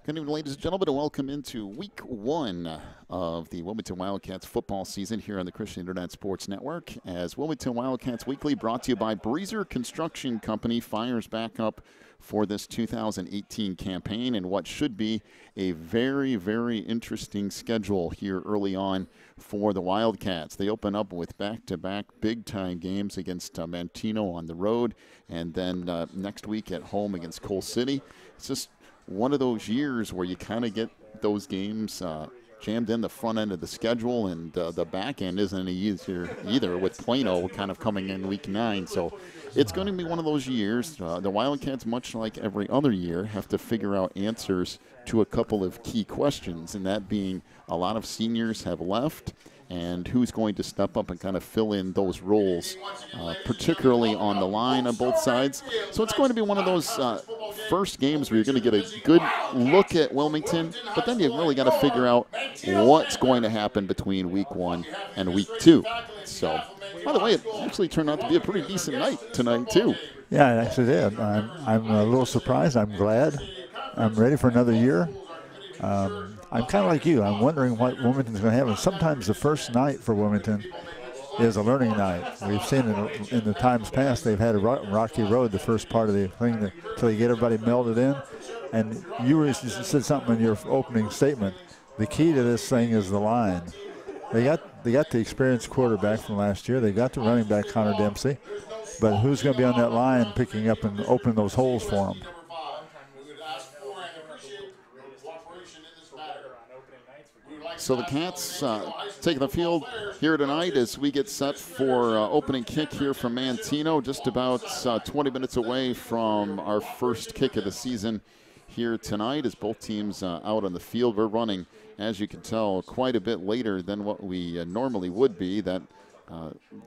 Good evening, ladies and gentlemen, and welcome into week one of the Wilmington Wildcats football season here on the Christian Internet Sports Network. As Wilmington Wildcats Weekly, brought to you by Breezer Construction Company, fires back up for this 2018 campaign and what should be a very, very interesting schedule here early on for the Wildcats. They open up with back-to-back big-time games against Manteno on the road, and then next week at home against Coal City. It's just one of those years where you kind of get those games jammed in the front end of the schedule, and the back end isn't any easier either, with Plano kind of coming in week 9. So it's going to be one of those years. The Wildcats, much like every other year, have to figure out answers to a couple of key questions, and that being a lot of seniors have left, and who's going to step up and kind of fill in those roles, particularly on the line on both sides. So it's going to be one of those first games where you're going to get a good look at Wilmington, but then you've really got to figure out what's going to happen between week 1 and week 2. So, by the way, it actually turned out to be a pretty decent night tonight, too. Yeah, it actually did. I'm a little surprised. I'm glad. I'm ready for another year. I'm kind of like you. I'm wondering what Wilmington's going to have. And sometimes the first night for Wilmington is a learning night. We've seen it in the times past. They've had a rocky road the first part of the thing until you get everybody melded in. And you said something in your opening statement. The key to this thing is the line. They got the experienced quarterback from last year. They got the running back, Connor Dempsey. But who's going to be on that line picking up and opening those holes for them? So the Cats taking the field here tonight as we get set for opening kick here from Manteno, just about 20 minutes away from our first kick of the season here tonight as both teams out on the field. We're running, as you can tell, quite a bit later than what we normally would be. That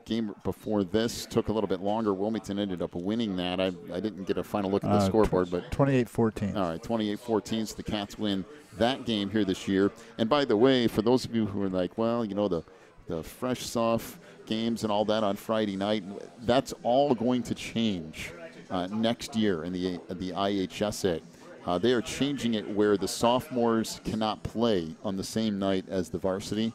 game before this took a little bit longer. Wilmington ended up winning that. I didn't get a final look at the scoreboard, but 28-14. All right, 28-14. So the Cats win that game here this year. And by the way, for those of you who are like, well, you know, the fresh, soft games and all that on Friday night, that's all going to change next year in the IHSA. They are changing it where the sophomores cannot play on the same night as the varsity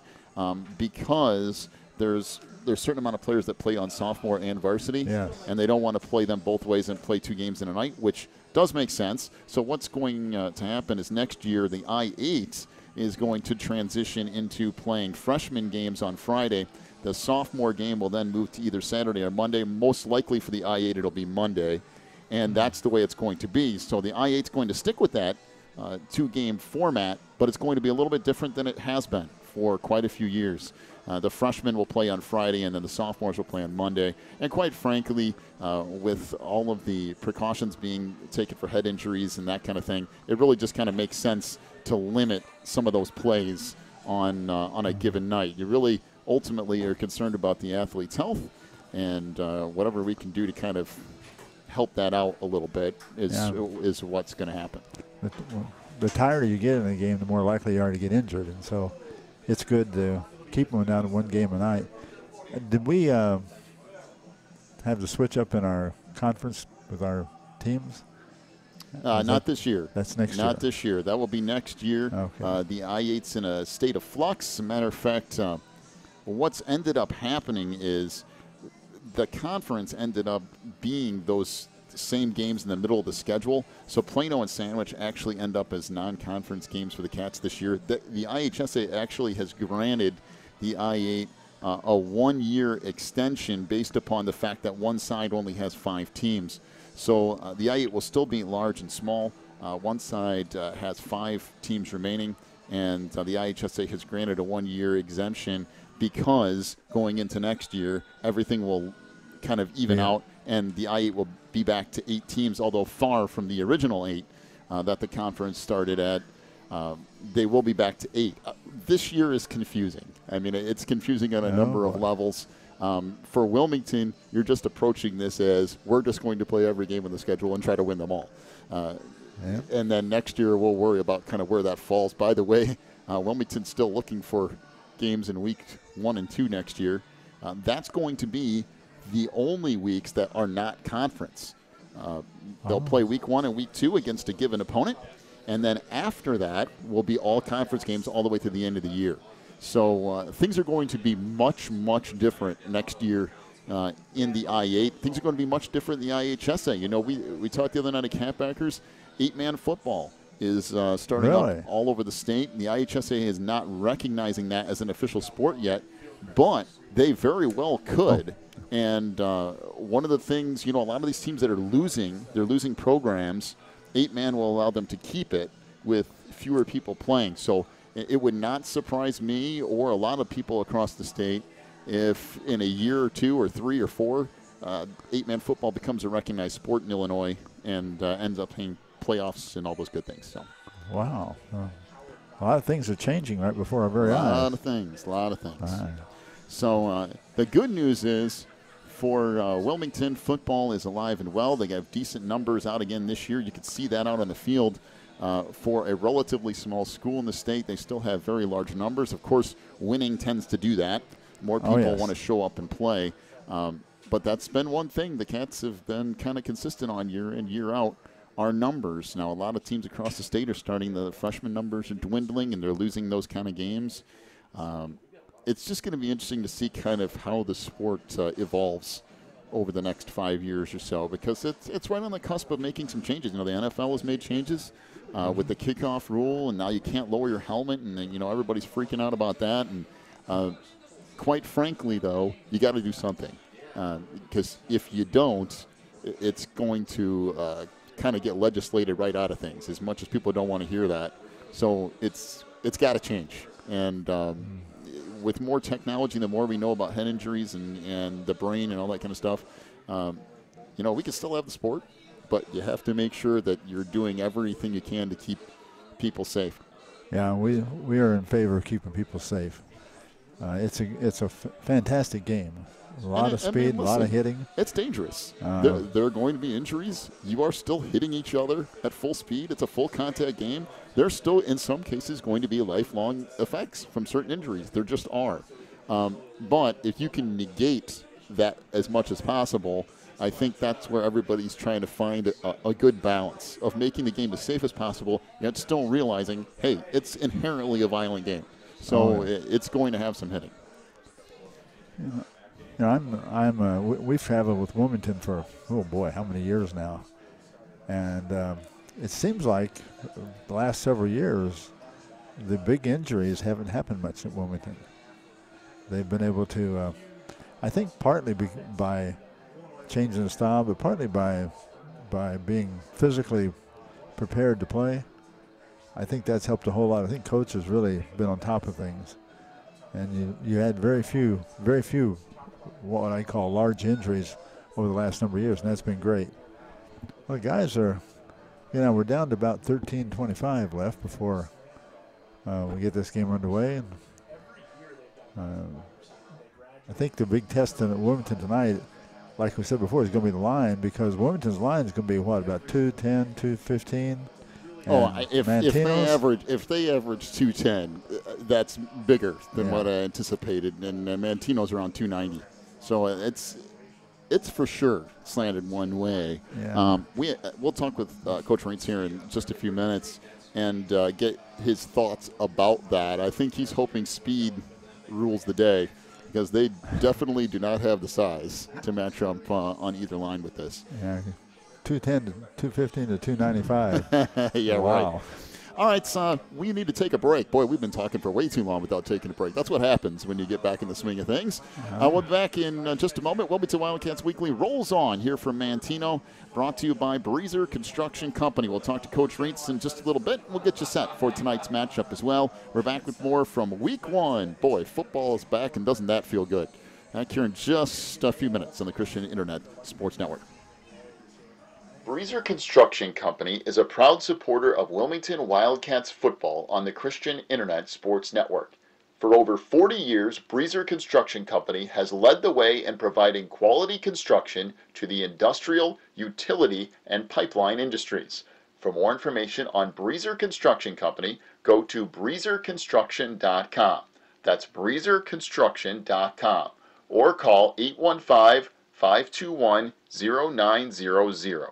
because there's a certain amount of players that play on sophomore and varsity, yes, and they don't want to play them both ways and play 2 games in a night, which does make sense. So what's going to happen is next year the I-8 is going to transition into playing freshman games on Friday. The sophomore game will then move to either Saturday or Monday. Most likely for the I-8 it'll be Monday, and that's the way it's going to be. So the I-8 is going to stick with that 2-game format, but it's going to be a little bit different than it has been for quite a few years. The freshmen will play on Friday, and then the sophomores will play on Monday. And quite frankly, with all of the precautions being taken for head injuries and that kind of thing, it really just kind of makes sense to limit some of those plays on a given night. You really ultimately are concerned about the athlete's health, and whatever we can do to kind of help that out a little bit is what's going to happen. The tireder you get in a game, the more likely you are to get injured, and so it's good to keep them down to 1 game a night. Did we have the switch up in our conference with our teams? Not this year. That's next year. Not this year. That will be next year. Okay. The I-8's in a state of flux. As a matter of fact, what's ended up happening is the conference ended up being those same games in the middle of the schedule. So Plano and Sandwich actually end up as non-conference games for the Cats this year. The IHSA actually has granted the I-8 a 1-year extension based upon the fact that one side only has 5 teams. So the I-8 will still be large and small. One side has 5 teams remaining, and the IHSA has granted a 1-year exemption because going into next year, everything will kind of even out, and the I-8 will be back to 8 teams, although far from the original 8 that the conference started at. They will be back to 8. This year is confusing. I mean, it's confusing on a number of levels. For Wilmington, you're just approaching this as we're just going to play every game on the schedule and try to win them all. And then next year we'll worry about kind of where that falls. By the way, Wilmington's still looking for games in week 1 and 2 next year. That's going to be the only weeks that are not conference. They'll play week 1 and week 2 against a given opponent, And then after that will be all conference games all the way to the end of the year. So things are going to be much, much different next year in the I-8. Things are going to be much different in the IHSA. You know, we talked the other night at Campbackers, 8-man football is starting up all over the state. The IHSA is not recognizing that as an official sport yet, but they very well could. And one of the things, you know, a lot of these teams that are losing, they're losing programs. 8-man will allow them to keep it with fewer people playing. So it would not surprise me or a lot of people across the state if in a year or 2 or 3 or 4, 8-man football becomes a recognized sport in Illinois and ends up playing playoffs and all those good things. So, wow. A lot of things are changing right before our very eyes. A lot of things. Right. So the good news is for Wilmington, football is alive and well. They have decent numbers out again this year. You can see that out on the field. For a relatively small school in the state, they still have very large numbers. Of course, winning tends to do that. More people want to show up and play. But that's been one thing the Cats have been kind of consistent on year in, year out, are numbers. Now, a lot of teams across the state are starting, the freshman numbers are dwindling, and they're losing those kind of games. It's just going to be interesting to see kind of how the sport evolves over the next 5 years or so, because it's right on the cusp of making some changes. You know, the NFL has made changes with the kickoff rule, and now you can't lower your helmet, and then, you know, everybody's freaking out about that. And quite frankly, though, you got to do something, because if you don't, it's going to kind of get legislated right out of things, as much as people don't want to hear that. So it's got to change. And with more technology, the more we know about head injuries and the brain and all that kind of stuff, you know, we can still have the sport, but you have to make sure that you're doing everything you can to keep people safe. Yeah, we are in favor of keeping people safe. It's a fantastic game. A lot of speed, a lot of hitting. It's dangerous. There are going to be injuries. You are still hitting each other at full speed. It's a full contact game. There's still, in some cases, going to be lifelong effects from certain injuries. There just are. But if you can negate that as much as possible, I think that's where everybody's trying to find a good balance of making the game as safe as possible, yet still realizing, hey, it's inherently a violent game. So it's going to have some hitting. You know, we've traveled with Wilmington for, oh boy, how many years now? And it seems like the last several years, the big injuries haven't happened much at Wilmington. They've been able to, I think partly by changing the style, but partly by being physically prepared to play. I think that's helped a whole lot. I think coach has really been on top of things. And you had very few what I call large injuries over the last number of years, and that's been great. Well, guys are, you know, we're down to about 13:25 left before we get this game underway. And I think the big test in Wilmington tonight, like we said before, is going to be the line, because Wilmington's line is going to be, what, about 210, 215? If they average 210, that's bigger than what I anticipated, and Manteno's around 290. So it's for sure slanted one way. Yeah. We'll talk with Coach Reitz here in just a few minutes and get his thoughts about that. I think he's hoping speed rules the day, because they definitely do not have the size to match up on either line with this. Yeah. 210 to 215 to 295. Yeah, wow. Right. All right, son, we need to take a break. Boy, we've been talking for way too long without taking a break. That's what happens when you get back in the swing of things. We'll be back in just a moment. Wilmington Wildcats Weekly rolls on here from Manteno, brought to you by Breezer Construction Company. We'll talk to Coach Reitz in just a little bit. We'll get you set for tonight's matchup as well. We're back with more from Week 1. Boy, football is back, and doesn't that feel good? Back here in just a few minutes on the Christian Internet Sports Network. Breezer Construction Company is a proud supporter of Wilmington Wildcats football on the Christian Internet Sports Network. For over 40 years, Breezer Construction Company has led the way in providing quality construction to the industrial, utility, and pipeline industries. For more information on Breezer Construction Company, go to breezerconstruction.com. That's breezerconstruction.com. Or call 815-521-0900.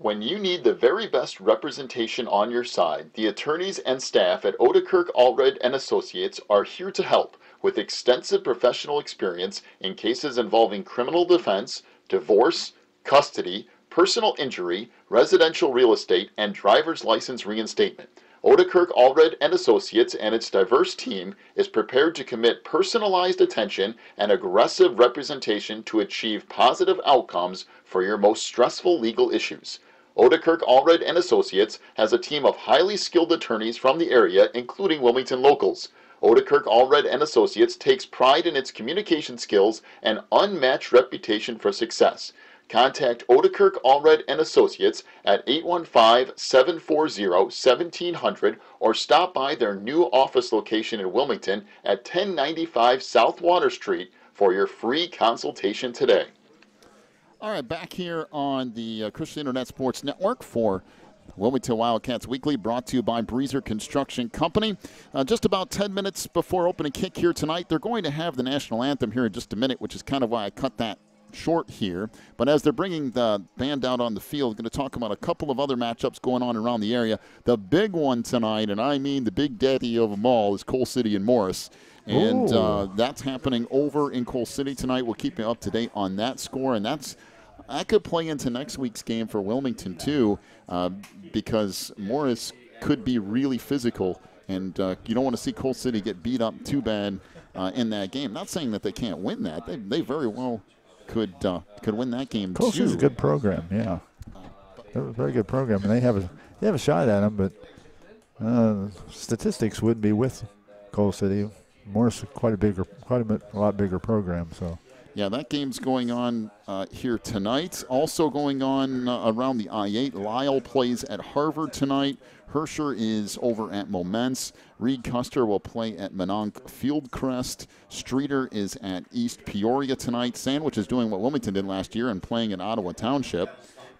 When you need the very best representation on your side, the attorneys and staff at Odekirk Allred and Associates are here to help with extensive professional experience in cases involving criminal defense, divorce, custody, personal injury, residential real estate, and driver's license reinstatement. Odekirk Allred and Associates and its diverse team is prepared to commit personalized attention and aggressive representation to achieve positive outcomes for your most stressful legal issues. Odekirk Allred and Associates has a team of highly skilled attorneys from the area, including Wilmington locals. Odekirk Allred and Associates takes pride in its communication skills and unmatched reputation for success. Contact Odekirk Allred and Associates at 815-740-1700 or stop by their new office location in Wilmington at 1095 South Water Street for your free consultation today. All right, back here on the Christian Internet Sports Network for Wilmington Wildcats Weekly, brought to you by Breezer Construction Company. Just about 10 minutes before opening kick here tonight, they're going to have the national anthem here in just a minute, which is kind of why I cut that short here. But as they're bringing the band out on the field, going to talk about a couple of other matchups going on around the area. The big one tonight, and I mean the big daddy of them all, is Coal City and Morris. And that's happening over in Coal City tonight. We'll keep you up to date on that score, and that could play into next week's game for Wilmington too, because Morris could be really physical, and you don't want to see Coal City get beat up too bad in that game. Not saying that they can't win that; they very well could win that game too. Coal City's a good program, yeah. They're a very good program, and they have a shot at them, but statistics would be with Coal City. Morris is quite a lot bigger program, so. Yeah, that game's going on here tonight. Also going on around the I-8. Lyle plays at Harvard tonight. Herscher is over at Momence. Reed Custer will play at Mononk Fieldcrest. Streeter is at East Peoria tonight. Sandwich is doing what Wilmington did last year and playing at Ottawa Township.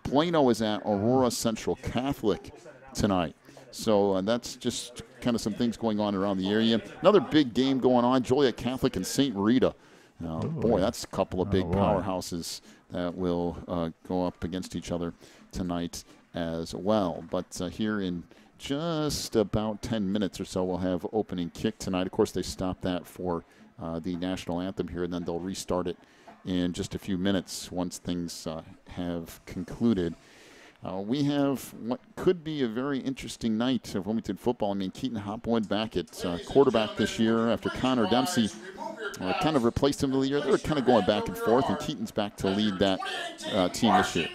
Plano is at Aurora Central Catholic tonight. So that's just kind of some things going on around the area. Another big game going on, Joliet Catholic and St. Rita. Boy, that's a couple of big powerhouses that will go up against each other tonight as well. But here in just about 10 minutes or so, we'll have opening kick tonight. Of course, they stopped that for the national anthem here, and then they'll restart it in just a few minutes once things have concluded. We have what could be a very interesting night of Wilmington football. I mean, Keaton Hopwood back at quarterback this year after Connor Dempsey kind of replaced him for the year. They were kind of going back and forth, and Keaton's back to lead that team this year.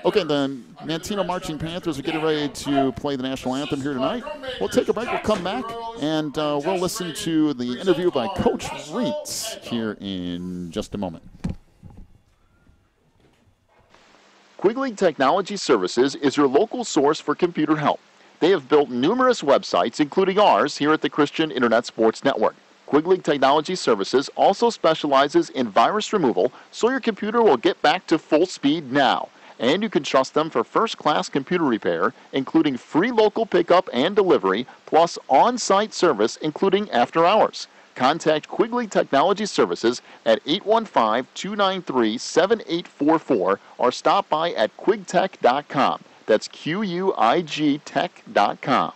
Okay, the Manteno Marching Panthers are getting ready to play the national anthem here tonight. We'll take a break. We'll come back, and we'll listen to the interview by Coach Reitz here in just a moment. Quigley Technology Services is your local source for computer help. They have built numerous websites, including ours here at the Christian Internet Sports Network. Quigley Technology Services also specializes in virus removal, so your computer will get back to full speed now. And you can trust them for first-class computer repair, including free local pickup and delivery, plus on-site service, including after hours. Contact Quigley Technology Services at 815-293-7844 or stop by at quigtech.com. That's QUIG tech.com.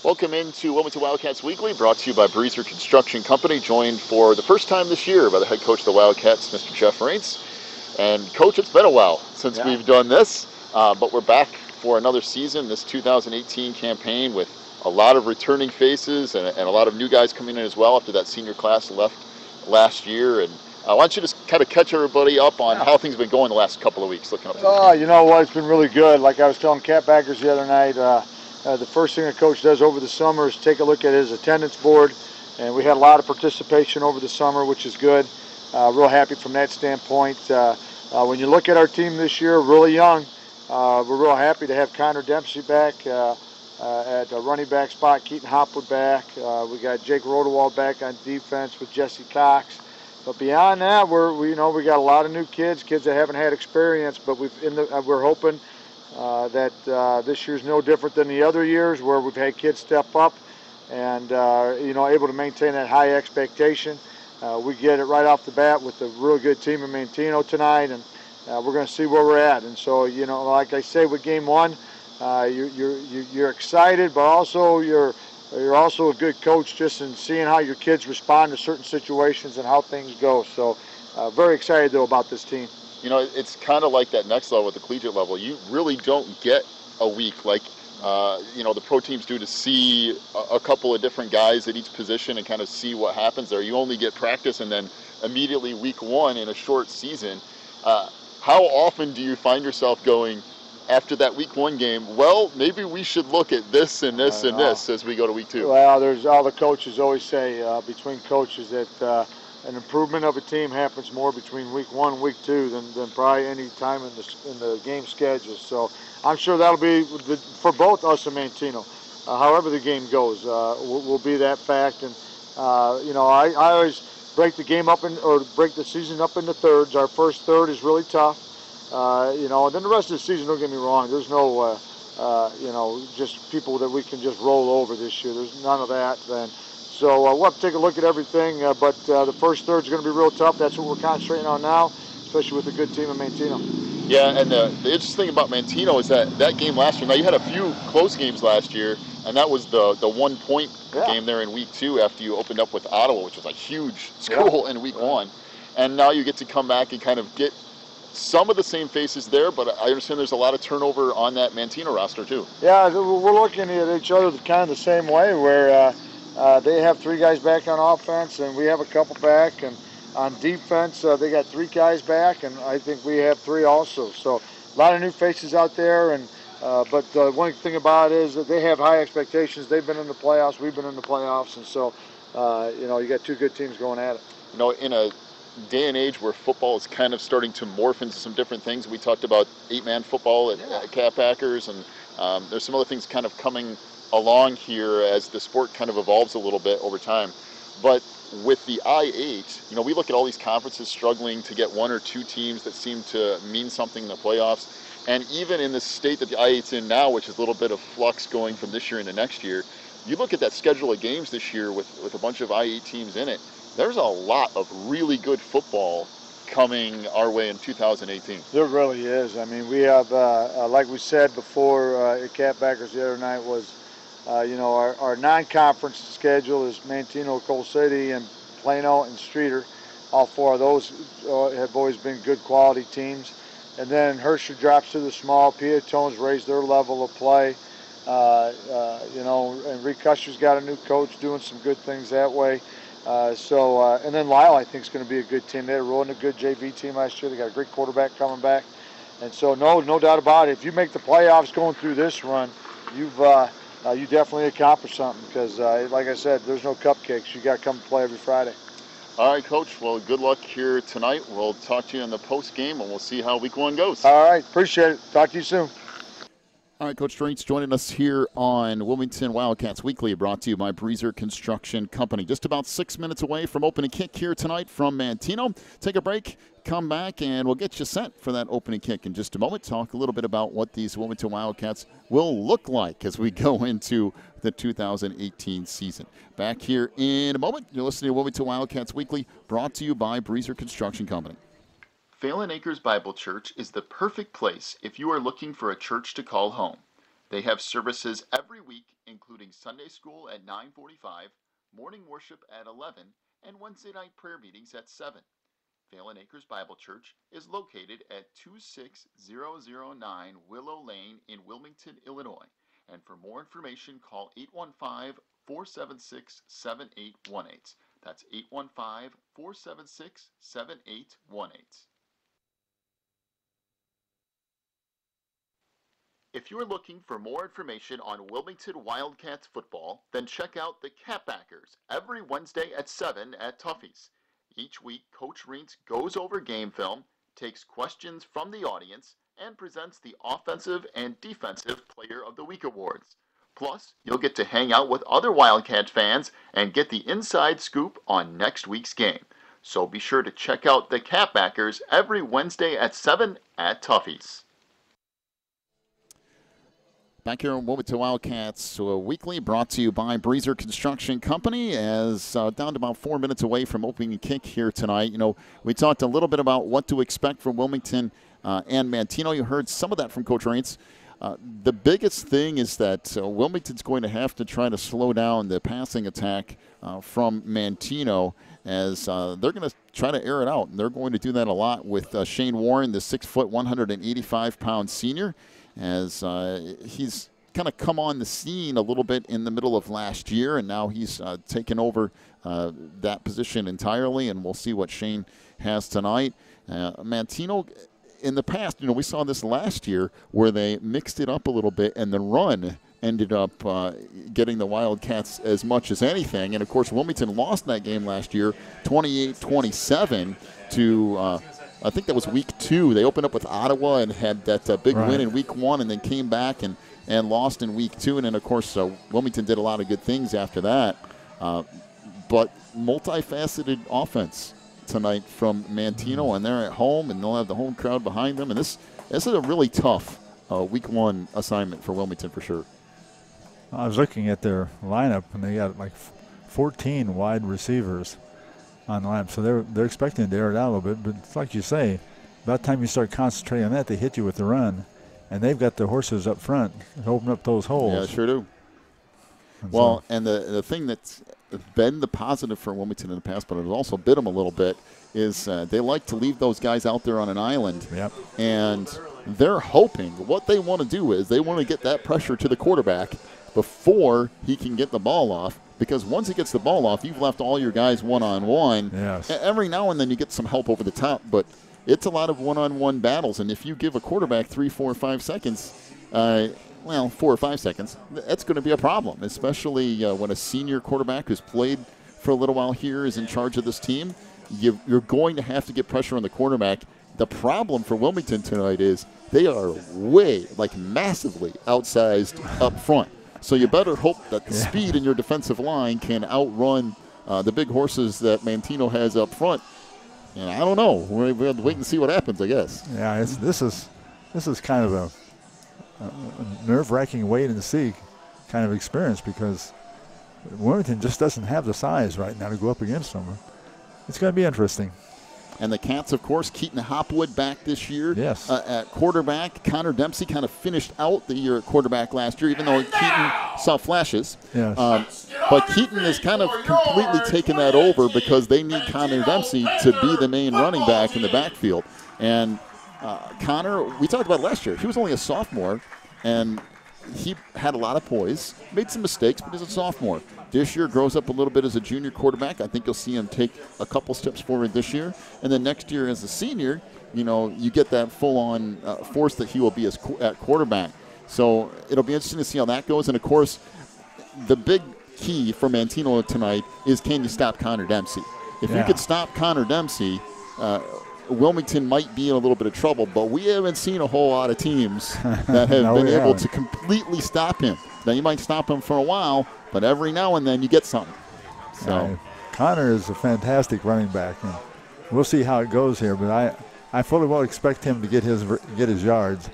Welcome into Wilmington Wildcats Weekly, brought to you by Breezer Construction Company, joined for the first time this year by the head coach of the Wildcats, Mr. Jeff Reitz. And, Coach, it's been a while since we've done this, but we're back for another season, this 2018 campaign, with a lot of returning faces and a lot of new guys coming in as well after that senior class left last year. And I want you to just kind of catch everybody up on how things have been going the last couple of weeks looking up to the you know what, it's been really good. Like I was telling Cat Backers the other night, the first thing a coach does over the summer is take a look at his attendance board, and we had a lot of participation over the summer, which is good. Real happy from that standpoint. When you look at our team this year, really young, we're real happy to have Connor Dempsey back at the running back spot, Keaton Hopwood back. We got Jake Rodewald back on defense with Jesse Cox. But beyond that, we got a lot of new kids that haven't had experience, but we're hoping that this year's no different than the other years, where we've had kids step up and able to maintain that high expectation. we get it right off the bat with a real good team in Manteno tonight, and we're going to see where we're at. And so, you know, like I say with game one, you're excited, but also you're also a good coach just in seeing how your kids respond to certain situations and how things go. So very excited, though, about this team. You know, it's kind of like that next level at the collegiate level. You really don't get a week like, you know, the pro teams do to see a couple of different guys at each position and kind of see what happens there. You only get practice and then immediately week one in a short season. How often do you find yourself going, after that week one game, well, maybe we should look at this and this and this as we go to week two? Well, there's all the coaches always say between coaches that an improvement of a team happens more between week one and week two than probably any time in the game schedule. So I'm sure that'll be for both us and Manteno. However the game goes, will be that fact. And you know, I always break the game up break the season up into thirds. Our first third is really tough. You know, and then the rest of the season, don't get me wrong, there's no, you know, just people that we can just roll over this year. There's none of that. And so we'll have to take a look at everything, but the first third is going to be real tough. That's what we're concentrating on now, especially with a good team in Manteno. Yeah, and the interesting thing about Manteno is that game last year, now you had a few close games last year, and that was the 1 point game there in week two after you opened up with Ottawa, which was a huge school in week one. And now you get to come back and kind of get some of the same faces there, but I understand there's a lot of turnover on that Manteno roster too. Yeah, we're looking at each other kind of the same way, where they have 3 guys back on offense, and we have a couple back, and on defense they got 3 guys back, and I think we have 3 also. So a lot of new faces out there, and but the one thing about it is that they have high expectations. They've been in the playoffs, we've been in the playoffs, and so you know, you got 2 good teams going at it. You know, in a day and age where football is kind of starting to morph into some different things. We talked about 8-man football at Cat Packers, and there's some other things kind of coming along here as the sport kind of evolves a little bit over time. But with the I-8, you know, we look at all these conferences struggling to get 1 or 2 teams that seem to mean something in the playoffs. And even in the state that the I-8's in now, which is a little bit of flux going from this year into next year, you look at that schedule of games this year with a bunch of I-8 teams in it, there's a lot of really good football coming our way in 2018. There really is. I mean, we have, like we said before at Cat Backers the other night, was, you know, our non-conference schedule is Manteno, Coal City, and Plano and Streeter. All 4 of those have always been good quality teams. And then Hershey drops to the small. Piatone's raised their level of play. You know, and Rick Custer's got a new coach doing some good things that way. And then Lyle, I think, is going to be a good team. They were rolling a good JV team last year. They got a great quarterback coming back. And so, no doubt about it. If you make the playoffs going through this run, you definitely accomplished something because, like I said, there's no cupcakes. You got to come and play every Friday. All right, Coach. Well, good luck here tonight. We'll talk to you in the post game, and we'll see how week 1 goes. All right. Appreciate it. Talk to you soon. All right, Coach Draints joining us here on Wilmington Wildcats Weekly, brought to you by Breezer Construction Company. Just about 6 minutes away from opening kick here tonight from Manteno. Take a break, come back, and we'll get you set for that opening kick in just a moment. Talk a little bit about what these Wilmington Wildcats will look like as we go into the 2018 season. Back here in a moment. You're listening to Wilmington Wildcats Weekly, brought to you by Breezer Construction Company. Phelan Acres Bible Church is the perfect place if you are looking for a church to call home. They have services every week, including Sunday school at 9:45, morning worship at 11, and Wednesday night prayer meetings at 7. Phelan Acres Bible Church is located at 26009 Willow Lane in Wilmington, Illinois. And for more information, call 815-476-7818. That's 815-476-7818. If you're looking for more information on Wilmington Wildcats football, then check out the Catbackers every Wednesday at 7 at Tuffy's. Each week, Coach Reentz goes over game film, takes questions from the audience, and presents the Offensive and Defensive Player of the Week awards. Plus, you'll get to hang out with other Wildcat fans and get the inside scoop on next week's game. So be sure to check out the Catbackers every Wednesday at 7 at Tuffy's. Back here on Wilmington Wildcats Weekly, brought to you by Breezer Construction Company, as down to about 4 minutes away from opening kick here tonight. You know, we talked a little bit about what to expect from Wilmington and Manteno. You heard some of that from Coach Raines. The biggest thing is that Wilmington's going to have to try to slow down the passing attack from Manteno, as they're going to try to air it out. And they're going to do that a lot with Shane Warren, the 6', 185-pound senior, as he's kind of come on the scene a little bit in the middle of last year, and now he's taken over that position entirely, and we'll see what Shane has tonight. Manteno, in the past, you know, we saw this last year where they mixed it up a little bit, and the run ended up getting the Wildcats as much as anything. And, of course, Wilmington lost that game last year 28-27 to I think that was week 2. They opened up with Ottawa and had that big win in week 1, and then came back and lost in week 2. And then, of course, Wilmington did a lot of good things after that. But multifaceted offense tonight from Manteno, and they're at home, and they'll have the home crowd behind them. And this is a really tough week 1 assignment for Wilmington for sure. I was looking at their lineup, and they got like 14 wide receivers on the lineup, so they're expecting to air it out a little bit. But it's like you say, by the time you start concentrating on that, they hit you with the run, and they've got the horses up front to open up those holes. Yeah, sure do. Well, and the thing that's been the positive for Wilmington in the past, but it has also bit them a little bit, is they like to leave those guys out there on an island. Yep. And they're hoping, what they want to do is they want to get that pressure to the quarterback before he can get the ball off, because once he gets the ball off, you've left all your guys one-on-one. Yes. Every now and then you get some help over the top, but it's a lot of one-on-one battles, and if you give a quarterback 3, 4, 5 seconds, 4 or 5 seconds, that's going to be a problem, especially when a senior quarterback who's played for a little while here is in charge of this team. You're going to have to get pressure on the quarterback. The problem for Wilmington tonight is they are massively outsized up front. So you better hope that the speed in your defensive line can outrun the big horses that Manteno has up front. And I don't know. We're going to wait and see what happens, I guess. Yeah, this is kind of a nerve-wracking wait and see kind of experience, because Wilmington just doesn't have the size right now to go up against them. It's going to be interesting. And the Cats, of course, Keaton Hopwood back this year. Yes. At quarterback. Connor Dempsey kind of finished out the year at quarterback last year, even though Keaton saw flashes. Yes. But Keaton has kind of completely taken that over, because they need Connor Dempsey to be the main running back in the backfield. And Connor, we talked about last year. He was only a sophomore, and he had a lot of poise, made some mistakes, but he's a sophomore. This year grows up a little bit as a junior quarterback. I think you'll see him take a couple steps forward this year. And then next year as a senior, you know, you get that full-on force that he will be at quarterback. So it'll be interesting to see how that goes. And, of course, the big key for Manteno tonight is, can you stop Connor Dempsey? If you could stop Connor Dempsey, Wilmington might be in a little bit of trouble, but we haven't seen a whole lot of teams that have been able to completely stop him. Now, you might stop him for a while, but every now and then you get something. So Connor is a fantastic running back, and we'll see how it goes here, but I fully well expect him to get his yards.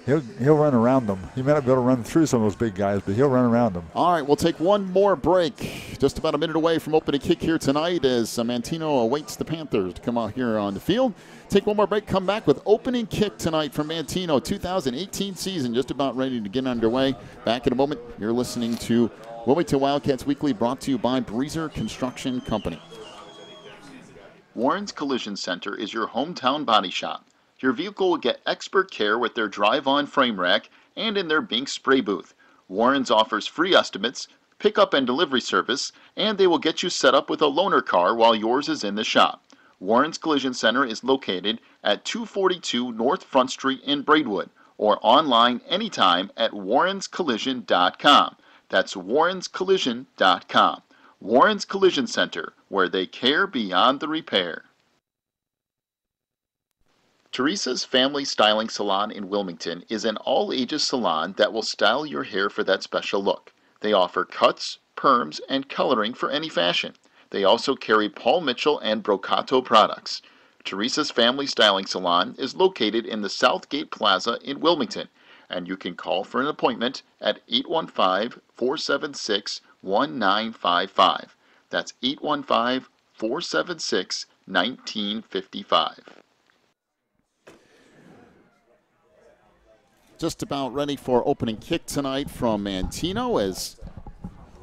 He'll run around them. He may not be able to run through some of those big guys, but he'll run around them. All right, we'll take one more break. Just about a minute away from opening kick here tonight, as Manteno awaits the Panthers to come out here on the field. Take one more break, come back with opening kick tonight from Manteno. 2018 season just about ready to get underway. Back in a moment. You're listening to Wilmington Wildcats Weekly, brought to you by Breezer Construction Company. Warren's Collision Center is your hometown body shop. Your vehicle will get expert care with their drive-on frame rack and in their Bink spray booth. Warren's offers free estimates, pickup and delivery service, and they will get you set up with a loaner car while yours is in the shop. Warren's Collision Center is located at 242 North Front Street in Braidwood, or online anytime at warrenscollision.com. That's warrenscollision.com. Warren's Collision Center, where they care beyond the repair. Teresa's Family Styling Salon in Wilmington is an all-ages salon that will style your hair for that special look. They offer cuts, perms, and coloring for any fashion. They also carry Paul Mitchell and Brocato products. Teresa's Family Styling Salon is located in the Southgate Plaza in Wilmington, And you can call for an appointment at 815-476-1955. That's 815-476-1955. Just about ready for opening kick tonight from Manteno as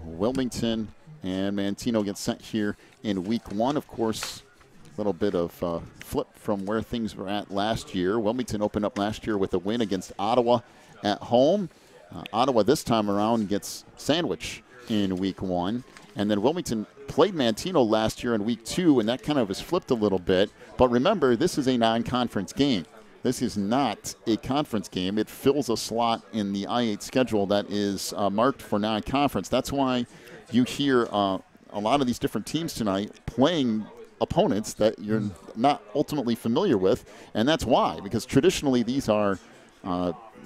Wilmington and Manteno get set here in week one. Of course, a little bit of flip from where things were at last year. Wilmington opened up last year with a win against Ottawa at home. Ottawa this time around gets sandwiched in week one. And then Wilmington played Manteno last year in week two, and that kind of has flipped a little bit. But remember, this is a non-conference game. This is not a conference game. It fills a slot in the I-8 schedule that is marked for non-conference. That's why you hear a lot of these different teams tonight playing opponents that you're not ultimately familiar with, and that's why, because traditionally these are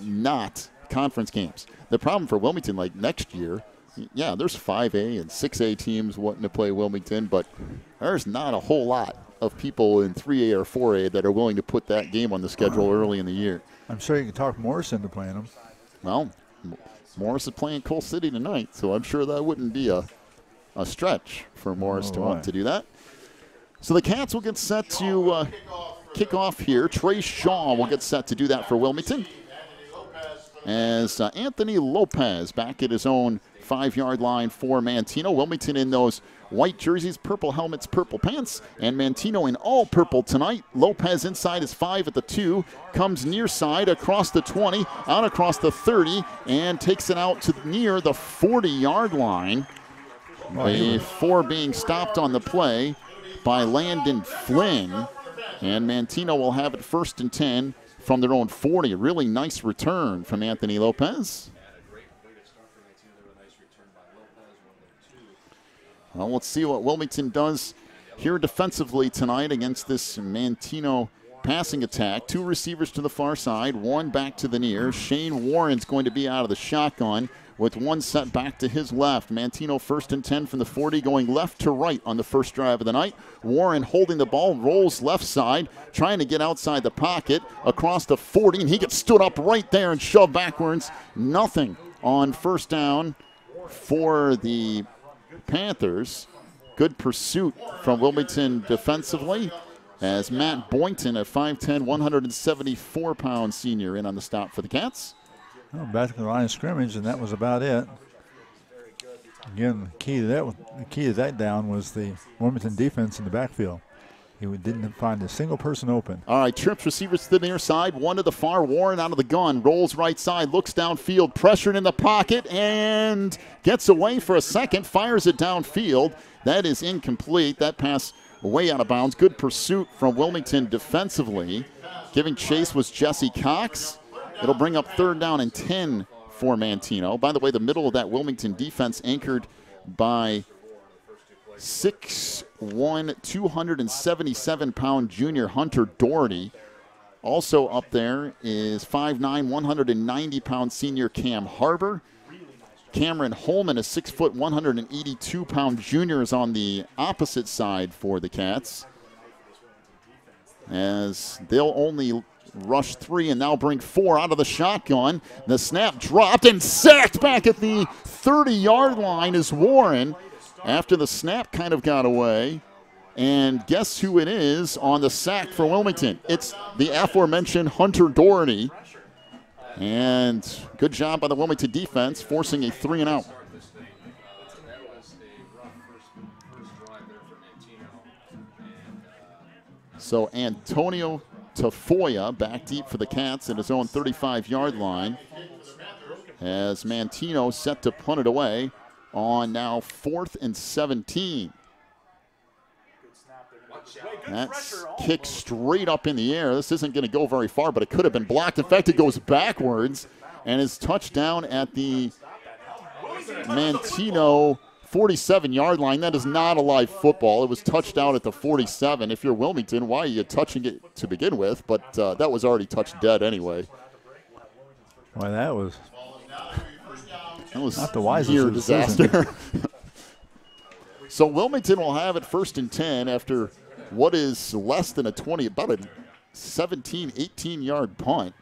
not conference games. The problem for Wilmington, like next year, yeah, there's 5A and 6A teams wanting to play Wilmington, but there's not a whole lot of people in 3A or 4A that are willing to put that game on the schedule early in the year. I'm sure you can talk Morris into playing them. Well, Morris is playing Coal City tonight, so I'm sure that wouldn't be a stretch for Morris to want to do that. So the Cats will get set to kick off here. Trey Shaw will get set to do that for Wilmington, as Anthony Lopez back at his own 5-yard line for Manteno. Wilmington in those white jerseys, purple helmets, purple pants, and Manteno in all purple tonight. Lopez inside his 5 at the 2, comes near side across the 20, out across the 30, and takes it out to near the 40-yard line before being stopped on the play by Landon Flynn. And Manteno will have it 1st and 10 from their own 40. A really nice return from Anthony Lopez. Well, let's see what Wilmington does here defensively tonight against this Manteno passing attack. 2 receivers to the far side, 1 back to the near. Shane Warren's going to be out of the shotgun with 1 set back to his left. Manteno 1st and 10 from the 40, going left to right on the first drive of the night. Warren holding the ball, rolls left side, trying to get outside the pocket across the 40, and he gets stood up right there and shoved backwards. Nothing on first down for the Panthers. Good pursuit from Wilmington defensively, as Matt Boynton, a 5'10", 174-pound senior, in on the stop for the Cats. Well, back to the line of scrimmage, and that was about it. Again, the key to that down was the Wilmington defense in the backfield. He didn't find a single person open. All right, trips receivers to the near side, 1 to the far. Warren out of the gun, rolls right side, looks downfield, pressured in the pocket, and gets away for a second, fires it downfield. That is incomplete. That pass way out of bounds. Good pursuit from Wilmington defensively. Giving chase was Jesse Cox. It'll bring up 3rd down and 10 for Manteno. By the way, the middle of that Wilmington defense anchored by 6'1", 277-pound junior Hunter Doherty. Also up there is 5'9", 190-pound senior Cam Harbor. Cameron Holman, a 6', 182-pound junior, is on the opposite side for the Cats, as they'll only rush 3 and now bring 4 out of the shotgun. The snap dropped and sacked back at the 30-yard line is Warren after the snap kind of got away. And guess who it is on the sack for Wilmington? It's the aforementioned Hunter Doherty. And good job by the Wilmington defense, forcing a 3-and-out. So Antonio Tafoya back deep for the Cats at his own 35-yard line, as Manteno set to punt it away on now 4th and 17. That's kicked straight up in the air. This isn't going to go very far, but it could have been blocked. In fact, it goes backwards and is touchdown at the Manteno 47-yard line. That is not a live football. It was touched out at the 47. If you're Wilmington, why are you touching it to begin with? But that was already touched dead anyway. Well, that was not the wisest near disaster. So Wilmington will have it 1st and 10 after what is less than a 20, about a 17, 18-yard punt.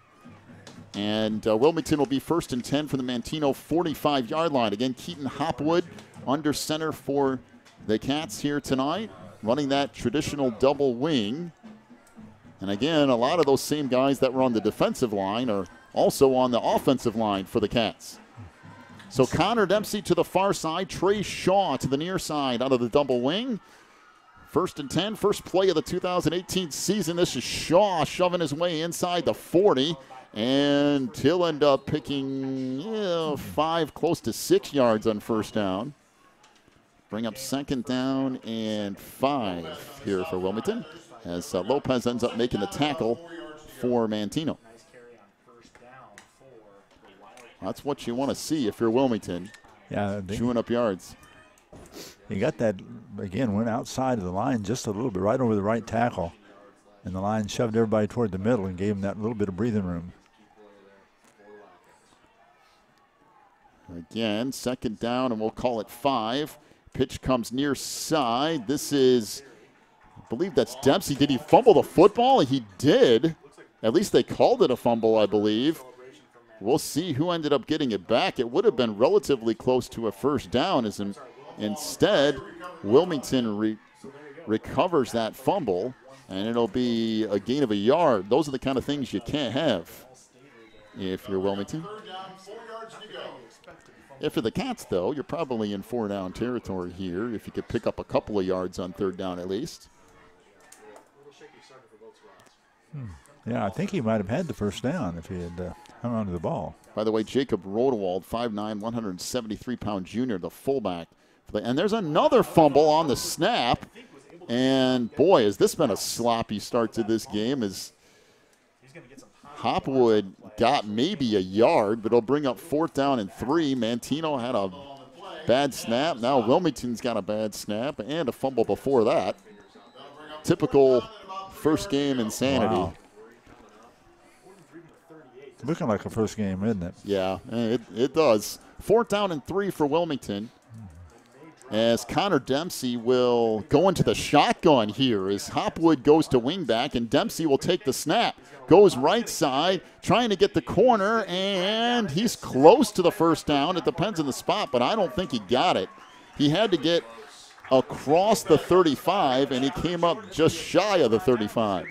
And Wilmington will be 1st and 10 from the Manteno 45-yard line. Again, Keaton Hopwood under center for the Cats here tonight, running that traditional double wing. And again, a lot of those same guys that were on the defensive line are also on the offensive line for the Cats. So Connor Dempsey to the far side, Trey Shaw to the near side out of the double wing. 1st and 10, first play of the 2018 season. This is Shaw shoving his way inside the 40. And he'll end up picking 5, close to 6 yards on first down. Bring up 2nd down and 5 here for Wilmington, as Lopez ends up making the tackle for Manteno. That's what you want to see if you're Wilmington. Yeah, chewing up yards. He got that, again, went outside of the line just a little bit, right over the right tackle. And the line shoved everybody toward the middle and gave him that little bit of breathing room. Again, 2nd down, and we'll call it 5. Pitch comes near side. This is, I believe that's Dempsey. Did he fumble the football? He did. At least they called it a fumble, I believe. We'll see who ended up getting it back. It would have been relatively close to a first down. Instead, Wilmington recovers that fumble, and it'll be a gain of a yard. Those are the kind of things you can't have if you're Wilmington. If you're the Cats, though, you're probably in 4-down territory here if you could pick up a couple of yards on 3rd down at least. Yeah, I think he might have had the first down if he had hung on to the ball. By the way, Jacob Rodewald, 5'9", 173-pound junior, the fullback. And there's another fumble on the snap. And, boy, has this been a sloppy start to this game as Hopwood got maybe a yard, but it'll bring up 4th down and 3. Manteno had a bad snap. Now Wilmington's got a bad snap and a fumble before that. Typical first game insanity. Wow. Looking like a first game, isn't it? Yeah, it does. 4th down and 3 for Wilmington, as Connor Dempsey will go into the shotgun here as Hopwood goes to wingback, and Dempsey will take the snap. Goes right side, trying to get the corner, and he's close to the first down. It depends on the spot, but I don't think he got it. He had to get across the 35, and he came up just shy of the 35.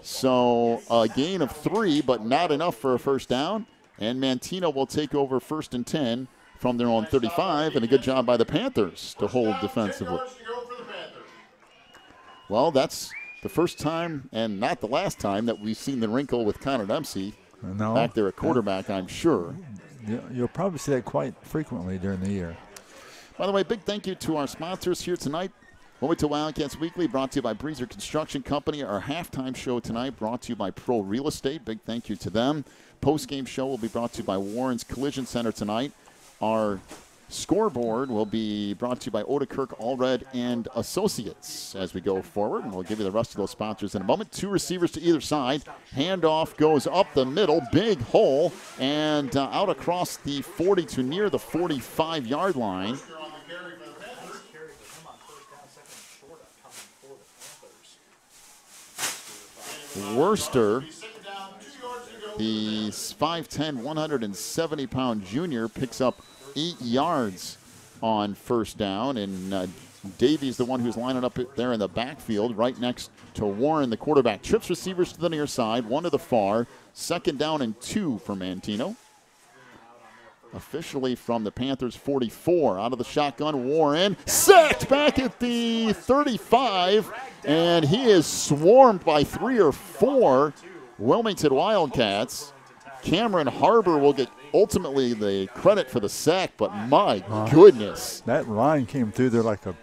So a gain of 3, but not enough for a first down. And Manteno will take over 1st and 10 from their own 35, and a good job by the Panthers to hold defensively. Well, that's the first time and not the last time that we've seen the wrinkle with Connor Dempsey back there at quarterback, I'm sure. You'll probably see that quite frequently during the year. By the way, big thank you to our sponsors here tonight. Wilmington Wildcats Weekly brought to you by Breezer Construction Company. Our halftime show tonight brought to you by Pro Real Estate. Big thank you to them. Postgame show will be brought to you by Warren's Collision Center tonight. Our scoreboard will be brought to you by Odekirk, Allred, and Associates as we go forward. And we'll give you the rest of those sponsors in a moment. 2 receivers to either side. Handoff goes up the middle. Big hole. And out across the 40 to near the 45-yard line. Worster, the 5'10", 170-pound junior, picks up 8 yards on first down, and Davies, the one who's lining up there in the backfield, right next to Warren, the quarterback. Trips receivers to the near side, 1 to the far. 2nd down and 2 for Manteno. Officially from the Panthers 44. Out of the shotgun, Warren sacked back at the 35, and he is swarmed by 3 or 4 Wilmington Wildcats. Cameron Harbor will get ultimately the credit for the sack, but my goodness. That line came through there like a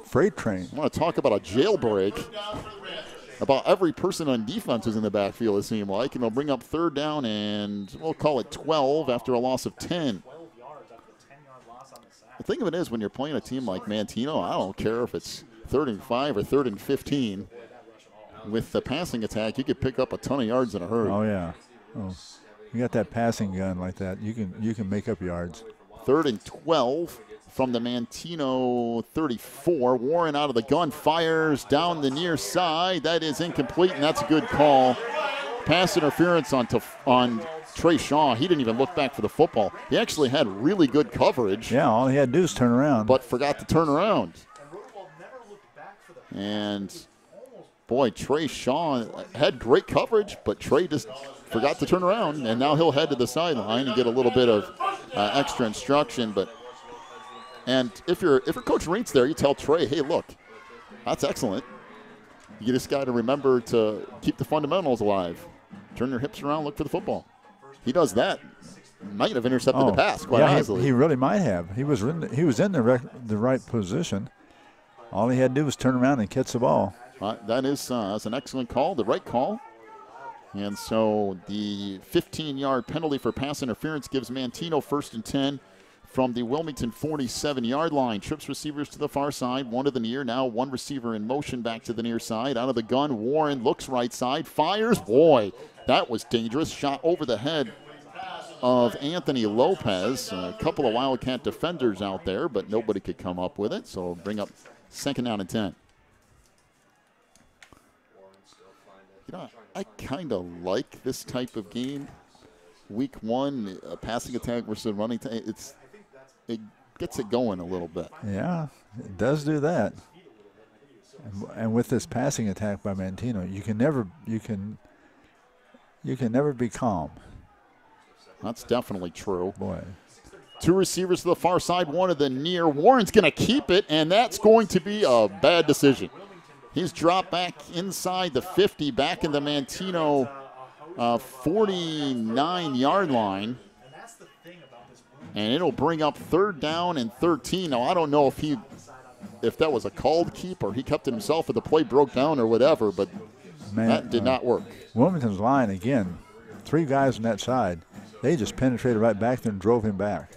freight train. I want to talk about a jailbreak. About every person on defense is in the backfield, it seemed like, and they'll bring up 3rd down and we'll call it 12 after a loss of 10. The thing of it is, when you're playing a team like Manteno, I don't care if it's 3rd and 5 or 3rd and 15. With the passing attack, you could pick up a ton of yards in a hurry. Oh, yeah. Oh. You got that passing gun like that, you can make up yards. 3rd and 12 from the Manteno 34. Warren out of the gun, fires down the near side. That is incomplete, and that's a good call pass interference on Trey Shaw. He didn't even look back for the football. He actually had really good coverage. Yeah, all he had to do is turn around. But forgot to turn around. And, boy, Trey Shaw had great coverage, but Trey just forgot to turn around, and now he'll head to the sideline and get a little bit of extra instruction. And if you're Coach Reitz there, you tell Trey, hey, look, that's excellent. You just got to remember to keep the fundamentals alive. Turn your hips around, look for the football. He does that. Might have intercepted the pass quite honestly. He really might have. He was in the right position. All he had to do was turn around and catch the ball. That's an excellent call, the right call. And so the 15-yard penalty for pass interference gives Manteno 1st and 10 from the Wilmington 47-yard line. Trips receivers to the far side, one to the near. Now one receiver in motion back to the near side. Out of the gun, Warren looks right side, fires. Boy, that was dangerous. Shot over the head of Anthony Lopez. A couple of Wildcat defenders out there, but nobody could come up with it. So bring up 2nd down and 10. You know, I kind of like this type of game. Week 1, a passing attack versus a running attack. It gets it going a little bit. Yeah, it does do that. And with this passing attack by Manteno, you can never be calm. That's definitely true. Boy. 2 receivers to the far side, one to the near. Warren's going to keep it, and that's going to be a bad decision. He's dropped back inside the 50, back in the Manteno 49-yard line. And it'll bring up 3rd down and 13. Now, I don't know if that was a called keep or he kept it himself or the play broke down or whatever, but that did not work. Wilmington's line, again, 3 guys on that side. They just penetrated right back there and drove him back.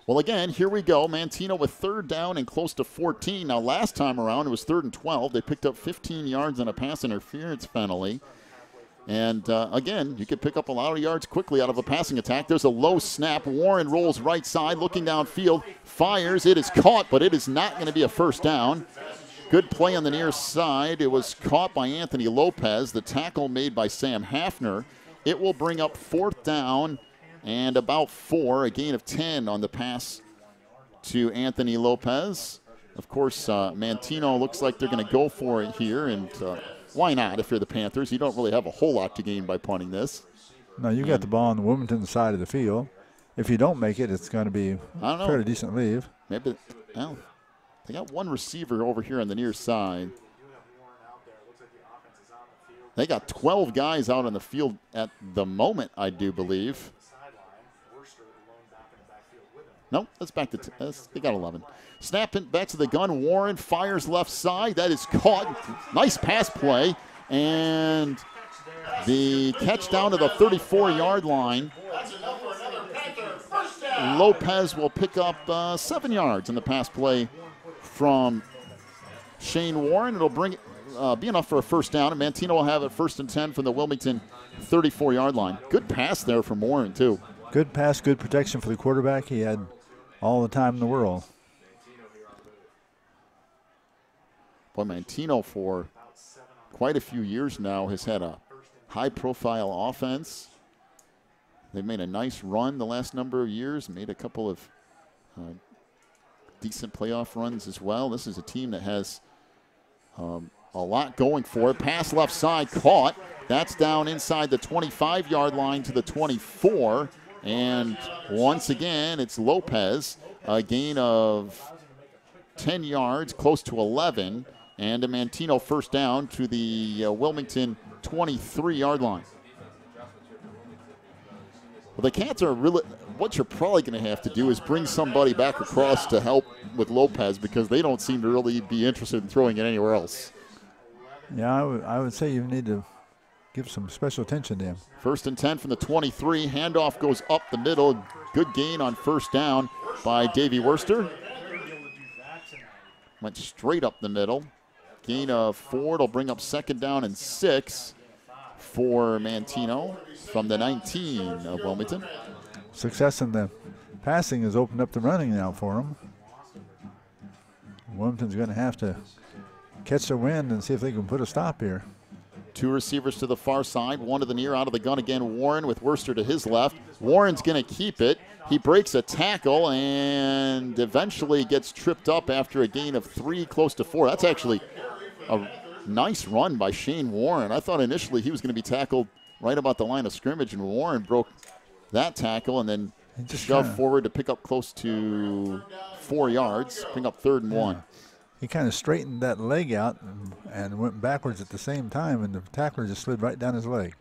Well, again, here we go. Manteno with 3rd down and close to 14. Now, last time around, it was 3rd and 12. They picked up 15 yards on a pass interference penalty. And, again, you could pick up a lot of yards quickly out of a passing attack. There's a low snap. Warren rolls right side, looking downfield, fires. It is caught, but it is not going to be a 1st down. Good play on the near side. It was caught by Anthony Lopez. The tackle made by Sam Hafner. It will bring up 4th down and about 4, a gain of 10 on the pass to Anthony Lopez. Of course, Manteno looks like they're going to go for it here, and why not if you're the Panthers? You don't really have a whole lot to gain by punting this. No, you got the ball on the Wilmington side of the field. If you don't make it, it's going to be a fairly decent leave. Maybe, well, they got 1 receiver over here on the near side. They got 12 guys out on the field at the moment, I do believe. No, that's back to they got 11. Snap it back to the gun. Warren fires left side. That is caught. Nice pass play. And the catch down to the 34-yard line. Lopez will pick up 7 yards in the pass play from Shane Warren. It'll be enough for a 1st down, and Manteno will have it 1st and 10 from the Wilmington 34-yard line. Good pass there from Warren, too. Good pass, good protection for the quarterback. He had all the time in the world. Boy, Manteno for quite a few years now has had a high-profile offense. They've made a nice run the last number of years, made a couple of decent playoff runs as well. This is a team that has a lot going for it. Pass left side, caught. That's down inside the 25-yard line to the 24. And once again, it's Lopez, a gain of 10 yards, close to 11, and a Manteno 1st down to the Wilmington 23-yard line. Well, the Cats are really, what you're probably going to have to do is bring somebody back across to help with Lopez, because they don't seem to really be interested in throwing it anywhere else. Yeah, I would say you need to give some special attention to him. 1st and 10 from the 23. Handoff goes up the middle. Good gain on 1st down by Davey Worster. Went straight up the middle. Gain of 4. It'll bring up 2nd down and 6 for Manteno from the 19 of Wilmington. Success in the passing has opened up the running now for him. Wilmington's going to have to catch the wind and see if they can put a stop here. Two receivers to the far side, one to the near, out of the gun again. Warren with Worster to his left. Warren's going to keep it. He breaks a tackle and eventually gets tripped up after a gain of 3, close to 4. That's actually a nice run by Shane Warren. I thought initially he was going to be tackled right about the line of scrimmage, and Warren broke that tackle and then just shoved forward to pick up close to 4 yards, bring up 3rd and 1. He kind of straightened that leg out and went backwards at the same time, and the tackler just slid right down his leg.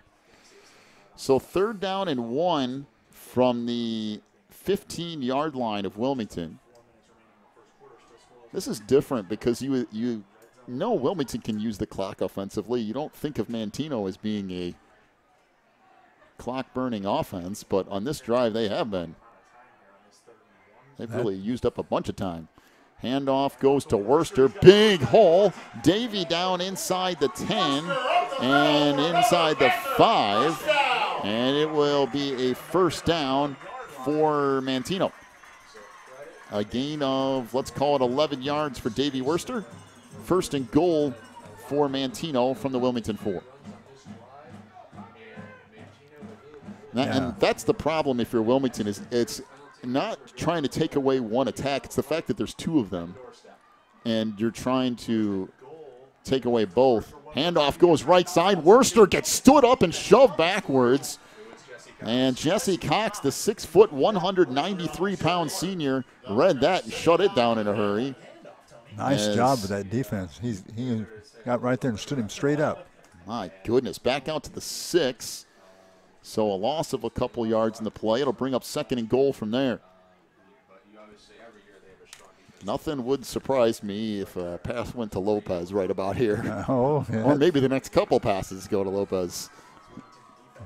So 3rd down and 1 from the 15-yard line of Wilmington. This is different because you know Wilmington can use the clock offensively. You don't think of Manteno as being a clock-burning offense, but on this drive they have been. They've really used up a bunch of time. Handoff goes to Worster. Big hole. Davey down inside the 10 and inside the 5. And it will be a 1st down for Manteno. A gain of, let's call it 11 yards for Davey Worster. 1st and goal for Manteno from the Wilmington 4. And that's the problem if you're Wilmington, is it's not trying to take away one attack. It's the fact that there's 2 of them, and you're trying to take away both. Handoff goes right side. Worster gets stood up and shoved backwards. And Jesse Cox, the 6', 193-pound senior, read that and shut it down in a hurry. Nice job with that defense. He got right there and stood him straight up. My goodness, back out to the 6. So a loss of a couple yards in the play. It'll bring up 2nd and goal from there. Nothing would surprise me if a pass went to Lopez right about here. Or maybe the next couple passes go to Lopez.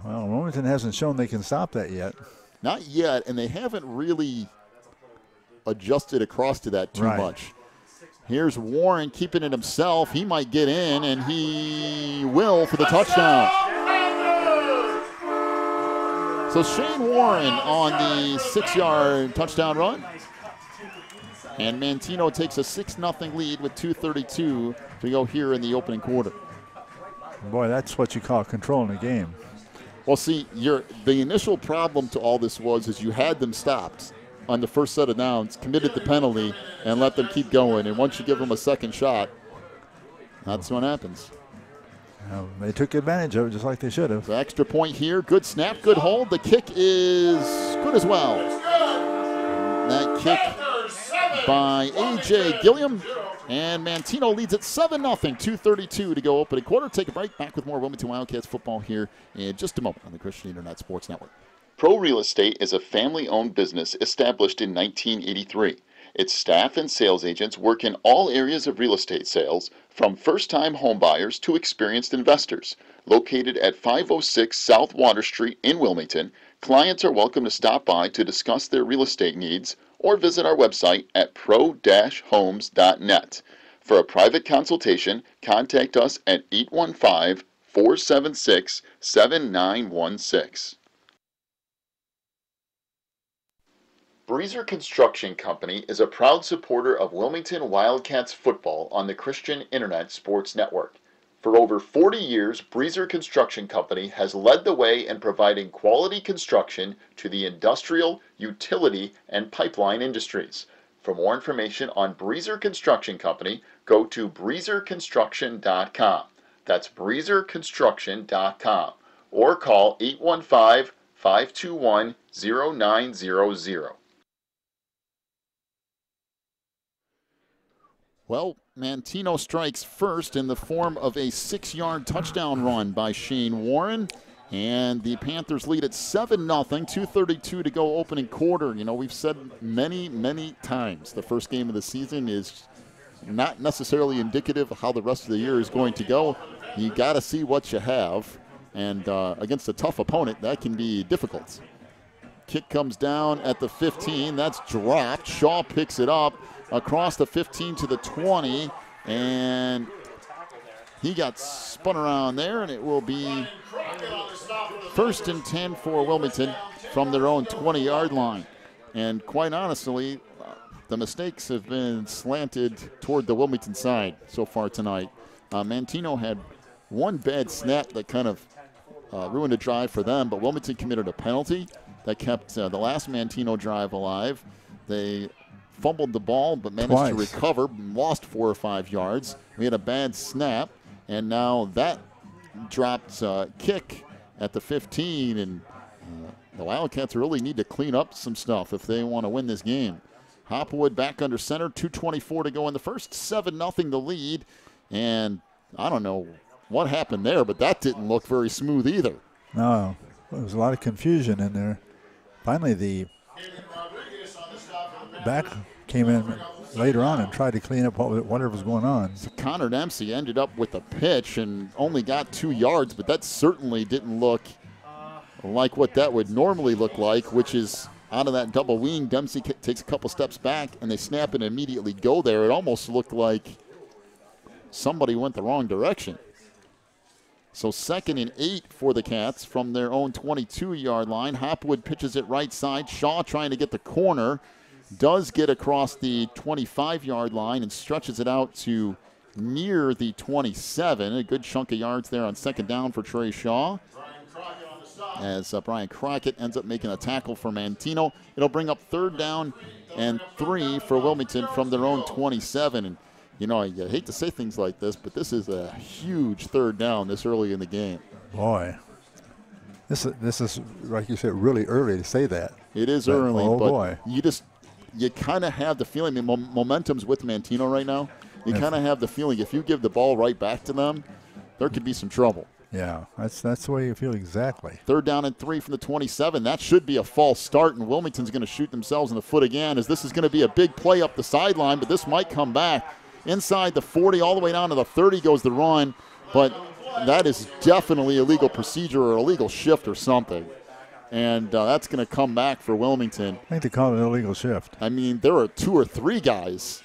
Well, Wilmington hasn't shown they can stop that yet. Not yet, and they haven't really adjusted across to that too much. Here's Warren keeping it himself. He might get in, and he will for the touchdown. So Shane Warren on the 6-yard touchdown run. And Manteno takes a 6-0 lead with 2:32 to go here in the opening quarter. Boy, that's what you call controlling a game. Well, see, the initial problem to all this is you had them stopped on the first set of downs, committed the penalty, and let them keep going. And once you give them a second shot, that's what happens. They took advantage of it just like they should have. The extra point here. Good snap, good hold. The kick is good as well. That kick by A.J. Gilliam. And Manteno leads at 7-0, 2:32 to go opening quarter. Take a break. Back with more Wilmington Wildcats football here in just a moment on the Christian Internet Sports Network. Pro Real Estate is a family-owned business established in 1983. Its staff and sales agents work in all areas of real estate sales, from first-time homebuyers to experienced investors. Located at 506 South Water Street in Wilmington, clients are welcome to stop by to discuss their real estate needs or visit our website at pro-homes.net. For a private consultation, contact us at 815-476-7916. Breezer Construction Company is a proud supporter of Wilmington Wildcats football on the Christian Internet Sports Network. For over 40 years, Breezer Construction Company has led the way in providing quality construction to the industrial, utility, and pipeline industries. For more information on Breezer Construction Company, go to breezerconstruction.com. That's breezerconstruction.com. Or call 815-521-0900. Well, Manteno strikes first in the form of a 6-yard touchdown run by Shane Warren. And the Panthers lead at 7-0, 2:32 to go opening quarter. You know, we've said many, many times the first game of the season is not necessarily indicative of how the rest of the year is going to go. You got to see what you have. And against a tough opponent, that can be difficult. Kick comes down at the 15. That's dropped. Shaw picks it up across the 15 to the 20. And he got spun around there, and it will be 1st and 10 for Wilmington from their own 20-yard line. And quite honestly, the mistakes have been slanted toward the Wilmington side so far tonight. Manteno had one bad snap that kind of ruined a drive for them, but Wilmington committed a penalty that kept the last Manteno drive alive. They fumbled the ball but managed to recover, lost 4 or 5 yards. We had a bad snap, and now that dropped kick at the 15, and the Wildcats really need to clean up some stuff if they want to win this game. Hopwood back under center, 2:24 to go in the first, 7-0 the lead, and I don't know what happened there, but that didn't look very smooth either. No, there was a lot of confusion in there. Finally, the back came in later on and tried to clean up whatever was going on. So Connor Dempsey ended up with a pitch and only got 2 yards, but that certainly didn't look like what that would normally look like, which is out of that double wing. Dempsey takes a couple steps back, and they snap and immediately go there. It almost looked like somebody went the wrong direction. So 2nd and 8 for the Cats from their own 22-yard line. Hopwood pitches it right side. Shaw trying to get the corner. Does get across the 25-yard line and stretches it out to near the 27. A good chunk of yards there on 2nd down for Trey Shaw. As Brian Crockett ends up making a tackle for Manteno. It'll bring up 3rd down and 3 for Wilmington from their own 27. And, you know, I hate to say things like this, but this is a huge 3rd down this early in the game. Boy, this is, like you said, really early to say that. It is early, but you kind of have the feeling, I mean, momentum's with Manteno right now. You kind of have the feeling if you give the ball right back to them, there could be some trouble. Yeah, that's the way you feel exactly. 3rd down and 3 from the 27. That should be a false start, and Wilmington's going to shoot themselves in the foot again, as this is going to be a big play up the sideline, but this might come back. Inside the 40, all the way down to the 30 goes the run, but that is definitely illegal procedure or illegal shift or something. And that's going to come back for Wilmington. I think they call it an illegal shift. I mean, there are 2 or 3 guys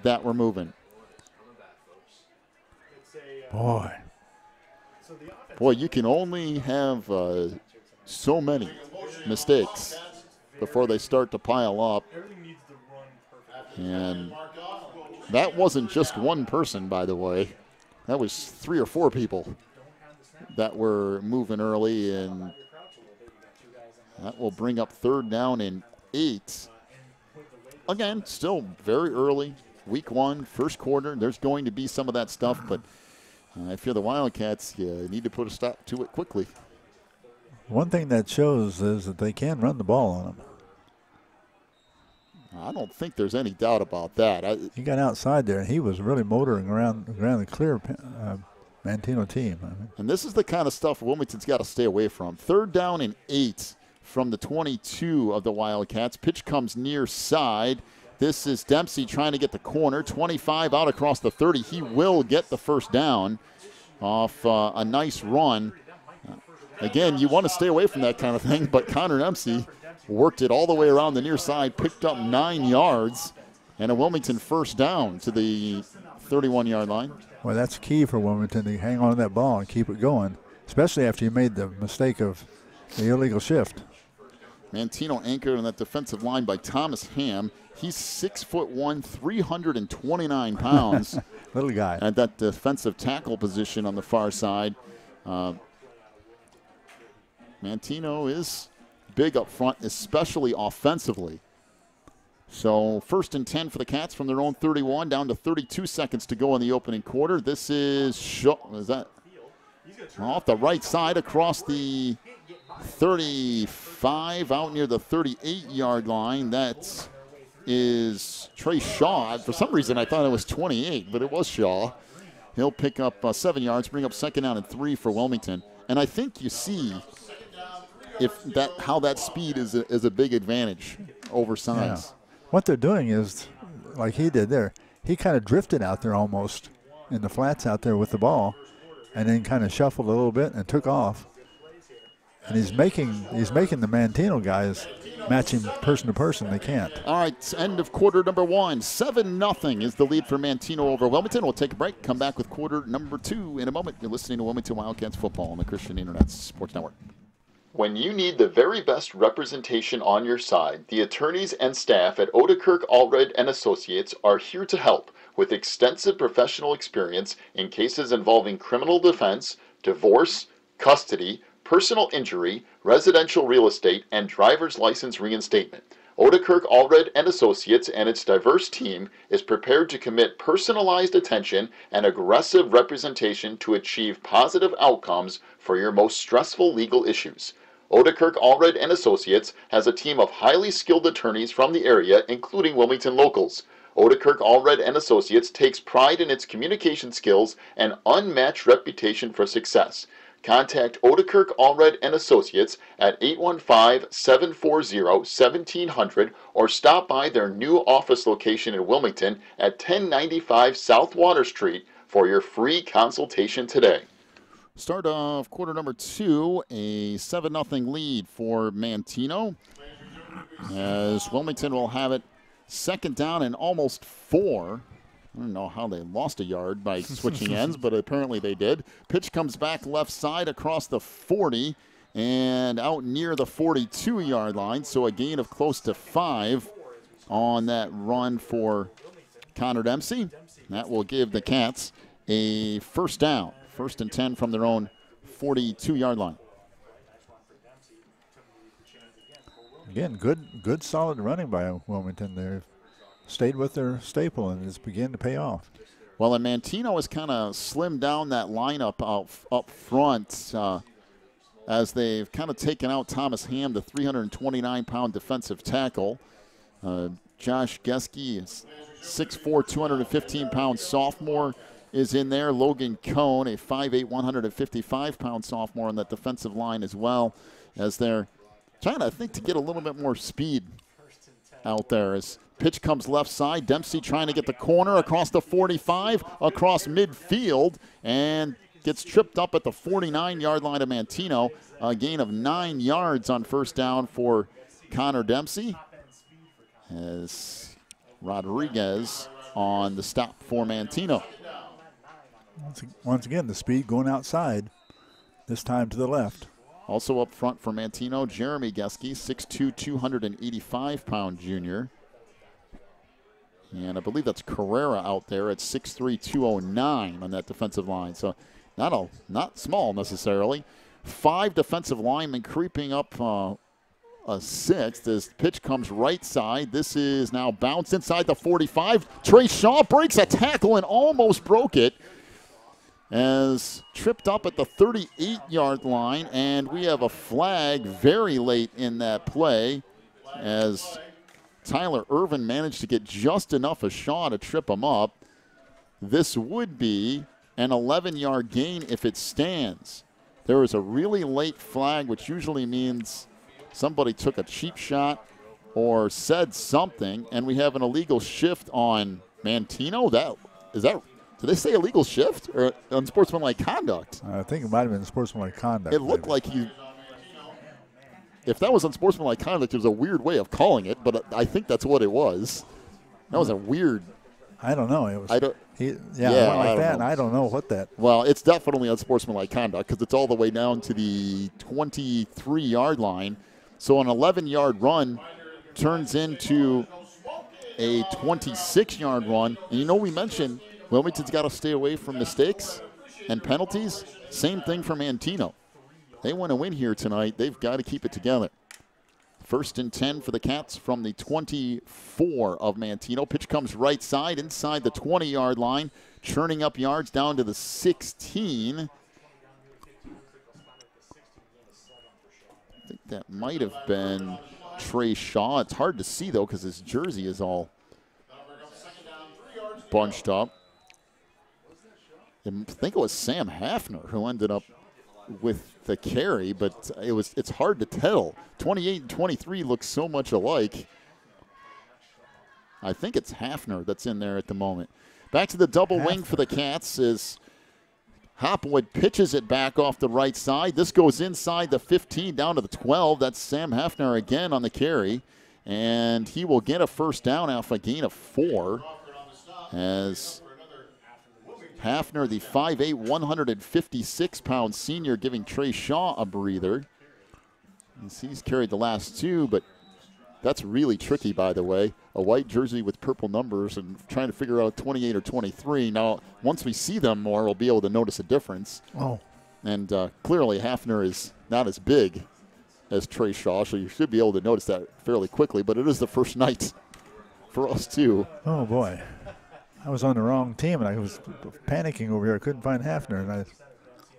that were moving. Boy, you can only have so many mistakes before they start to pile up. And that wasn't just one person, by the way. That was 3 or 4 people that were moving early, and that will bring up 3rd down and 8. Again, still very early, week 1, first quarter. There's going to be some of that stuff, but I feel the Wildcats need to put a stop to it quickly. One thing that shows is that they can run the ball on them. I don't think there's any doubt about that. He got outside there, and he was really motoring around the clear Manteno team. I mean. And this is the kind of stuff Wilmington's got to stay away from. 3rd down and 8 from the 22 of the Wildcats. Pitch comes near side. This is Dempsey trying to get the corner. 25 out across the 30. He will get the 1st down off a nice run. Again, you want to stay away from that kind of thing, but Connor Dempsey worked it all the way around the near side, picked up 9 yards, and a Wilmington 1st down to the 31-yard line. Well, that's key for Wilmington to hang on to that ball and keep it going, especially after you made the mistake of the illegal shift. Manteno anchored on that defensive line by Thomas Ham. He's 6'1", 329 pounds. Little guy. At that defensive tackle position on the far side. Manteno is big up front, especially offensively. So 1st and 10 for the Cats from their own 31, down to 32 seconds to go in the opening quarter. This is off the right side across the 35 out near the 38-yard line. That is Trey Shaw. For some reason, I thought it was 28, but it was Shaw. He'll pick up 7 yards, bring up 2nd down and 3 for Wilmington. And I think you see how that speed is a big advantage over size. Yeah. What they're doing is, like he did there, he kind of drifted out there almost in the flats out there with the ball, and then kind of shuffled a little bit and took off. And he's making the Manteno guys match him person to person. They can't. All right, end of quarter number 1. 7-0 is the lead for Manteno over Wilmington. We'll take a break, come back with quarter number 2 in a moment. You're listening to Wilmington Wildcats football on the Christian Internet Sports Network. When you need the very best representation on your side, the attorneys and staff at Odekirk, Allred & Associates are here to help with extensive professional experience in cases involving criminal defense, divorce, custody, personal injury, residential real estate, and driver's license reinstatement. Odekirk Allred and Associates and its diverse team is prepared to commit personalized attention and aggressive representation to achieve positive outcomes for your most stressful legal issues. Odekirk Allred and Associates has a team of highly skilled attorneys from the area, including Wilmington locals. Odekirk Allred and Associates takes pride in its communication skills and unmatched reputation for success. Contact Odekirk Allred and Associates at 815-740-1700 or stop by their new office location in Wilmington at 1095 South Water Street for your free consultation today. Start of quarter number 2, a 7-0 lead for Manteno, as Wilmington will have it second down and almost 4. I don't know how they lost a yard by switching ends, but apparently they did. Pitch comes back left side across the 40 and out near the 42-yard line, so a gain of close to 5 on that run for Connor Dempsey. That will give the Cats a first down, 1st and 10 from their own 42-yard line. Again, good solid running by Wilmington there. Stayed with their staple, and it's beginning to pay off. Well, and Manteno has kind of slimmed down that lineup up front as they've kind of taken out Thomas Ham, the 329-pound defensive tackle. Josh Geske is 6'4", 215-pound sophomore, is in there. Logan Cohn, a 5'8", 155-pound sophomore on that defensive line as well, as they're trying to, I think, to get a little bit more speed out there. As pitch comes left side, Dempsey trying to get the corner across the 45, across midfield, and gets tripped up at the 49-yard line of Manteno. A gain of 9 yards on first down for Connor Dempsey, as Rodriguez on the stop for Manteno. Once again, the speed going outside, this time to the left. Also up front for Manteno, Jeremy Geske, 6'2", 285-pound junior. And I believe that's Carrera out there at 6'3", 209 on that defensive line. So not small necessarily. 5 defensive linemen creeping up a 6th as the pitch comes right side. This is now bounced inside the 45. Trey Shaw breaks a tackle and almost broke it, as tripped up at the 38-yard line, and we have a flag very late in that play as Tyler Irvin managed to get just enough of Shaw to trip him up. This would be an 11-yard gain if it stands. There was a really late flag, which usually means somebody took a cheap shot or said something, and we have an illegal shift on Manteno. Did they say illegal shift or unsportsmanlike conduct? I think it might have been sportsmanlike conduct. It looked like if that was unsportsmanlike conduct, there's a weird way of calling it, but I think that's what it was. That was a weird. I don't know. It was. It went like that, and I don't know what that. Well, it's definitely unsportsmanlike conduct because it's all the way down to the 23-yard line. So an 11-yard run turns into a 26-yard run. And we mentioned Wilmington's got to stay away from mistakes and penalties. Same thing for Manteno. They want to win here tonight. They've got to keep it together. 1st and 10 for the Cats from the 24 of Manteno. Pitch comes right side inside the 20-yard line, churning up yards down to the 16. I think that might have been Trey Shaw. It's hard to see, though, because his jersey is all bunched up. I think it was Sam Hafner who ended up with the carry, but it's hard to tell. 28 and 23 look so much alike. I think it's Hafner that's in there at the moment. Back to the double wing for the Cats as Hopwood pitches it back off the right side. This goes inside the 15 down to the 12. That's Sam Hafner again on the carry, and he will get a first down off a gain of 4 as Hafner, the 5'8", 156-pound senior, giving Trey Shaw a breather. He's carried the last 2, but That's really tricky, by the way. A white jersey with purple numbers and trying to figure out 28 or 23. Now, once we see them more, we'll be able to notice a difference. Oh. And clearly Hafner is not as big as Trey Shaw, so you should be able to notice that fairly quickly. But it is the first night for us, too. Oh, boy. I was on the wrong team, and I was panicking over here. I couldn't find Hafner. And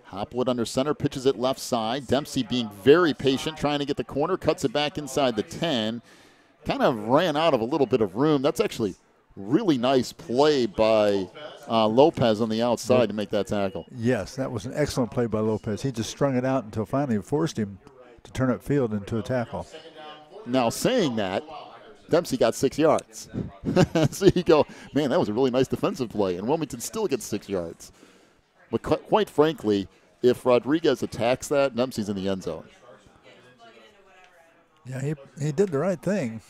Hopwood under center, pitches it left side. Dempsey being very patient, trying to get the corner, cuts it back inside the 10. Kind of ran out of a little bit of room. That's actually really nice play by Lopez on the outside to make that tackle. Yes, that was an excellent play by Lopez. He just strung it out until finally forced him to turn upfield into a tackle. Now, saying that, Dempsey got 6 yards. So you go, man, that was a really nice defensive play, and Wilmington still gets 6 yards. But quite frankly, if Rodriguez attacks that, Dempsey's in the end zone. Yeah, he did the right thing.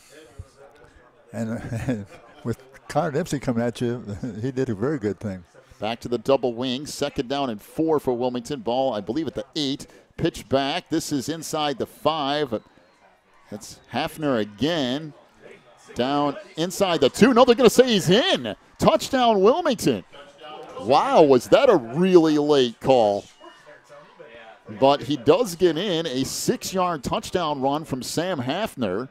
And with Connor Dempsey coming at you, he did a very good thing. Back to the double wing. 2nd down and 4 for Wilmington. Ball, I believe, at the 8. Pitch back. This is inside the 5. That's Hafner again. Down inside the 2. No, they're going to say he's in. Touchdown, Wilmington. Wow, was that a really late call? But he does get in a 6-yard touchdown run from Sam Hafner.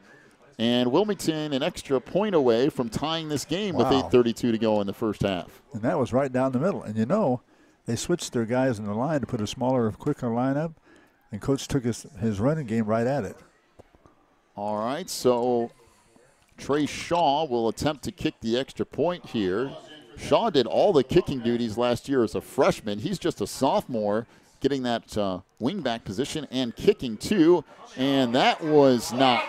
And Wilmington an extra point away from tying this game with 8:32 to go in the first half. And that was right down the middle. And you know, they switched their guys in the line to put a smaller, quicker lineup. And Coach took his running game right at it. All right, so Trey Shaw will attempt to kick the extra point here. Shaw did all the kicking duties last year as a freshman. He's just a sophomore, getting that wingback position and kicking too. And that was not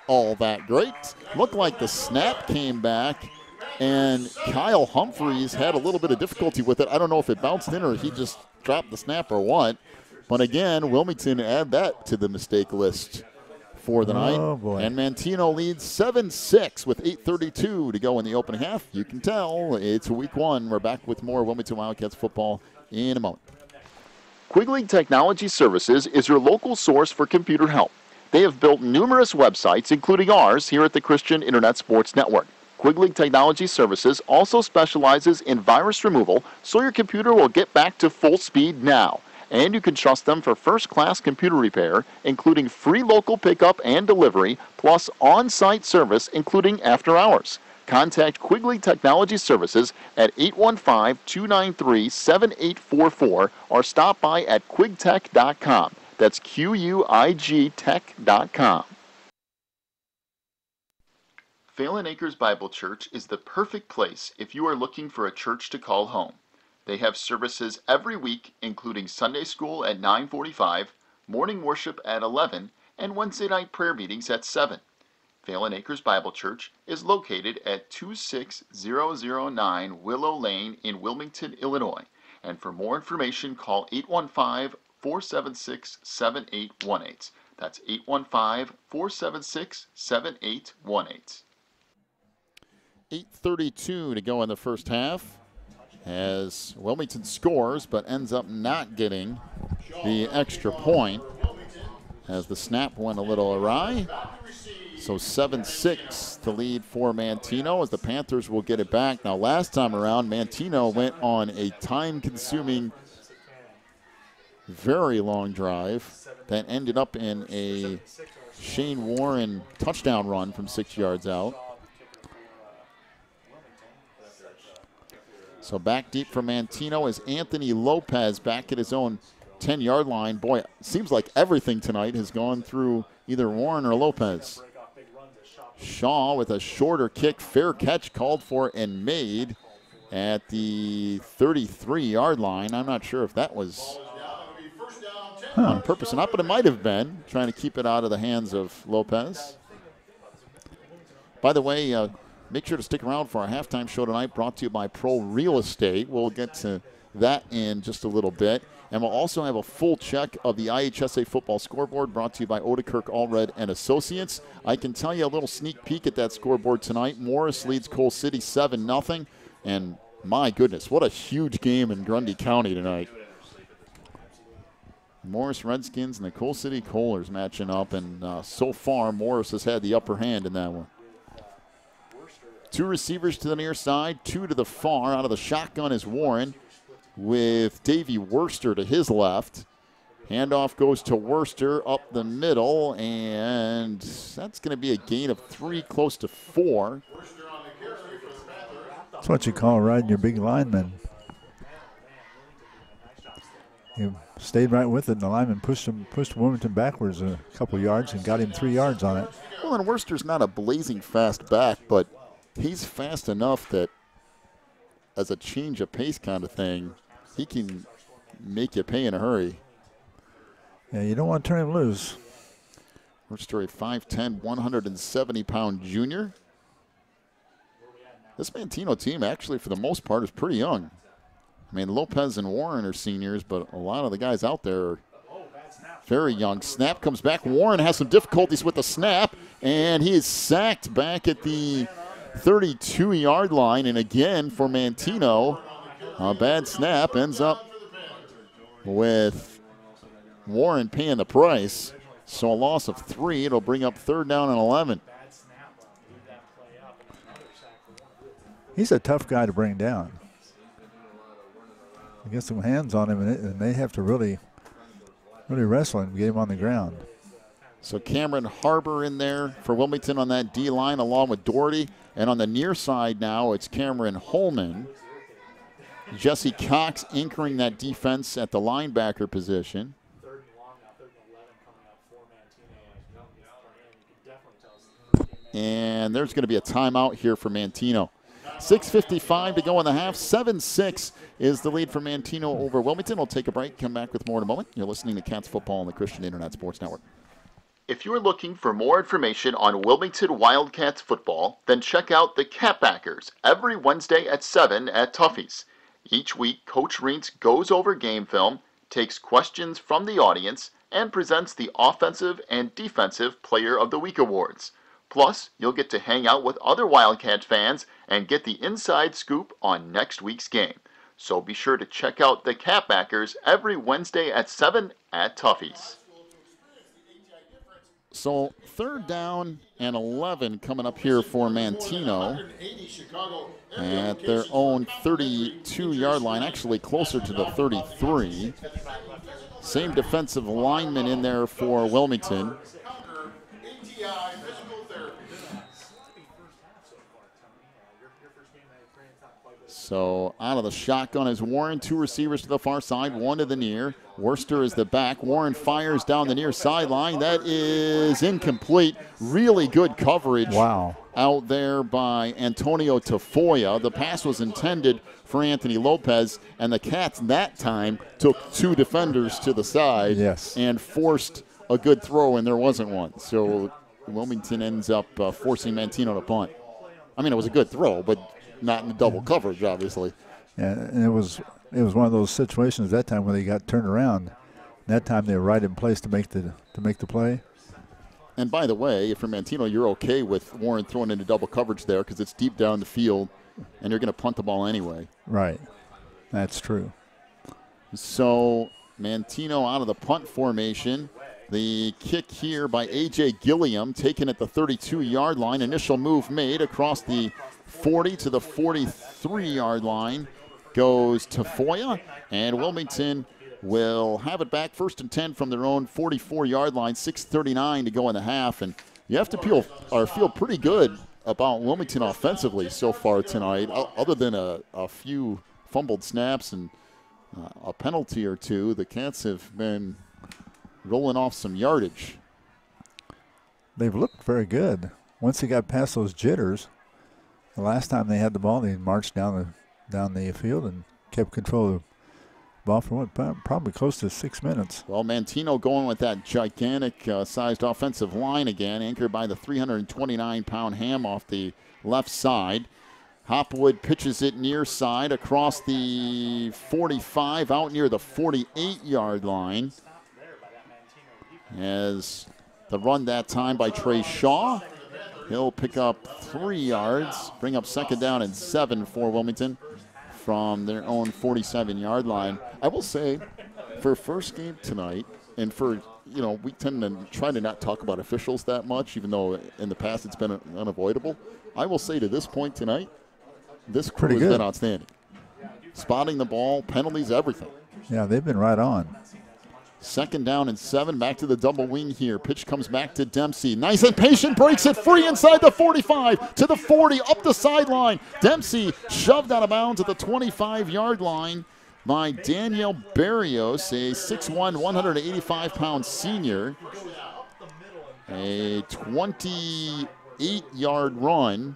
all that great. Looked like the snap came back, and Kyle Humphreys had a little bit of difficulty with it. I don't know if it bounced in or he just dropped the snap or what. But again, Wilmington add that to the mistake list for the night. Boy. And Manteno leads 7-6 with 8:32 to go in the opening half. You can tell it's week 1. We're back with more Wilmington Wildcats football in a moment. Quigley Technology Services is your local source for computer help. They have built numerous websites, including ours, here at the Christian Internet Sports Network. Quigley Technology Services also specializes in virus removal, so your computer will get back to full speed now. And you can trust them for first-class computer repair, including free local pickup and delivery, plus on-site service, including after hours. Contact Quigley Technology Services at 815-293-7844 or stop by at quigtech.com. That's QUIG-tech.com. Phelan Acres Bible Church is the perfect place if you are looking for a church to call home. They have services every week, including Sunday school at 9:45, morning worship at 11, and Wednesday night prayer meetings at 7. Phelan Acres Bible Church is located at 26009 Willow Lane in Wilmington, Illinois. And for more information, call 815-476-7818. That's 815-476-7818. 8:32 to go in the first half as Wilmington scores but ends up not getting the extra point as the snap went a little awry. So 7-6 to lead for Manteno as the Panthers will get it back. Now last time around, Manteno went on a time-consuming, very long drive that ended up in a Shane Warren touchdown run from 6 yards out. So back deep for Manteno is Anthony Lopez back at his own 10-yard line. Boy, it seems like everything tonight has gone through either Warren or Lopez. Shaw with a shorter kick, fair catch called for and made at the 33-yard line. I'm not sure if that was on purpose or not, but it might have been, trying to keep it out of the hands of Lopez. By the way, make sure to stick around for our halftime show tonight, brought to you by Pro Real Estate. We'll get to that in just a little bit. And we'll also have a full check of the IHSA football scoreboard brought to you by Odekirk Allred and Associates. I can tell you a little sneak peek at that scoreboard tonight. Morris leads Coal City 7-0. And my goodness, what a huge game in Grundy County tonight. Morris Redskins and the Coal City Kohlers matching up, and so far Morris has had the upper hand in that one. 2 receivers to the near side, 2 to the far. Out of the shotgun is Warren with Davey Worster to his left. Handoff goes to Worster up the middle, and that's going to be a gain of 3, close to 4. That's what you call riding your big lineman. He stayed right with it, and the lineman pushed Wilmington backwards a couple yards and got him 3 yards on it. Well, and Worcester's not a blazing fast back, but he's fast enough that as a change of pace kind of thing, he can make you pay in a hurry. Yeah, you don't want to turn him loose. Worcester, a 5'10", 170-pound junior. This Manteno team, actually, for the most part, is pretty young. I mean, Lopez and Warren are seniors, but a lot of the guys out there are very young. Snap comes back. Warren has some difficulties with the snap, and he is sacked back at the 32-yard line. And again, for Manteno, a bad snap ends up with Warren paying the price. So a loss of 3. It'll bring up 3rd down and 11. He's a tough guy to bring down. Get some hands on him, and they have to really wrestle him, get him on the ground. So Cameron Harbor in there for Wilmington on that D-line along with Doherty. And on the near side now, it's Cameron Holman. Jesse Cox anchoring that defense at the linebacker position. And there's going to be a timeout here for Manteno. 6:55 to go in the half. 7-6 is the lead for Manteno over Wilmington. We'll take a break, come back with more in a moment. You're listening to Cats Football on the Christian Internet Sports Network. If you're looking for more information on Wilmington Wildcats football, then check out the Catbackers every Wednesday at 7 at Tuffy's. Each week, Coach Reentz goes over game film, takes questions from the audience, and presents the Offensive and Defensive Player of the Week awards. Plus, you'll get to hang out with other Wildcat fans and get the inside scoop on next week's game. So be sure to check out the Catbackers every Wednesday at 7 at Tuffy's. So 3rd down and 11 coming up here for Manteno at their own 32-yard line, actually closer to the 33. Same defensive lineman in there for Wilmington. So out of the shotgun is Warren. 2 receivers to the far side, 1 to the near. Worster is the back. Warren fires down the near sideline. That is incomplete. Really good coverage. Wow. Out there by Antonio Tafoya. The pass was intended for Anthony Lopez, and the Cats that time took 2 defenders to the side. Yes. And forced a good throw, and there wasn't one. So Wilmington ends up forcing Manteno to punt. I mean, it was a good throw, but not in the double coverage, obviously. Yeah, and it was one of those situations that time where they got turned around. That time they were right in place to make the play. And by the way, if you're Manteno, you're okay with Warren throwing into double coverage there because it's deep down the field, and you're going to punt the ball anyway. Right. That's true. So Manteno out of the punt formation. The kick here by A.J. Gilliam, taken at the 32-yard line. Initial move made across the 40 to the 43-yard line. Goes Tafoya, and Wilmington will have it back 1st and 10 from their own 44-yard line. 6:39 to go in the half, and you have to feel pretty good about Wilmington offensively so far tonight, other than a few fumbled snaps and a penalty or 2. The Cats have been rolling off some yardage. They've looked very good. Once they got past those jitters, the last time they had the ball, they marched down the field and kept control of the ball for probably close to 6 minutes. Well, Manteno going with that gigantic-sized offensive line again, anchored by the 329-pound Ham off the left side. Hopwood pitches it near side across the 45, out near the 48-yard line. As the run that time by Trey Shaw. He'll pick up 3 yards, bring up 2nd down and 7 for Wilmington from their own 47-yard line. I will say, for first game tonight, and for, we tend to try to not talk about officials that much, even though in the past it's been unavoidable. I will say to this point tonight, this crew has been outstanding. Spotting the ball, penalties, everything. Yeah, they've been right on. 2nd down and 7. Back to the double wing here. Pitch comes back to Dempsey. Nice and patient. Breaks it free inside the 45 to the 40. Up the sideline. Dempsey shoved out of bounds at the 25-yard line by Daniel Barrios, a 6'1", 185-pound senior. A 28-yard run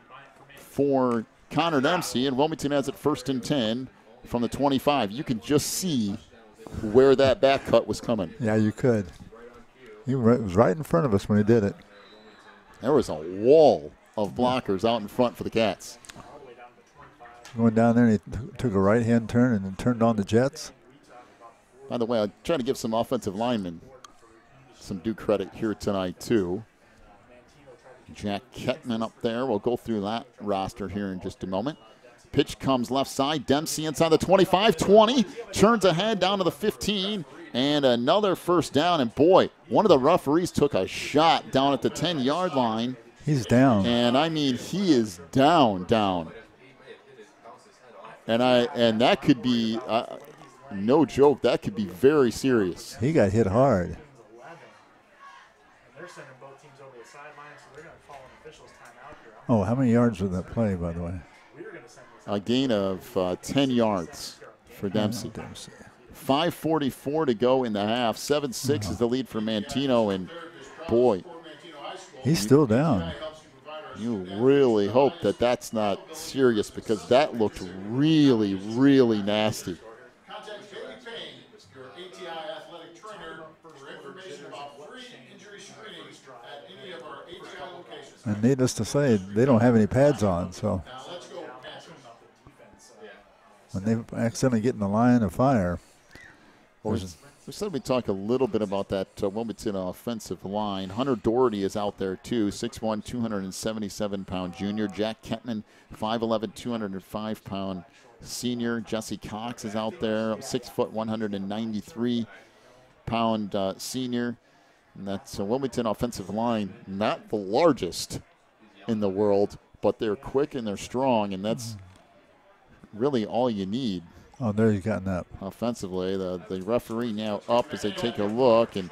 for Connor Dempsey, and Wilmington has it 1st and 10 from the 25. You can just see where that back cut was coming. Yeah, you could. He was right in front of us when he did it. There was a wall of blockers out in front for the Cats. Going down there, and he took a right-hand turn and then turned on the Jets. By the way, I'm trying to give some offensive linemen some due credit here tonight, too. Jack Kettman up there. We'll go through that roster here in just a moment. Pitch comes left side. Dempsey inside the 25, 20. Turns ahead down to the 15. And another first down. And, boy, one of the referees took a shot down at the 10-yard line. He's down. And, I mean, he is down. And that could be, no joke, that could be very serious. He got hit hard. Oh, how many yards was that play, by the way? A gain of 10 yards for Dempsey. 5:44 to go in the half. 7-6 is the lead for Manteno, and boy, he's still down. You really hope that that's not serious, because that looked really, really nasty. And needless to say, they don't have any pads on, so when they accidentally get in the line of fire. Well, we said we'd talk a little bit about that Wilmington offensive line. Hunter Doherty is out there, too, 6'1", 277-pound junior. Jack Kettman, 5'11", 205-pound senior. Jesse Cox is out there, 6 foot, 193-pound senior. And that's a Wilmington offensive line, not the largest in the world, but they're quick and they're strong, and that's really all you need. Oh, there he's gotten up. Offensively, the referee now up as they take a look, and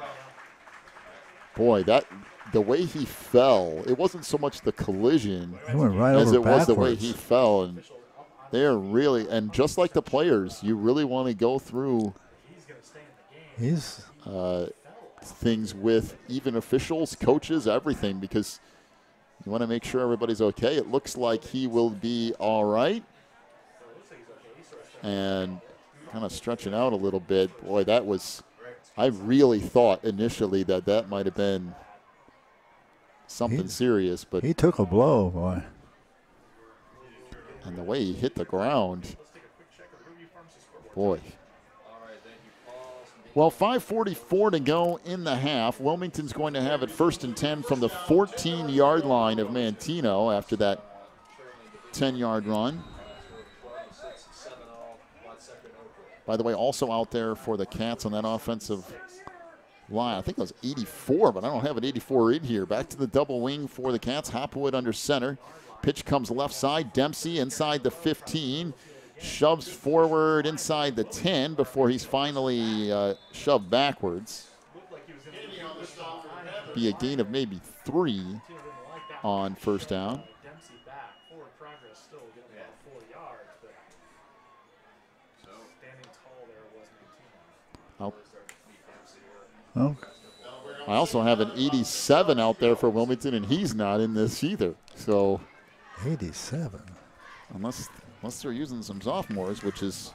boy, the way he fell, it wasn't so much the collision as it was the way he fell. And they're really, and just like the players, you really want to go through things with even officials, coaches, everything, because you want to make sure everybody's okay. It looks like he will be all right. And kind of stretching out a little bit. Boy, that was, I really thought initially that might have been something serious. But he took a blow, boy. And the way he hit the ground, boy. Well, 5:44 to go in the half. Wilmington's going to have it 1st and 10 from the 14-yard line of Manteno after that 10-yard run. By the way, also out there for the Cats on that offensive line, I think it was 84, but I don't have an 84 in here. Back to the double wing for the Cats. Hopwood under center. Pitch comes left side. Dempsey inside the 15. Shoves forward inside the 10 before he's finally shoved backwards. Be a gain of maybe 3 on first down. Oh. I also have an 87 out there for Wilmington, and he's not in this either. So 87. Unless they're using some sophomores, which is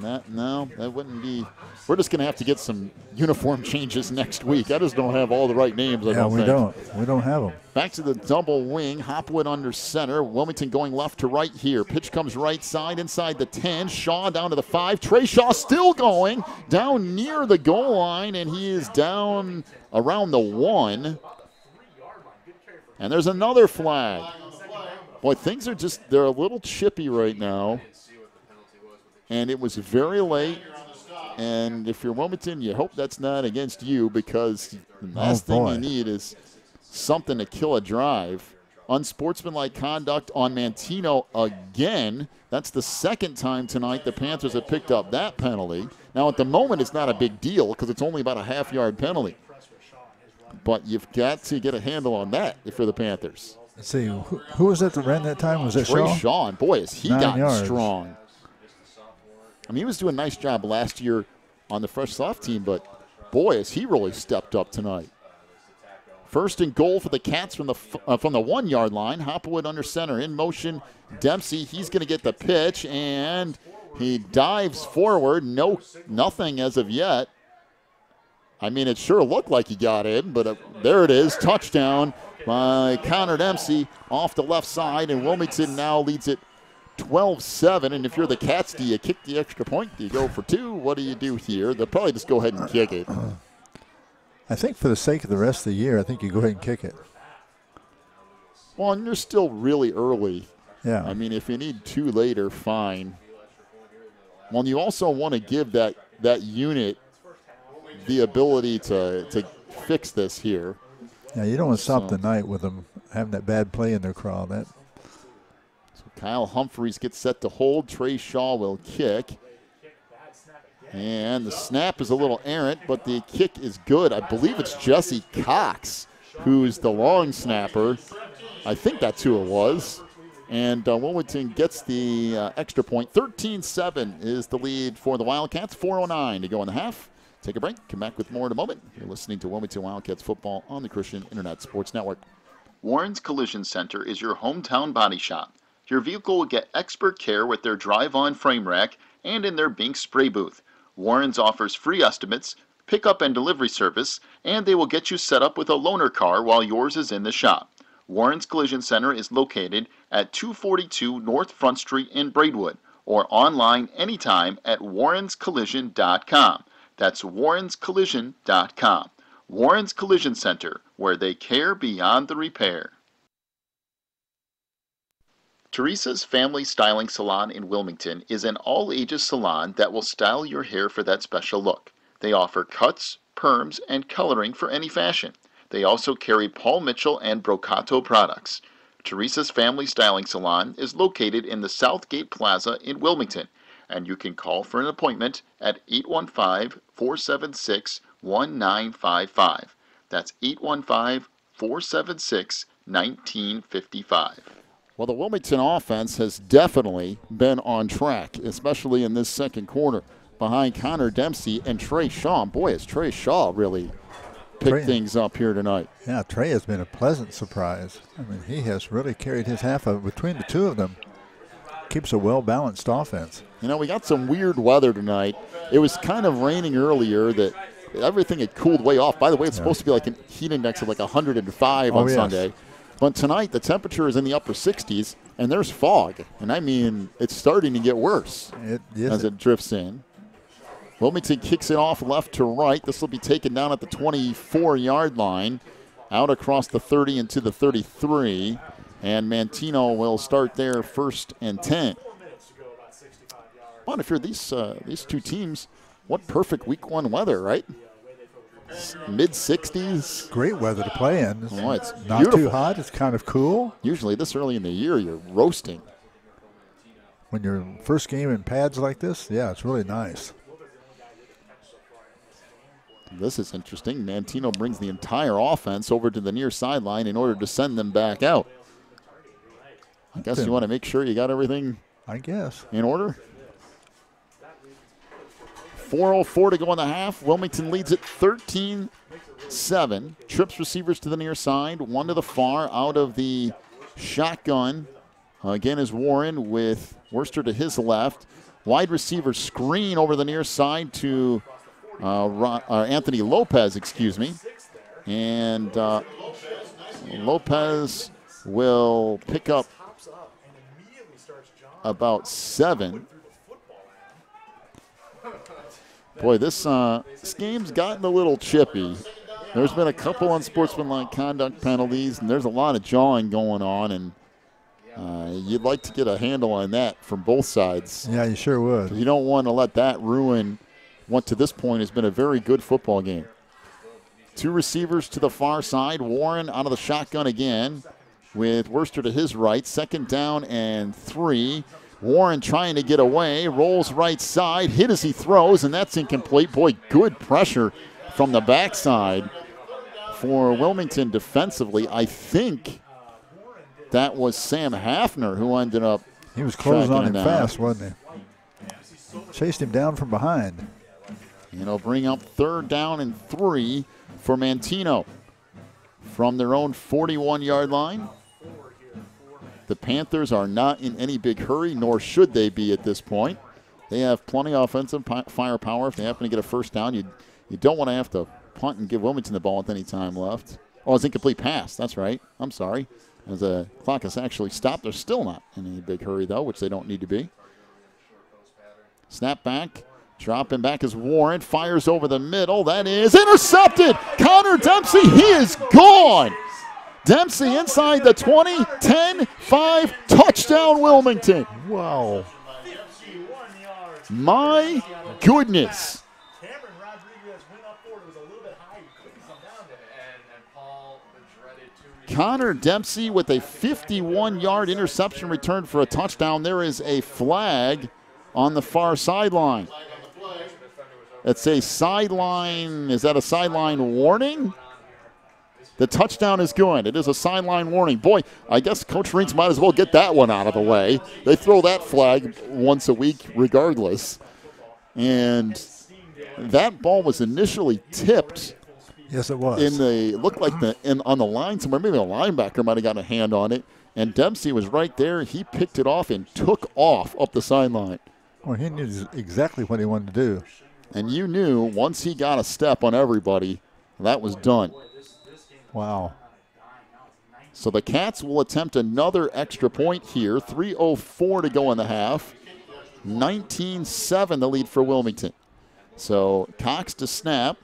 that wouldn't be. We're just going to have to get some uniform changes next week. I just don't have all the right names. We don't have them. Back to the double wing. Hopwood under center. Wilmington going left to right here. Pitch comes right side inside the 10. Shaw down to the 5. Trey Shaw still going down near the goal line, and he is down around the 1. And there's another flag. Boy, things are they're a little chippy right now. and it was very late. And if you're Wilmington, you hope that's not against you, because the last thing you need is something to kill a drive. Unsportsmanlike conduct on Manteno again. That's the second time tonight the Panthers have picked up that penalty. Now, at the moment, it's not a big deal because it's only about a half-yard penalty. But you've got to get a handle on that if you're the Panthers. Let's see, who was that that ran that time? Was it Trey Shaw? Shaw? Boy, has he 9 gotten yards. strong. I mean, he was doing a nice job last year on the fresh soft team, but boy, has he really stepped up tonight. First and goal for the Cats from the 1-yard line. Hopwood under center, in motion. Dempsey, he's going to get the pitch, and he dives forward. Nothing as of yet. I mean, it sure looked like he got in, but there it is. Touchdown by Connor Dempsey off the left side, and Wilmington now leads it 12-7. And if you're the Cats, do you kick the extra point? Do you go for two? What do you do here? They'll probably just go ahead and kick it. I think for the sake of the rest of the year, I think you go ahead and kick it. Well, and you're still really early. Yeah. I mean, if you need two later, fine. Well, you also want to give that unit the ability to fix this here. Yeah, you don't want to stop the night with them having that bad play in their crawl. So Kyle Humphreys gets set to hold. Trey Shaw will kick. And the snap is a little errant, but the kick is good. I believe it's Jesse Cox who's the long snapper. I think that's who it was. And Wilmington gets the extra point. 13-7 is the lead for the Wildcats. 4:09 to go in the half. Take a break. Come back with more in a moment. You're listening to Wilmington Wildcats football on the Christian Internet Sports Network. Warren's Collision Center is your hometown body shop. Your vehicle will get expert care with their drive-on frame rack and in their Bink spray booth. Warren's offers free estimates, pickup and delivery service, and they will get you set up with a loaner car while yours is in the shop. Warren's Collision Center is located at 242 North Front Street in Braidwood, or online anytime at warrenscollision.com. That's warrenscollision.com. Warren's Collision Center, where they care beyond the repair. Teresa's Family Styling Salon in Wilmington is an all-ages salon that will style your hair for that special look. They offer cuts, perms, and coloring for any fashion. They also carry Paul Mitchell and Brocato products. Teresa's Family Styling Salon is located in the Southgate Plaza in Wilmington, and you can call for an appointment at 815-476-1955. That's 815-476-1955. Well, the Wilmington offense has definitely been on track, especially in this second quarter, behind Connor Dempsey and Trey Shaw. Boy, has Trey Shaw really picked things up here tonight. Yeah, Trey has been a pleasant surprise. I mean, he has really carried his half of between the two of them. Keeps a well-balanced offense. You know, we got some weird weather tonight. It was kind of raining earlier that everything had cooled way off. By the way, it's supposed to be like a heat index of like 105 on Sunday. But tonight, the temperature is in the upper 60s, and there's fog. And, I mean, it's starting to get worse as it drifts in. Wilmington kicks it off left to right. This will be taken down at the 24-yard line, out across the 30 into the 33. And Manteno will start there 1st and 10. Well, if you're these two teams, what perfect week one weather, right? Mid-60s. Great weather to play in. It's not beautiful. Too hot. It's kind of cool. Usually this early in the year, you're roasting. When you're first game in pads like this, yeah, it's really nice. This is interesting. Manteno brings the entire offense over to the near sideline in order to send them back out. I guess you want to make sure you got everything in order. 4:04 to go in the half. Wilmington leads it 13-7. Trips receivers to the near side, one to the far out of the shotgun. Again is Warren with Worcester to his left. Wide receiver screen over the near side to Anthony Lopez, And Lopez will pick up about 7. Boy, this game's gotten a little chippy. There's been a couple unsportsmanlike conduct penalties, and there's a lot of jawing going on. And You'd like to get a handle on that from both sides. Yeah, you sure would. You don't want to let that ruin what to this point has been a very good football game. 2 receivers to the far side. Warren out of the shotgun again with Worcester to his right. 2nd down and 3. Warren trying to get away. Rolls right side. Hit as he throws, and that's incomplete. Boy, good pressure from the backside for Wilmington defensively. I think that was Sam Hafner who ended up. He was closing on him fast, wasn't he? Chased him down from behind. And it'll bring up 3rd down and 3 for Manteno from their own 41-yard line. The Panthers are not in any big hurry, nor should they be at this point. They have plenty of offensive firepower. If they happen to get a first down, you don't want to have to punt and give Wilmington the ball with any time left. Oh, it's incomplete pass. That's right. I'm sorry. As the clock has actually stopped, they're still not in any big hurry, though, which they don't need to be. Snap back. Dropping back is Warren. Fires over the middle. That is intercepted. Connor Dempsey, he is gone. Dempsey inside the 20, 10, 5, touchdown Wilmington. Wow. My goodness. Connor Dempsey with a 51-yard interception return for a touchdown. There is a flag on the far sideline. It's a sideline. Is that a sideline warning? The touchdown is good. It is a sideline warning. Boy, I guess Coach Reeds might as well get that one out of the way. They throw that flag once a week regardless. And that ball was initially tipped. Yes, it was. Looked like on the line somewhere. Maybe a linebacker might have got a hand on it. And Dempsey was right there. He picked it off and took off up the sideline. Well, he knew exactly what he wanted to do. And you knew once he got a step on everybody, that was done. Wow. So the Cats will attempt another extra point here. 3:04 to go in the half. 19-7 the lead for Wilmington. So Cox to snap.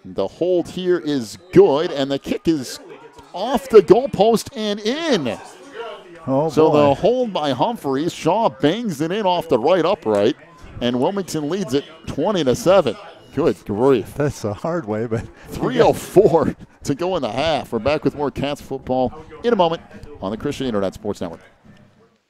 The hold here is good, and the kick is off the goalpost and in. Oh, so boy. the hold by Humphreys. Shaw bangs it in off the right upright, and Wilmington leads it 20-7. Good grief. That's a hard way, but 3:04 to go in the half. We're back with more Cats football in a moment on the Christian Internet Sports Network.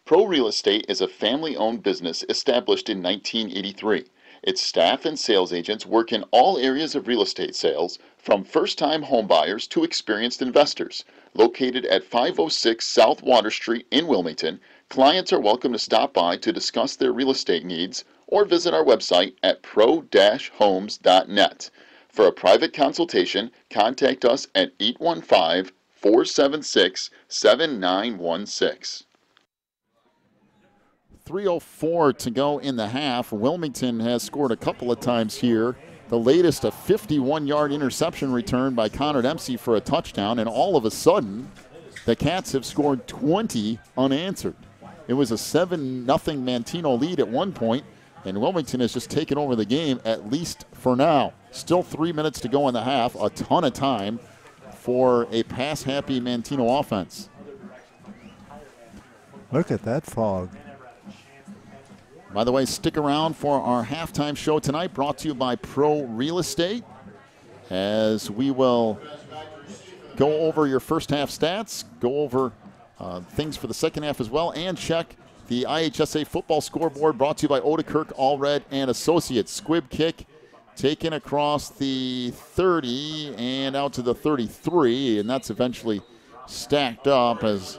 Pro Real Estate is a family-owned business established in 1983. Its staff and sales agents work in all areas of real estate sales, from first-time homebuyers to experienced investors. Located at 506 South Water Street in Wilmington, clients are welcome to stop by to discuss their real estate needs or visit our website at pro-homes.net. For a private consultation, contact us at 815-476-7916. 3:04 to go in the half. Wilmington has scored a couple of times here. The latest, a 51-yard interception return by Connor Dempsey for a touchdown, and all of a sudden, the Cats have scored 20 unanswered. It was a 7-0 Manteno lead at one point, and Wilmington has just taken over the game, at least for now. Still 3 minutes to go in the half, a ton of time for a pass-happy Manteno offense. Look at that fog. By the way, stick around for our halftime show tonight, brought to you by Pro Real Estate, as we will go over your first half stats, go over things for the second half as well, and check the IHSA football scoreboard, brought to you by Odekirk, Allred, and Associates. Squib kick taken across the 30 and out to the 33, and that's eventually stacked up as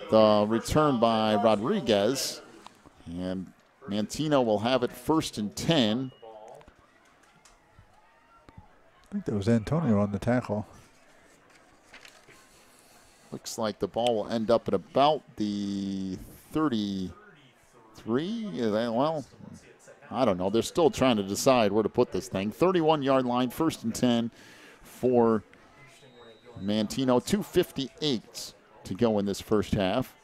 the return by Rodriguez. And Manteno will have it 1st and 10. I think that was Antonio on the tackle. Looks like the ball will end up at about the 33. Well, I don't know. They're still trying to decide where to put this thing. 31-yard line, 1st and 10 for Manteno. 2:58 to go in this first half.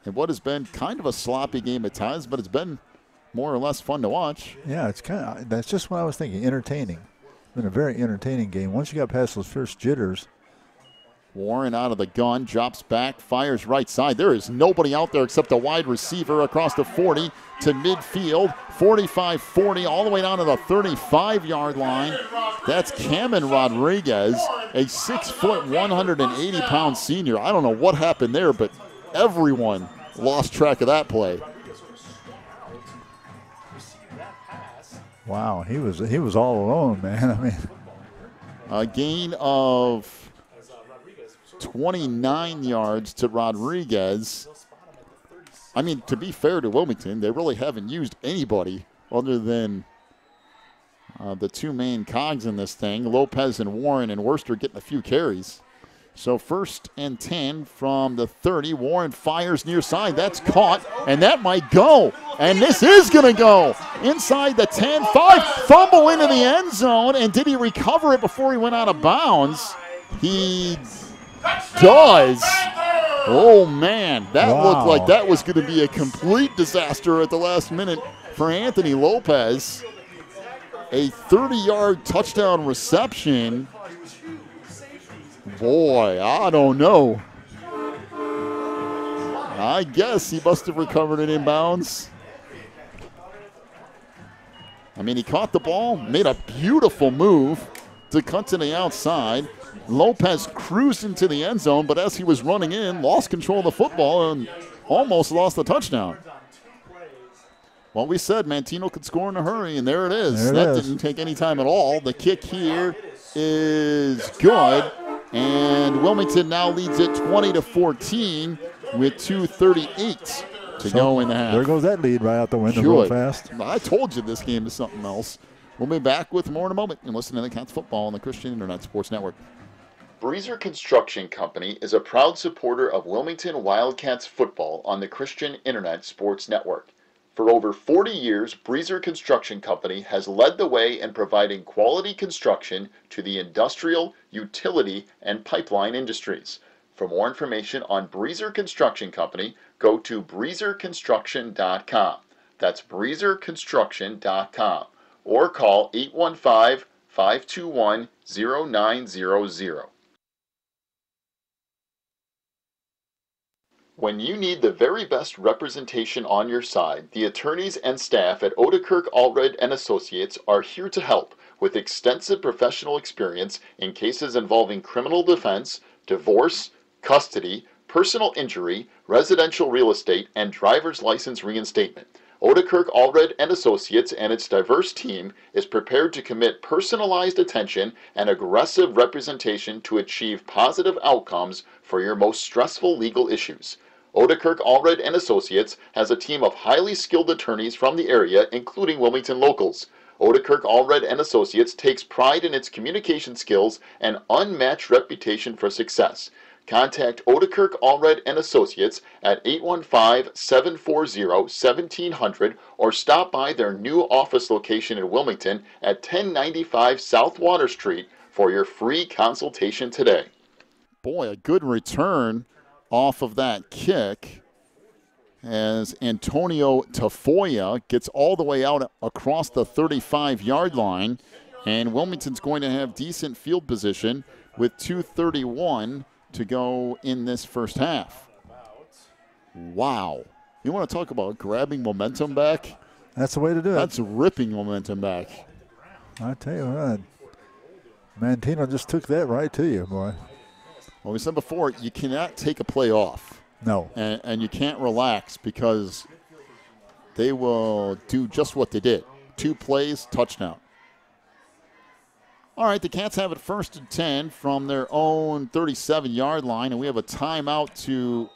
And what has been kind of a sloppy game at times, but it's been more or less fun to watch. Yeah, it's kind of, that's just what I was thinking, entertaining. It's been a very entertaining game. Once you got past those first jitters, Warren out of the gun, drops back, fires right side. There is nobody out there except a wide receiver across the 40 to midfield. 45-40 all the way down to the 35-yard line. That's Cameron Rodriguez, a 6-foot, 180-pound senior. I don't know what happened there, but everyone lost track of that play. Wow, he was all alone, man. I mean, a gain of 29 yards to Rodriguez. I mean, to be fair to Wilmington, they really haven't used anybody other than the two main cogs in this thing, Lopez and Warren, and Worcester getting a few carries. So 1st and 10 from the 30. Warren fires near side. That's caught, and that might go. And this is going to go inside the 10-5. Fumble into the end zone, and did he recover it before he went out of bounds? He does. Oh, man. That looked like that was going to be a complete disaster at the last minute for Anthony Lopez. A 30-yard touchdown reception. Boy, I don't know. I guess he must have recovered it inbounds. I mean, he caught the ball, made a beautiful move to cut to the outside. Lopez cruised into the end zone, but as he was running in, lost control of the football and almost lost the touchdown. Well, we said Manteno could score in a hurry, and there it is. That didn't take any time at all. The kick here is good, and Wilmington now leads it 20-14 with 2:38 to go in the half. There goes that lead right out the window real fast. I told you this game is something else. We'll be back with more in a moment and listen to the Cats football on the Christian Internet Sports Network. Breezer Construction Company is a proud supporter of Wilmington Wildcats football on the Christian Internet Sports Network. For over 40 years, Breezer Construction Company has led the way in providing quality construction to the industrial, utility, and pipeline industries. For more information on Breezer Construction Company, go to breezerconstruction.com. That's breezerconstruction.com. Or call 815-521-0900. When you need the very best representation on your side, the attorneys and staff at Odekirk Allred & Associates are here to help with extensive professional experience in cases involving criminal defense, divorce, custody, personal injury, residential real estate, and driver's license reinstatement. Odekirk Allred & Associates and its diverse team is prepared to commit personalized attention and aggressive representation to achieve positive outcomes for your most stressful legal issues. Odekirk Allred & Associates has a team of highly skilled attorneys from the area, including Wilmington locals. Odekirk Allred & Associates takes pride in its communication skills and unmatched reputation for success. Contact Odekirk Allred & Associates at 815-740-1700 or stop by their new office location in Wilmington at 1095 South Water Street for your free consultation today. Boy, a good return off of that kick as Antonio Tafoya gets all the way out across the 35-yard line, and Wilmington's going to have decent field position with 2:31 to go in this first half. Wow. You want to talk about grabbing momentum back? That's the way to do it. That's ripping momentum back. I tell you what, Manteno just took that right to you, boy. Well, we said before, you cannot take a play off. No. And you can't relax because they will do just what they did. 2 plays, touchdown. All right, the Cats have it 1st and 10 from their own 37-yard line, and we have a timeout to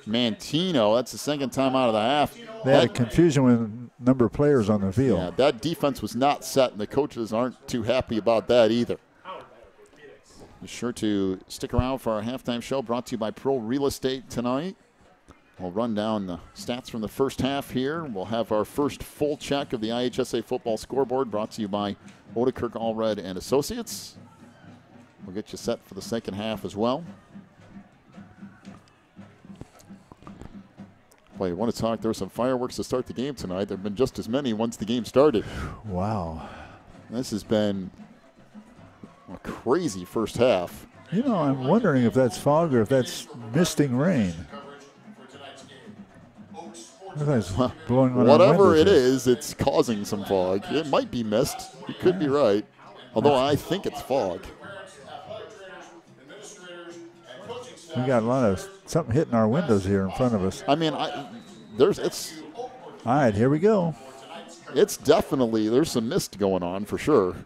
Manteno. That's the second timeout of the half. They had a confusion with a number of players on the field. Yeah, that defense was not set, and the coaches aren't too happy about that either. Be sure to stick around for our halftime show brought to you by Pro Real Estate tonight. We'll run down the stats from the first half here. We'll have our first full check of the IHSA football scoreboard brought to you by Odekirk Allred & Associates. We'll get you set for the second half as well. Boy, you want to talk, there were some fireworks to start the game tonight. There have been just as many once the game started. Wow. This has been a crazy first half. You know, I'm wondering if that's fog or if that's misting rain. It's blowing on Whatever it here. is, it's causing some fog. It might be mist. You could be right. Although I think it's fog. We got a lot of something hitting our windows here in front of us. I mean, it's. All right, here we go. It's definitely, there's some mist going on for sure.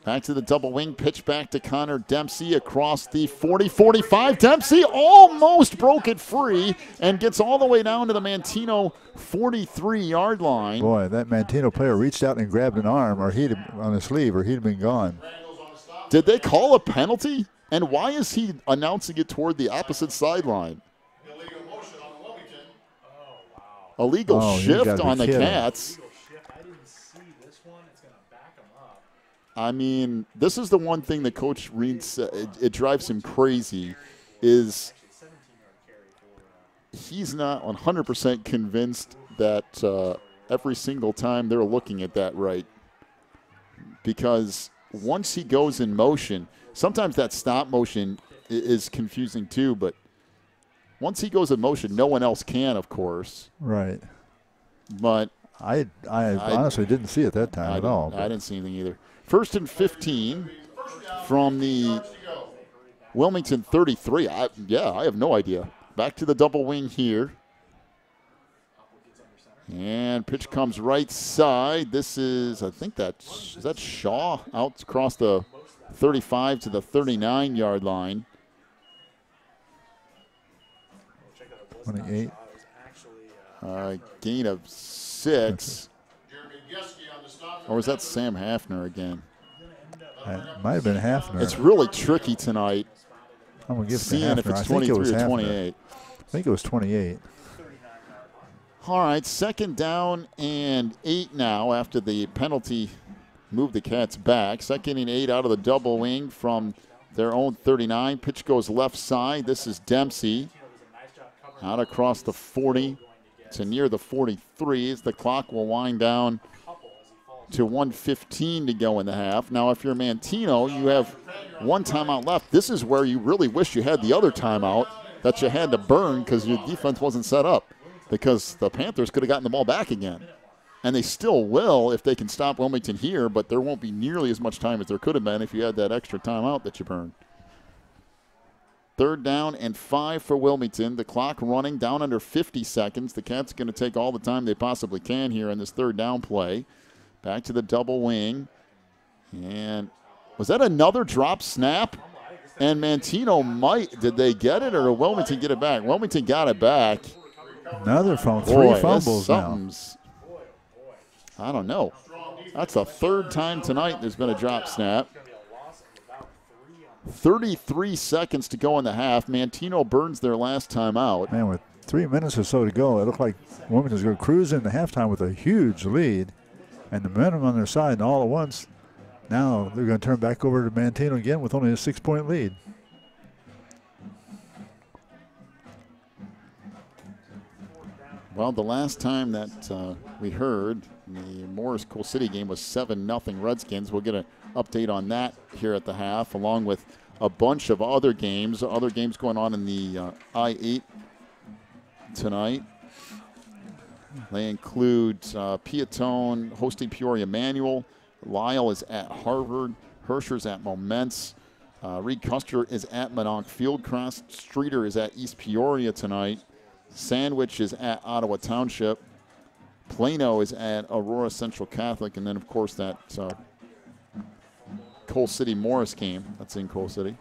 Back to the double wing, pitch back to Connor Dempsey across the 40-45. Dempsey almost broke it free and gets all the way down to the Manteno 43-yard line. Boy, that Manteno player reached out and grabbed an arm or on his sleeve, or he'd have been gone. Did they call a penalty? And why is he announcing it toward the opposite sideline? Illegal shift on the Cats. I mean, this is the one thing that Coach Reed said, it drives him crazy, is he's not 100% convinced that every single time they're looking at that right. Because once he goes in motion, sometimes that stop motion is confusing too, but once he goes in motion, no one else can, of course. Right. But I honestly didn't see it that time at all. I didn't see anything either. 1st and 15 from the Wilmington 33. I have no idea. Back to the double wing here. And pitch comes right side. This is, I think is that Shaw out across the 35 to the 39-yard line. 28. Gain of 6. Or was that Sam Hafner again? It might have been Hafner. It's really tricky tonight. I'm going to give seeing if it's 23 or 28. I think it was 28. All right, 2nd down and 8 now after the penalty moved the Cats back. 2nd and 8 out of the double wing from their own 39. Pitch goes left side. This is Dempsey. Out across the 40 to near the 43 as the clock will wind down to 1:15 to go in the half. Now, if you're Manteno, you have one timeout left. This is where you really wish you had the other timeout that you had to burn because your defense wasn't set up, because the Panthers could have gotten the ball back again. And they still will if they can stop Wilmington here, but there won't be nearly as much time as there could have been if you had that extra timeout that you burned. 3rd down and 5 for Wilmington. The clock running down under 50 seconds. The Cats are going to take all the time they possibly can here in this 3rd down play. Back to the double wing. And was that another drop snap? And Manteno did they get it or did Wilmington get it back? Wilmington got it back. Another fumble, 3 fumbles now. I don't know. That's the 3rd time tonight there's been a drop snap. 33 seconds to go in the half. Manteno burns their last time out. Man, with 3 minutes or so to go, it looked like Wilmington's going to cruise into halftime with a huge lead. And the momentum on their side, and all at once, now they're going to turn back over to Manteno again with only a 6-point lead. Well, the last time that we heard, the Morris Coal City game was 7-0 Redskins. We'll get an update on that here at the half, along with a bunch of other games going on in the I-8 tonight. They include Piatone hosting Peoria Manual. Lyle is at Harvard. Herscher's at Moments. Reed Custer is at Mononk Fieldcrest. Streeter is at East Peoria tonight. Sandwich is at Ottawa Township. Plano is at Aurora Central Catholic. And then, of course, that Coal City Morris game. That's in Coal City.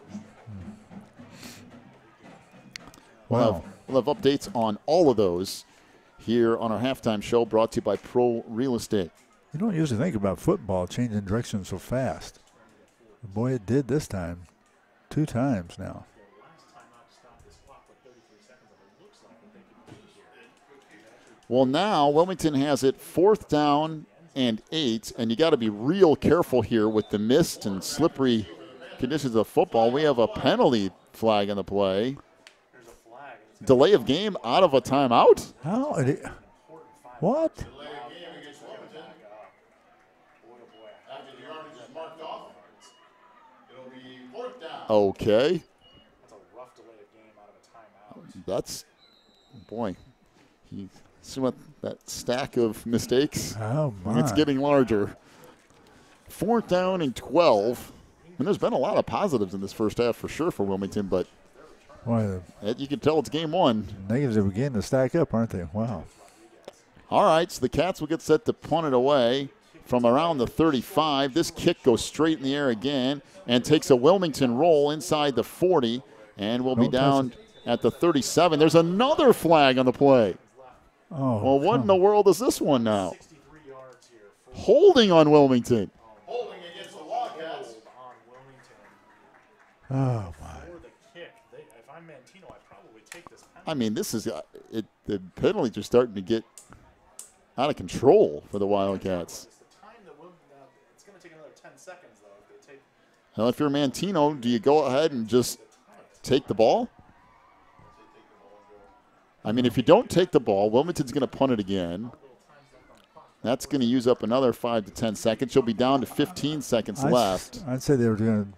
Wow. We'll have updates on all of those here on our halftime show, brought to you by Pro Real Estate. You don't usually think about football changing direction so fast. Boy, it did this time. 2 times now. Well, now Wilmington has it 4th down and 8, and you got to be real careful here with the mist and slippery conditions of football. We have a penalty flag in the play. Delay of game out of a timeout? How? What? Okay. That's a rough delay of game out of a timeout. That's, boy, you see what that stack of mistakes? Oh, my. It's getting larger. 4th down and 12. I mean, there's been a lot of positives in this first half for sure for Wilmington, but Boy, you can tell it's game one. the negatives are beginning to stack up, aren't they? Wow. All right, so the Cats will get set to punt it away from around the 35. This kick goes straight in the air again and takes a Wilmington roll inside the 40, and will be down at the 37. There's another flag on the play. Oh, Well, what in the world is this one now? Holding on Wilmington. Holding against the Wildcats. On Wilmington. Oh, my. For the kick. If I'm Manteno, I'd probably take this penalty. I mean, this is the penalties are starting to get out of control for the Wildcats. It's the time that it's going to take another 10 seconds, though, if they take. Well, if you're Manteno, do you go ahead and just take the ball? I mean, if you don't take the ball, Wilmington's going to punt it again. That's going to use up another 5 to 10 seconds. You'll be down to 15 seconds left. I'd say they were going to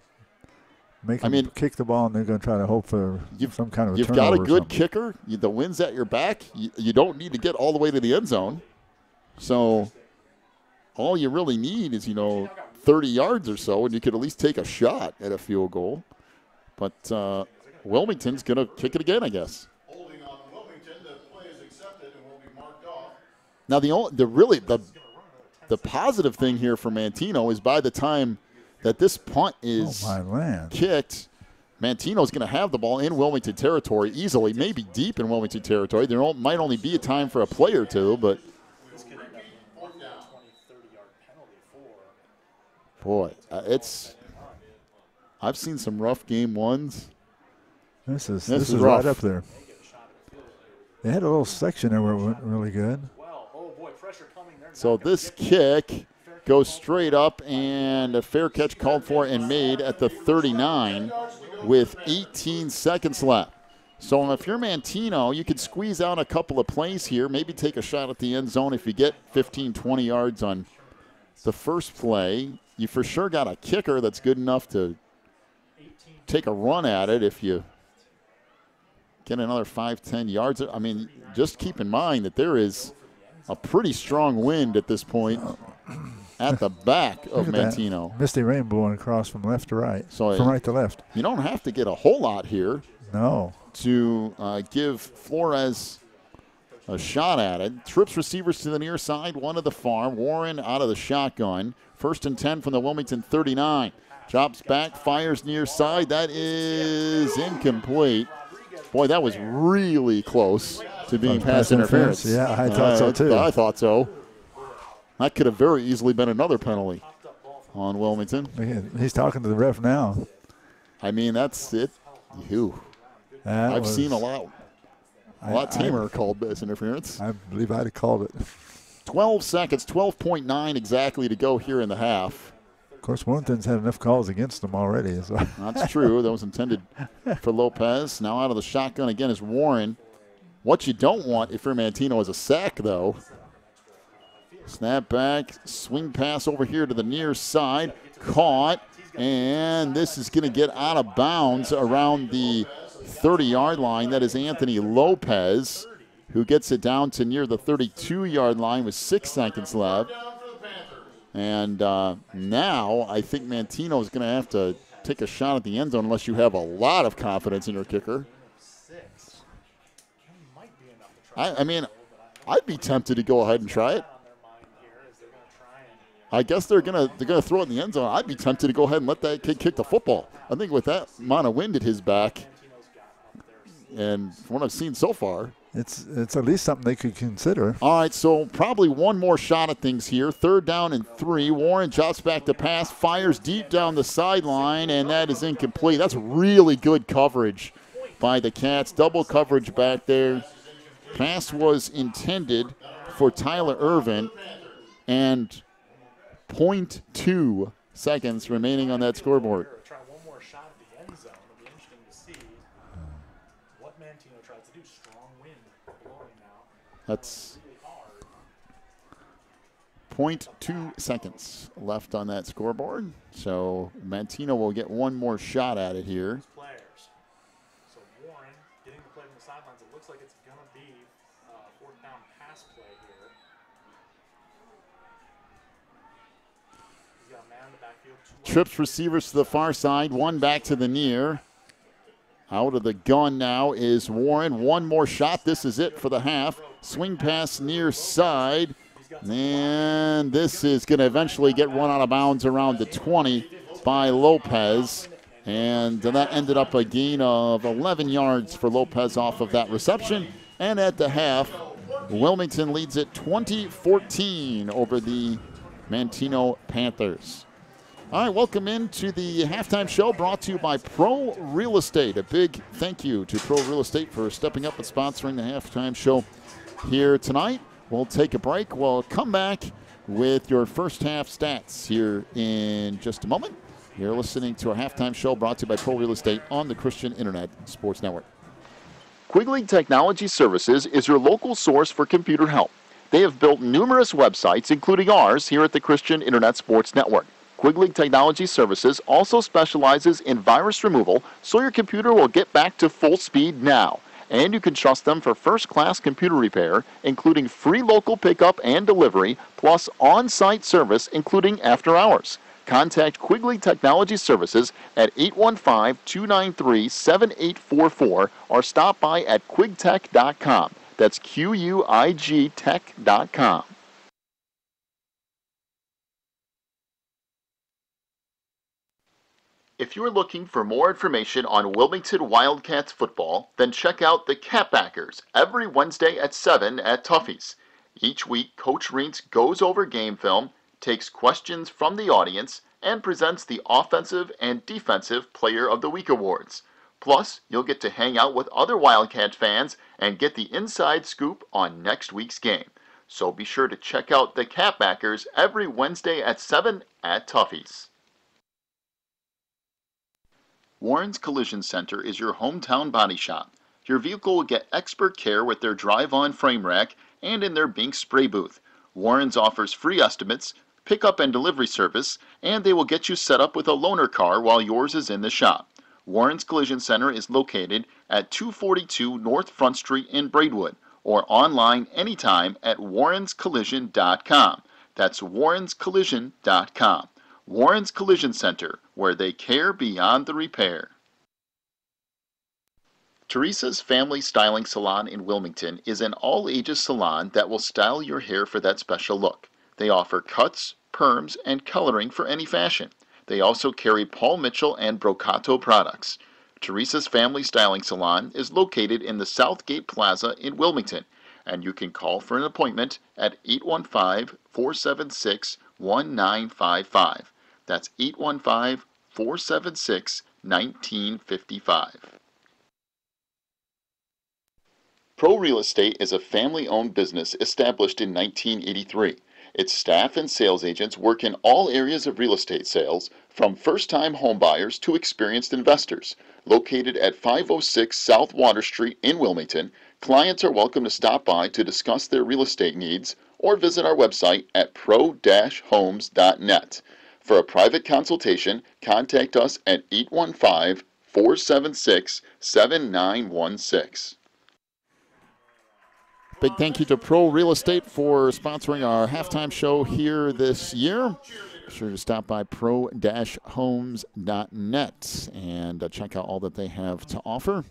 make them kick the ball, and they're going to try to hope for some kind of a You've turnover. got a good kicker. The wind's at your back. You don't need to get all the way to the end zone. So all you really need is, 30 yards or so, and you could at least take a shot at a field goal. But Wilmington's going to kick it again, I guess. Holding on Wilmington, the play is accepted and will be marked off. Now, the positive thing here for Manteno is by the time that this punt is kicked, Manteno's going to have the ball in Wilmington territory easily, maybe deep in Wilmington territory. There might only be a time for a play or two, but boy, I've seen some rough game ones. This is right up there. They had a little section there where it went really good. So this kick goes straight up, and a fair catch called for and made at the 39 with 18 seconds left. So if you're Manteno, you could squeeze out a couple of plays here, maybe take a shot at the end zone. If you get 15, 20 yards on the first play, you for sure got a kicker that's good enough to take a run at it if you get another 5, 10 yards. I mean, just keep in mind that there is a pretty strong wind at this point at the back of Manteno. Misty rain blowing across from left to right, so from right to left. You don't have to get a whole lot here. No. To give Flores a shot at it. Trips receivers to the near side, one to the far. Warren out of the shotgun. 1st and 10 from the Wilmington 39. Chops back, fires near side. That is incomplete. Boy, that was really close to being pass interference. Yeah, I thought so too. I thought so. That could have very easily been another penalty on Wilmington. He's talking to the ref now. I mean, that's it. I've seen a lot tamer called pass interference. I believe I'd have called it. 12 seconds, 12.9 exactly to go here in the half. Of course, Wilmington's had enough calls against them already. So. That's true. That was intended for Lopez. Now out of the shotgun again is Warren. What you don't want if you're Manteno is a sack, though. Snap back, swing pass over here to the near side. Caught, and this is going to get out of bounds around the 30-yard line. That is Anthony Lopez, who gets it down to near the 32-yard line with 6 seconds left. And now I think Manteno is going to have to take a shot at the end zone unless you have a lot of confidence in your kicker. I mean, I'd be tempted to go ahead and try it. I guess they're gonna throw it in the end zone. I'd be tempted to go ahead and let that kid kick the football. I think with that amount of wind at his back, and from what I've seen so far, it's at least something they could consider. All right, so probably one more shot at things here. 3rd down and 3. Warren drops back to pass, fires deep down the sideline, and that is incomplete. That's really good coverage by the Cats. Double coverage back there. Pass was intended for Tyler Irvin, and 0.2 seconds remaining on that scoreboard. Try one more shot at the end zone. It'll be interesting to see what Manteno tries to do. Strong wind blowing now. That's .2 seconds left on that scoreboard. So Manteno will get one more shot at it here. Players. So Warren getting the play from the sidelines. It looks like it's going to be fourth down pass play here. He's got a man in the backfield. Trips receivers to the far side, one back to the near. Out of the gun now is Warren. One more shot. This is it for the half. Swing pass near side. And this is going to eventually get run out of bounds around the 20 by Lopez. And that ended up a gain of 11 yards for Lopez off of that reception. And at the half, Wilmington leads it 20-14 over the Manteno Panthers. All right, welcome into the halftime show brought to you by Pro Real Estate. A big thank you to Pro Real Estate for stepping up and sponsoring the halftime show here tonight. We'll take a break. We'll come back with your first half stats here in just a moment. You're listening to our halftime show brought to you by Pro Real Estate on the Christian Internet Sports Network. Quigley Technology Services is your local source for computer help. They have built numerous websites, including ours, here at the Christian Internet Sports Network. Quigley Technology Services also specializes in virus removal, so your computer will get back to full speed now. And you can trust them for first-class computer repair, including free local pickup and delivery, plus on-site service, including after hours. Contact Quigley Technology Services at 815-293-7844 or stop by at quigtech.com. That's QUIG tech.com. If you're looking for more information on Wilmington Wildcats football, then check out the Catbackers every Wednesday at 7 at Tuffy's. Each week, Coach Reentz goes over game film, takes questions from the audience, and presents the Offensive and Defensive Player of the Week awards. Plus, you'll get to hang out with other Wildcat fans and get the inside scoop on next week's game. So be sure to check out the Catbackers every Wednesday at 7 at Tuffy's. Warren's Collision Center is your hometown body shop. Your vehicle will get expert care with their drive-on frame rack and in their Bink spray booth. Warren's offers free estimates, pickup and delivery service, and they will get you set up with a loaner car while yours is in the shop. Warren's Collision Center is located at 242 North Front Street in Braidwood, or online anytime at warrenscollision.com. That's warrenscollision.com. Warren's Collision Center, where they care beyond the repair. Teresa's Family Styling Salon in Wilmington is an all-ages salon that will style your hair for that special look. They offer cuts, perms, and coloring for any fashion. They also carry Paul Mitchell and Brocato products. Teresa's Family Styling Salon is located in the Southgate Plaza in Wilmington, and you can call for an appointment at 815-476-1955. That's 815-476-1955. Pro Real Estate is a family-owned business established in 1983. Its staff and sales agents work in all areas of real estate sales, from first-time homebuyers to experienced investors. Located at 506 South Water Street in Wilmington, clients are welcome to stop by to discuss their real estate needs or visit our website at pro-homes.net. For a private consultation, contact us at 815-476-7916. Big thank you to Pro Real Estate for sponsoring our halftime show here this year. Be sure to stop by pro-homes.net and check out all that they have to offer.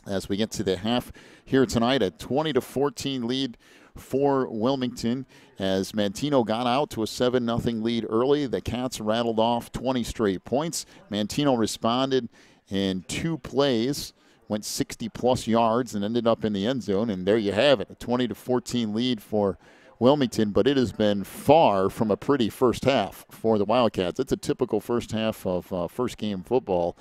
As we get to the half here tonight, a 20-14 lead for Wilmington. As Manteno got out to a 7-0 lead early, the Cats rattled off 20 straight points. Manteno responded in 2 plays, went 60-plus yards, and ended up in the end zone. And there you have it, a 20-14 lead for Wilmington. But it has been far from a pretty first half for the Wildcats. It's a typical first half of first-game football.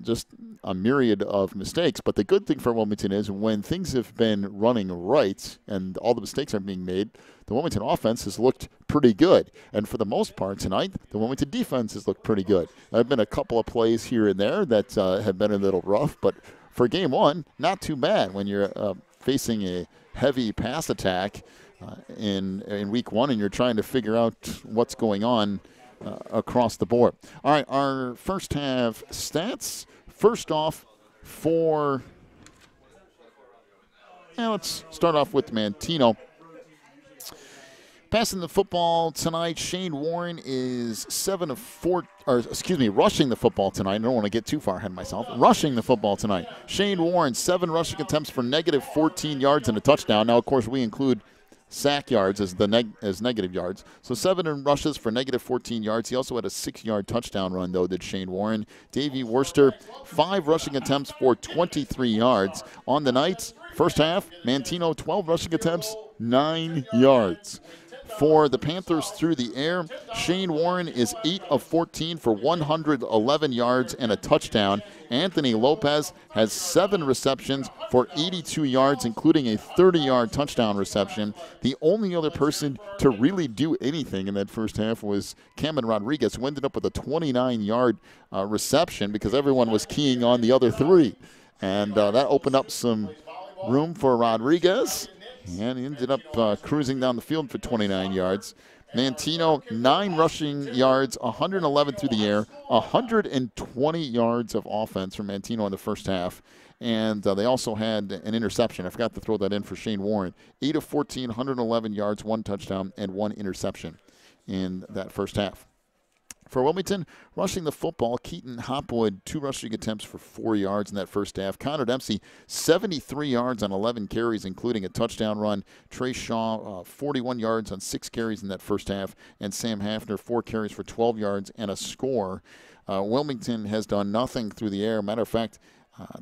Just a myriad of mistakes. But the good thing for Wilmington is when things have been running right and all the mistakes are being made, the Wilmington offense has looked pretty good. And for the most part tonight, the Wilmington defense has looked pretty good. There have been a couple of plays here and there that have been a little rough, but for game one, not too bad when you're facing a heavy pass attack in week one, and you're trying to figure out what's going on across the board. All right, our first half stats. First off, let's start off with Manteno. Passing the football tonight, Shane Warren is rushing the football tonight. I don't want to get too far ahead of myself. Rushing the football tonight. Shane Warren, 7 rushing attempts for negative 14 yards and a touchdown. Now, of course, we include sack yards as negative yards. So 7 rushes for negative 14 yards. He also had a 6-yard touchdown run, though, did Shane Warren. Davey Worcester, 5 rushing attempts for 23 yards. On the night, first half, Manteno, 12 rushing attempts, 9 yards. For the Panthers through the air, Shane Warren is 8 of 14 for 111 yards and a touchdown. Anthony Lopez has 7 receptions for 82 yards, including a 30-yard touchdown reception. The only other person to really do anything in that first half was Cameron Rodriguez, who ended up with a 29-yard reception because everyone was keying on the other 3. And that opened up some room for Rodriguez. And he ended up cruising down the field for 29 yards. Manteno, 9 rushing yards, 111 through the air, 120 yards of offense from Manteno in the first half. And they also had an interception. I forgot to throw that in for Shane Warren. 8 of 14, 111 yards, 1 touchdown, and 1 interception in that first half. For Wilmington, rushing the football, Keaton Hopwood, 2 rushing attempts for 4 yards in that first half. Connor Dempsey, 73 yards on 11 carries, including a touchdown run. Trey Shaw, 41 yards on 6 carries in that first half. And Sam Hafner, 4 carries for 12 yards and a score. Wilmington has done nothing through the air. Matter of fact,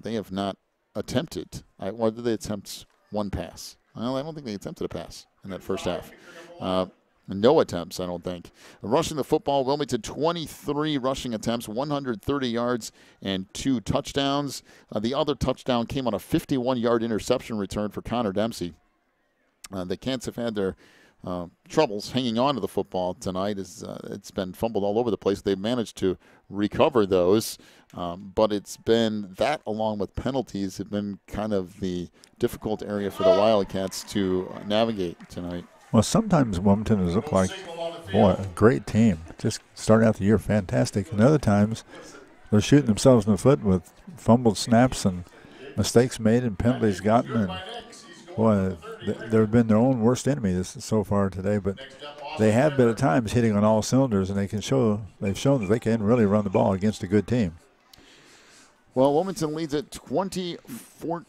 they have not attempted. Or did they attempt one pass? Well, I don't think they attempted a pass in that first half. No attempts, I don't think. Rushing the football, Wilmington 23 rushing attempts, 130 yards, and 2 touchdowns. The other touchdown came on a 51-yard interception return for Connor Dempsey. The Cats have had their troubles hanging on to the football tonight. It's been fumbled all over the place. They've managed to recover those, but it's been that, along with penalties, have been kind of the difficult area for the Wildcats to navigate tonight. Well, sometimes Wilmington has looked like, boy, a great team. Just started out the year fantastic. And other times, they're shooting themselves in the foot with fumbled snaps and mistakes made and penalties gotten. And, boy, they've been their own worst enemy so far today. But they have been at times hitting on all cylinders, and they've shown that they can really run the ball against a good team. Well, Wilmington leads at 20-14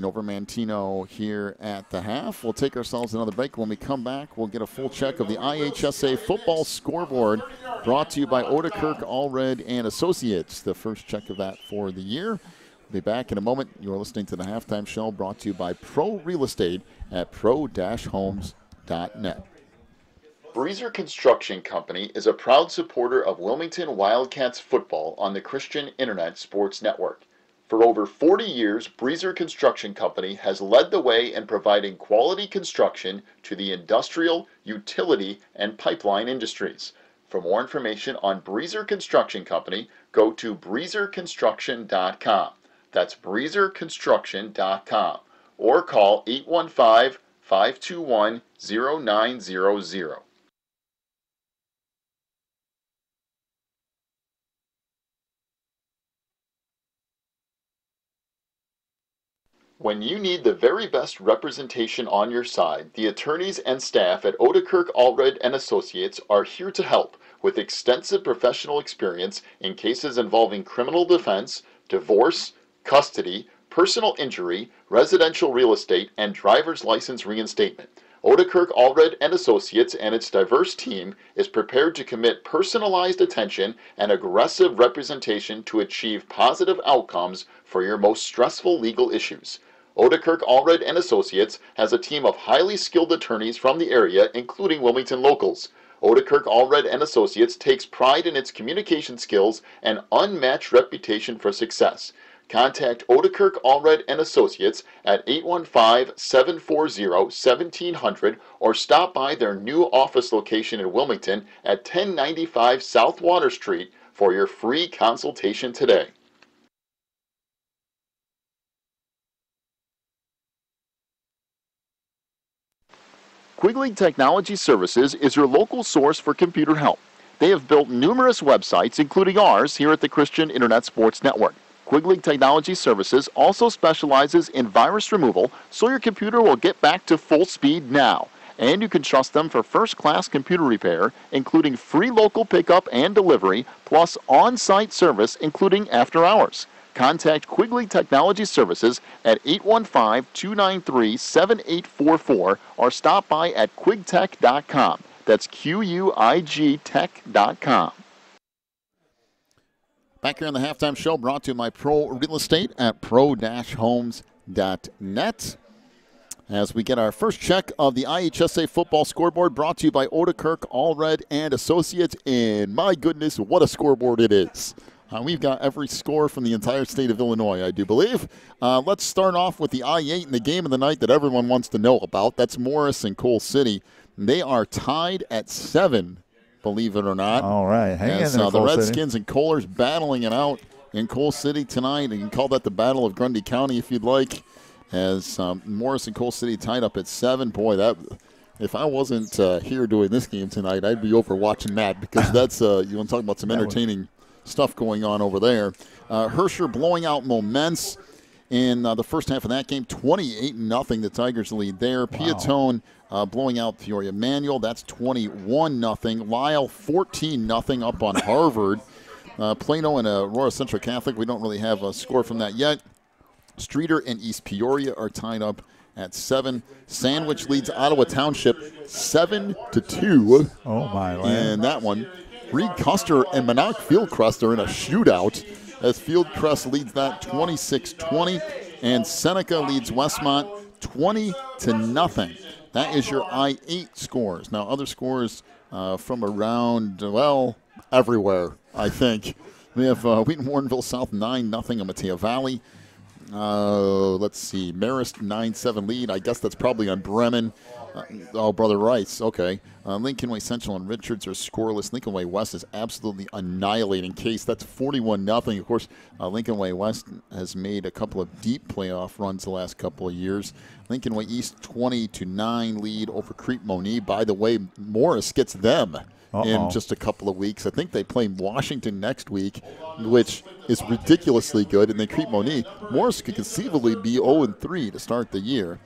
over Manteno here at the half. We'll take ourselves another break. When we come back, we'll get a full check of the IHSA football scoreboard, brought to you by Odekirk, Allred, and Associates. The first check of that for the year. We'll be back in a moment. You're listening to the Halftime Show, brought to you by Pro Real Estate at pro-homes.net. Breezer Construction Company is a proud supporter of Wilmington Wildcats football on the Christian Internet Sports Network. For over 40 years, Breezer Construction Company has led the way in providing quality construction to the industrial, utility, and pipeline industries. For more information on Breezer Construction Company, go to breezerconstruction.com. That's breezerconstruction.com. Or call 815-521-0900. When you need the very best representation on your side, the attorneys and staff at Odekirk, Allred & Associates are here to help with extensive professional experience in cases involving criminal defense, divorce, custody, personal injury, residential real estate, and driver's license reinstatement. Odekirk, Allred & Associates and its diverse team is prepared to commit personalized attention and aggressive representation to achieve positive outcomes for your most stressful legal issues. Odekirk, Allred & Associates has a team of highly skilled attorneys from the area, including Wilmington locals. Odekirk, Allred & Associates takes pride in its communication skills and unmatched reputation for success. Contact Odekirk, Allred & Associates at 815-740-1700 or stop by their new office location in Wilmington at 1095 South Water Street for your free consultation today. Quigley Technology Services is your local source for computer help. They have built numerous websites, including ours here at the Christian Internet Sports Network. Quigley Technology Services also specializes in virus removal, so your computer will get back to full speed now. And you can trust them for first-class computer repair, including free local pickup and delivery, plus on-site service, including after hours. Contact Quigley Technology Services at 815-293-7844 or stop by at quigtech.com. That's QUIG tech.com. Back here on the halftime show, brought to you by Pro Real Estate at pro-homes.net. As we get our first check of the IHSA football scoreboard, brought to you by Odekirk, Allred, and Associates. And my goodness, what a scoreboard it is. We've got every score from the entire state of Illinois, I do believe. Let's start off with the I-8 and the game of the night that everyone wants to know about. That's Morris and Coal City. They are tied at 7, believe it or not. All right, hang in there, the Redskins and Kohlers battling it out in Coal City tonight. You can call that the Battle of Grundy County if you'd like. As Morris and Coal City tied up at 7. Boy, that if I wasn't here doing this game tonight, I'd be over watching that because that's you want to talk about some entertaining stuff going on over there. Herscher blowing out Moments in the first half of that game, 28-0. The Tigers lead there. Wow. Piatone blowing out Peoria Manual. That's 21-0. Lyle 14-0 up on Harvard. Plano and Aurora Central Catholic. We don't really have a score from that yet. Streeter and East Peoria are tied up at 7. Sandwich leads Ottawa Township 7-2. Oh, my land. And that one. Reed Custer and Monarch Fieldcrest are in a shootout as Fieldcrest leads that 26-20. And Seneca leads Westmont 20-0. That is your I-8 scores. Now, other scores from around, well, everywhere, I think. We have Wheaton Warrenville South 9-0 on Mateo Valley. Let's see, Marist 9-7 lead. I guess that's probably on Bremen. Brother Rice, okay. Lincoln Way Central and Richards are scoreless. Lincoln Way West is absolutely annihilating Case. That's 41-0. Of course, Lincoln Way West has made a couple of deep playoff runs the last couple of years. Lincoln Way East 20-9 lead over Crete Monee. By the way, Morris gets them in just a couple of weeks. I think they play Washington next week, which is ridiculously good. And then Crete Monee, Morris could conceivably be 0-3 to start the year.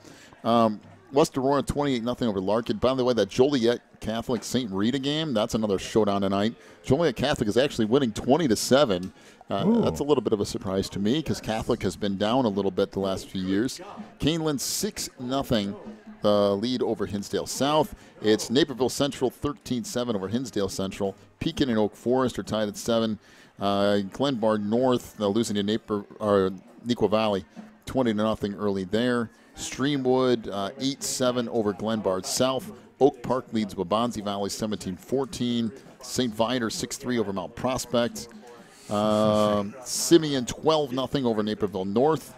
West Aurora 28-0 over Larkin. By the way, that Joliet Catholic St. Rita game, that's another showdown tonight. Joliet Catholic is actually winning 20-7. That's a little bit of a surprise to me because Catholic has been down a little bit the last few years. Caneland 6-0 lead over Hinsdale South. It's Naperville Central 13-7 over Hinsdale Central. Pekin and Oak Forest are tied at 7. Glenbard North losing to Neuqua Valley 20-0 early there. Streamwood 8-7 over Glenbard South. Oak Park leads Wabansie Valley 17-14. St. Viator 6-3 over Mount Prospect. Simeon 12-0 over Naperville North.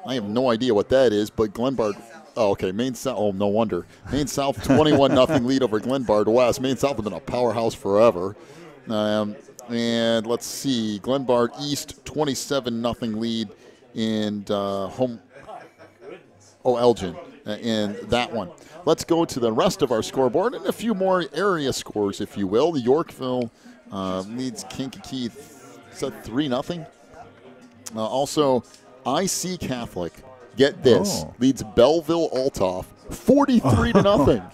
I have no idea what that is, but Glenbard. Oh, okay. Maine South. Oh, no wonder. Maine South 21-0 lead over Glenbard West. Maine South has been a powerhouse forever. And let's see. Glenbard East 27-0 lead in Elgin in that one. Let's go to the rest of our scoreboard and a few more area scores, if you will. The Yorkville leads Kankakee 3-0. Also, IC Catholic, get this, leads Belleville Althoff 43-0.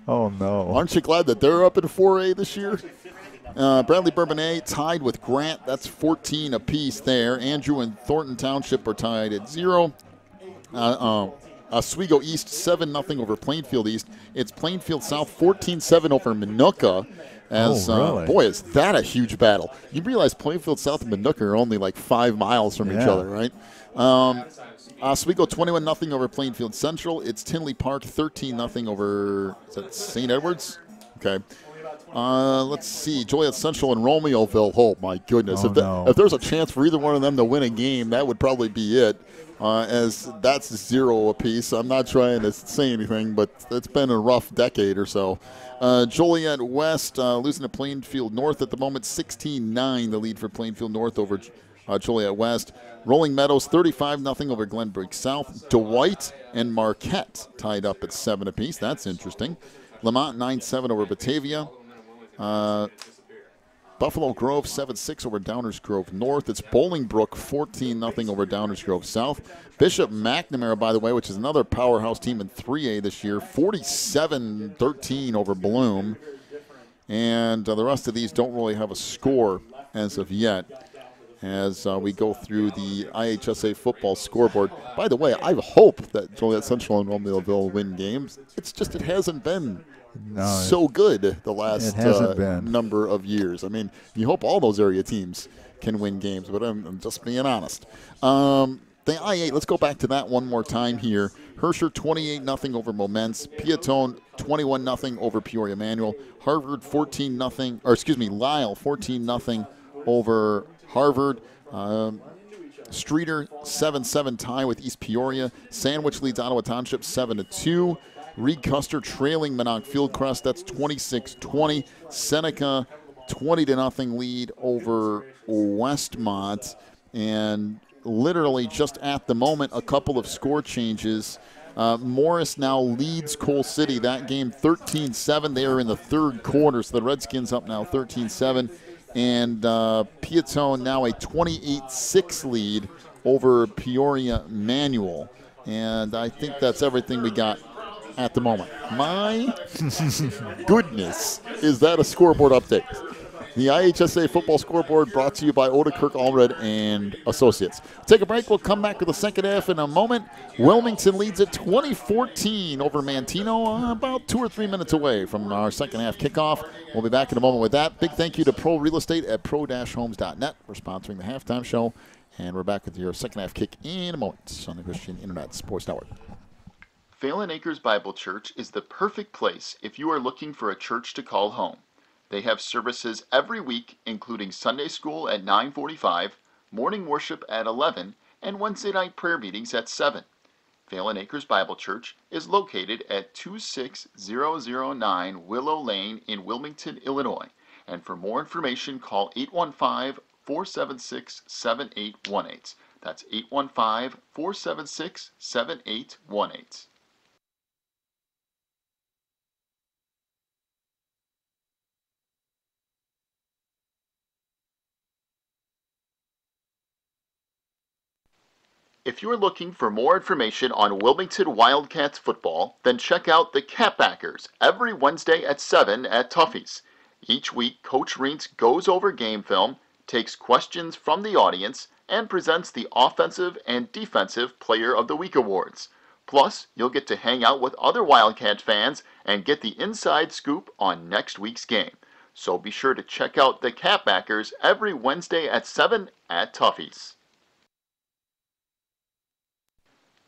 Oh, no. Aren't you glad that they're up in 4A this year? Bradley Bourbonnais tied with Grant. That's 14 apiece there. Andrew and Thornton Township are tied at 0. Oswego East 7-0 over Plainfield East. It's Plainfield South 14-7 over Minooka. Really? Boy, is that a huge battle. You realize Plainfield South and Minooka are only like 5 miles from each other, right? Oswego 21-0 over Plainfield Central. It's Tinley Park 13-0 over St. Edwards. Okay. Let's see. Joliet Central and Romeoville. Oh, my goodness. If there's a chance for either one of them to win a game, that would probably be it. As that's 0 apiece. I'm not trying to say anything, but it's been a rough decade or so. Joliet West losing to Plainfield North at the moment, 16-9 the lead for Plainfield North over Joliet West. Rolling Meadows 35-0 over Glenbrook South. Dwight and Marquette tied up at 7 apiece. That's interesting. Lamont 9-7 over Batavia. Buffalo Grove 7-6 over Downers Grove North. It's Bolingbrook 14-0 over Downers Grove South. Bishop McNamara, by the way, which is another powerhouse team in 3A this year, 47-13 over Bloom. And the rest of these don't really have a score as of yet as we go through the IHSA football scoreboard. By the way, I hope that Joliet Central and Romeoville win games. It's just it hasn't been so good the last number of years. I mean, you hope all those area teams can win games, but I'm just being honest. The I-8, let's go back to that one more time here. Herscher 28-0 over Momence. Piatone 21-0 over Peoria Manual. Harvard Lyle 14-0 over Harvard. Streeter 7-7 tie with East Peoria. Sandwich leads Ottawa Township 7-2. Reed Custer trailing Minot Fieldcrest. That's 26-20. Seneca 20-0 lead over Westmont. And literally just at the moment, a couple of score changes. Morris now leads Coal City. That game 13-7. They are in the third quarter, so the Redskins up now 13-7. And Piatone now a 28-6 lead over Peoria Manual. And I think that's everything we got at the moment. My goodness, is that a scoreboard update? The IHSA football scoreboard brought to you by Odekirk Allred and Associates. Take a break. We'll come back with the second half in a moment. Wilmington leads at 20-14 over Manteno, about 2 or 3 minutes away from our second half kickoff. We'll be back in a moment with that. Big thank you to Pro Real Estate at pro-homes.net for sponsoring the halftime show. And we're back with your second half kick in a moment on the Christian Internet Sports Network. Phelan Acres Bible Church is the perfect place if you are looking for a church to call home. They have services every week, including Sunday school at 9:45, morning worship at 11, and Wednesday night prayer meetings at 7. Phelan Acres Bible Church is located at 26009 Willow Lane in Wilmington, Illinois. And for more information, call 815-476-7818. That's 815-476-7818. If you're looking for more information on Wilmington Wildcats football, then check out the Catbackers every Wednesday at 7 at Tuffy's. Each week, Coach Reentz goes over game film, takes questions from the audience, and presents the Offensive and Defensive Player of the Week awards. Plus, you'll get to hang out with other Wildcat fans and get the inside scoop on next week's game. So be sure to check out the Catbackers every Wednesday at 7 at Tuffy's.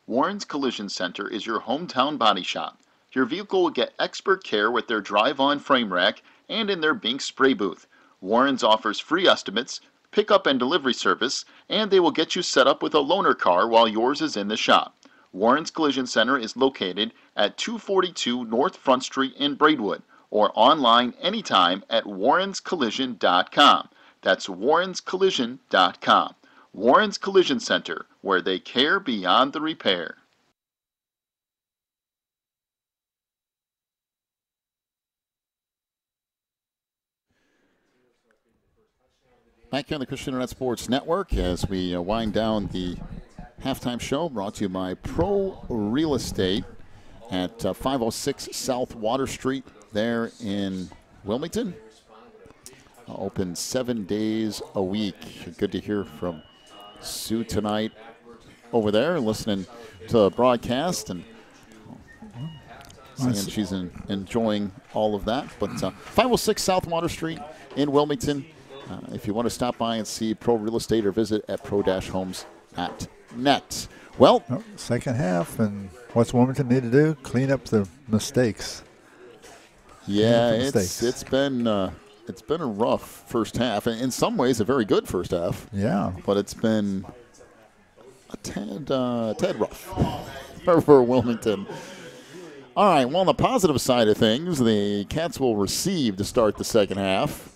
Warren's Collision Center is your hometown body shop. Your vehicle will get expert care with their drive-on frame rack and in their Bink spray booth. Warren's offers free estimates, pickup and delivery service, and they will get you set up with a loaner car while yours is in the shop. Warren's Collision Center is located at 242 North Front Street in Braidwood, or online anytime at warrenscollision.com. That's warrenscollision.com. Warren's Collision Center, where they care beyond the repair. Back here on the Christian Internet Sports Network as we wind down the halftime show, brought to you by Pro Real Estate at 506 South Water Street there in Wilmington. Open 7 days a week. Good to hear from Sue tonight over there, listening to the broadcast and saying she's enjoying all of that. But 506 South Water Street in Wilmington. If you want to stop by and see Pro Real Estate or visit at pro-homes.net. Well, second half, and what's Wilmington need to do? Clean up the mistakes. Yeah, it's been a rough first half, and in some ways a very good first half. Yeah, but it's been a tad rough for Wilmington. All right, well, on the positive side of things, the Cats will receive to start the second half.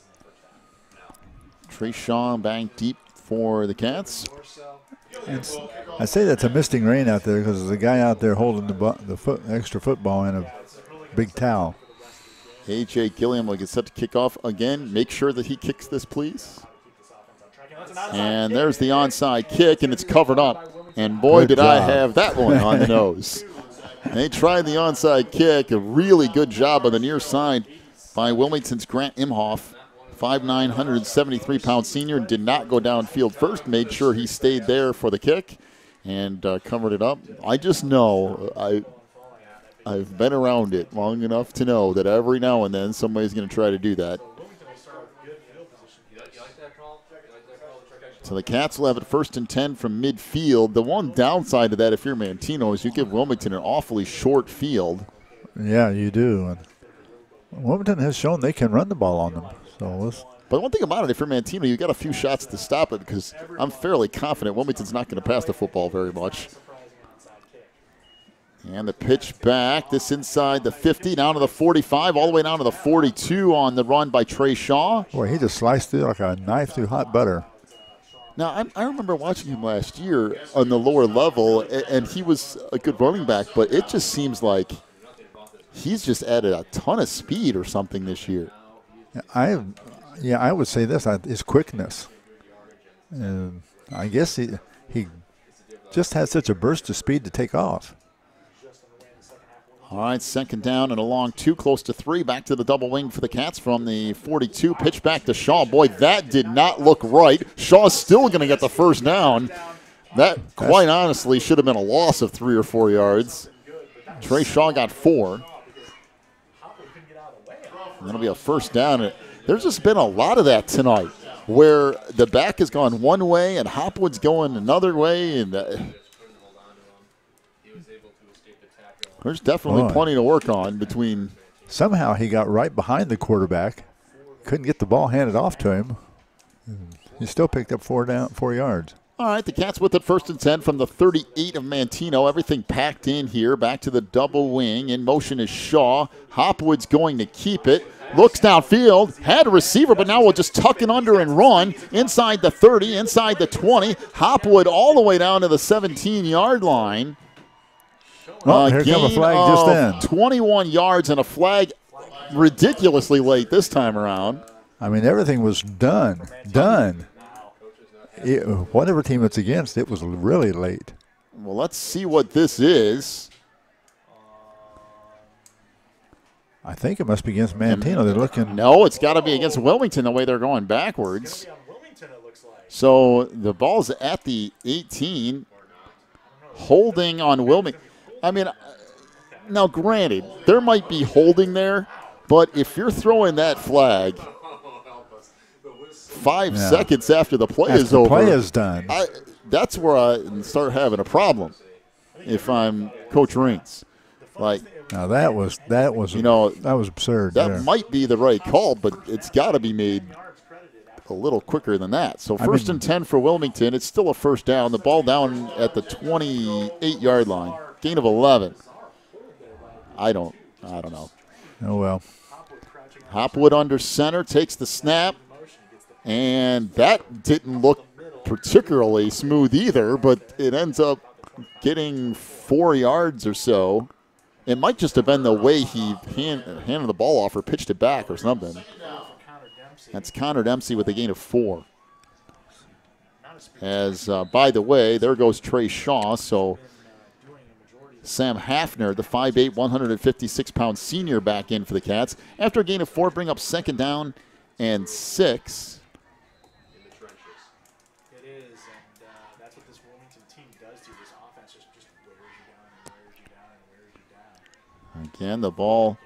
Trey Shaw banged deep for the Cats. I say that's a misting rain out there because there's a guy out there holding the extra football in a big towel. A.J. Gilliam will get set to kick off again. Make sure that he kicks this, please. And there's the onside kick, and it's covered up. And boy, did I have that one on the nose. They tried the onside kick. A really good job on the near side by Wilmington's Grant Imhoff. 5'9", 173-pound senior, did not go downfield first, made sure he stayed there for the kick and covered it up. I just know, I've been around it long enough to know that every now and then somebody's going to try to do that. So the Cats will have it 1st and 10 from midfield. The one downside of that, if you're Manteno, is you give Wilmington an awfully short field. Yeah, you do. And Wilmington has shown they can run the ball on them. But one thing about it, if you're Manteno, you got a few shots to stop it because I'm fairly confident Wilmington's not going to pass the football very much. And the pitch back, this inside the 50, down to the 45, all the way down to the 42 on the run by Trey Shaw. Boy, he just sliced through like a knife through hot butter. Now, I remember watching him last year on the lower level, and he was a good running back, but it just seems like he's just added a ton of speed or something this year. I would say this, his quickness. And I guess he just has such a burst of speed to take off. All right, 2nd down and a long 2, close to 3. Back to the double wing for the Cats from the 42. Pitch back to Shaw. Boy, that did not look right. Shaw's still going to get the 1st down. That, quite honestly, should have been a loss of 3 or 4 yards. Trey Shaw got 4. And that'll be a 1st down. There's just been a lot of that tonight where the back has gone one way and Hopwood's going another way. And there's definitely plenty to work on between. Somehow he got right behind the quarterback. Couldn't get the ball handed off to him. He still picked up 4 yards. All right, the Cats with it 1st and 10 from the 38 of Manteno. Everything packed in here. Back to the double wing. In motion is Shaw. Hopwood's going to keep it. Looks downfield. Had a receiver, but now we'll just tuck it under and run. Inside the 30, inside the 20. Hopwood all the way down to the 17-yard line. Here comes a flag just then. 21 yards and a flag ridiculously late this time around. I mean, everything was done. Whatever team it's against, it was really late. Well, let's see what this is. I think it must be against Manteno. They're looking. No, it's got to be against Wilmington the way they're going backwards. So the ball's at the 18. Holding on Wilmington. I mean, now granted, there might be holding there, but if you're throwing that flag 5 seconds after the play is over, play is done. That's where I start having a problem if I'm Coach Rings. Like, now that was that was absurd. That might be the right call, but it's got to be made a little quicker than that. So 1st and 10 for Wilmington. It's still a 1st down. The ball down at the 28-yard line. Gain of 11. I don't know. Oh, well. Hopwood under center, takes the snap, and that didn't look particularly smooth either, but it ends up getting 4 yards or so. It might just have been the way he handed the ball off or pitched it back or something. That's Connor Dempsey with a gain of 4. As, by the way, there goes Trey Shaw, so Sam Hafner, the 5'8", 156-pound senior, back in for the Cats. After a gain of 4, bring up 2nd down and 6. It is, and that's what this Wilmington team does to this offense, just wears you down and wears you down and wears you down. Again, the ball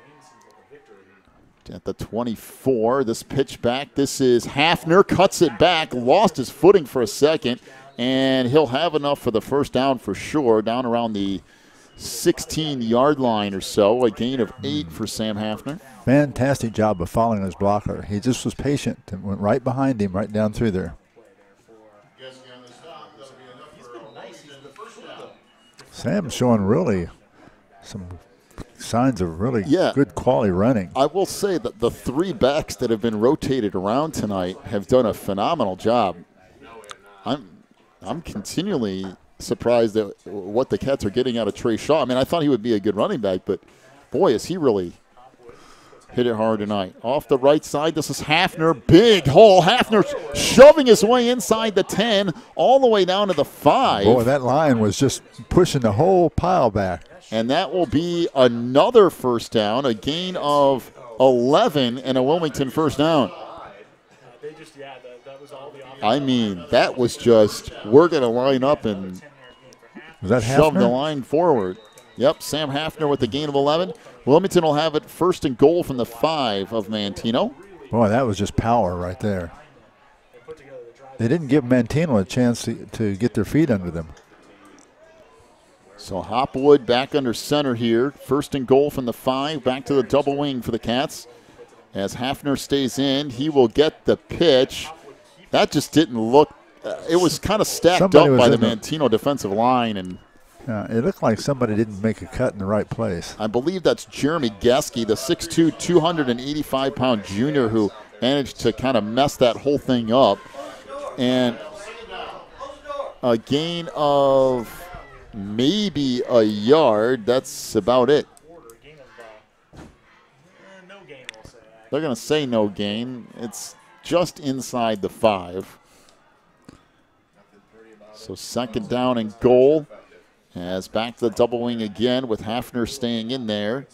at the 24. This pitch back. This is Hafner, cuts it back, lost his footing for a second, and he'll have enough for the 1st down for sure, down around the 16-yard line or so. A gain of 8 for Sam Hafner. Fantastic job of following his blocker. He just was patient and went right behind him, right down through there. Sam's showing really some signs of really good quality running. I will say that the 3 backs that have been rotated around tonight have done a phenomenal job. I'm continually surprised at what the Cats are getting out of Trey Shaw. I mean, I thought he would be a good running back, but boy, is he really hit it hard tonight. Off the right side, this is Hafner. Big hole. Hafner shoving his way inside the 10, all the way down to the 5. Boy, that line was just pushing the whole pile back. And that will be another first down, a gain of 11 and a Wilmington first down. I mean, that was just, we're going to line up and shove the line forward. Yep, Sam Hafner with the gain of 11. Wilmington will have it first and goal from the 5 of Manteno. Boy, that was just power right there. They didn't give Manteno a chance to get their feet under them. So Hopwood back under center here. First and goal from the 5. Back to the double wing for the Cats. As Hafner stays in, he will get the pitch. That just didn't look, it was kind of stacked up by the Manteno defensive line. And it looked like somebody didn't make a cut in the right place. I believe that's Jeremy Geske, the 6'2", 285-pound junior who managed to kind of mess that whole thing up. And a gain of maybe a yard. That's about it. They're going to say no gain. It's just inside the 5. So second down and goal. As back to the double wing again with Hafner staying in there.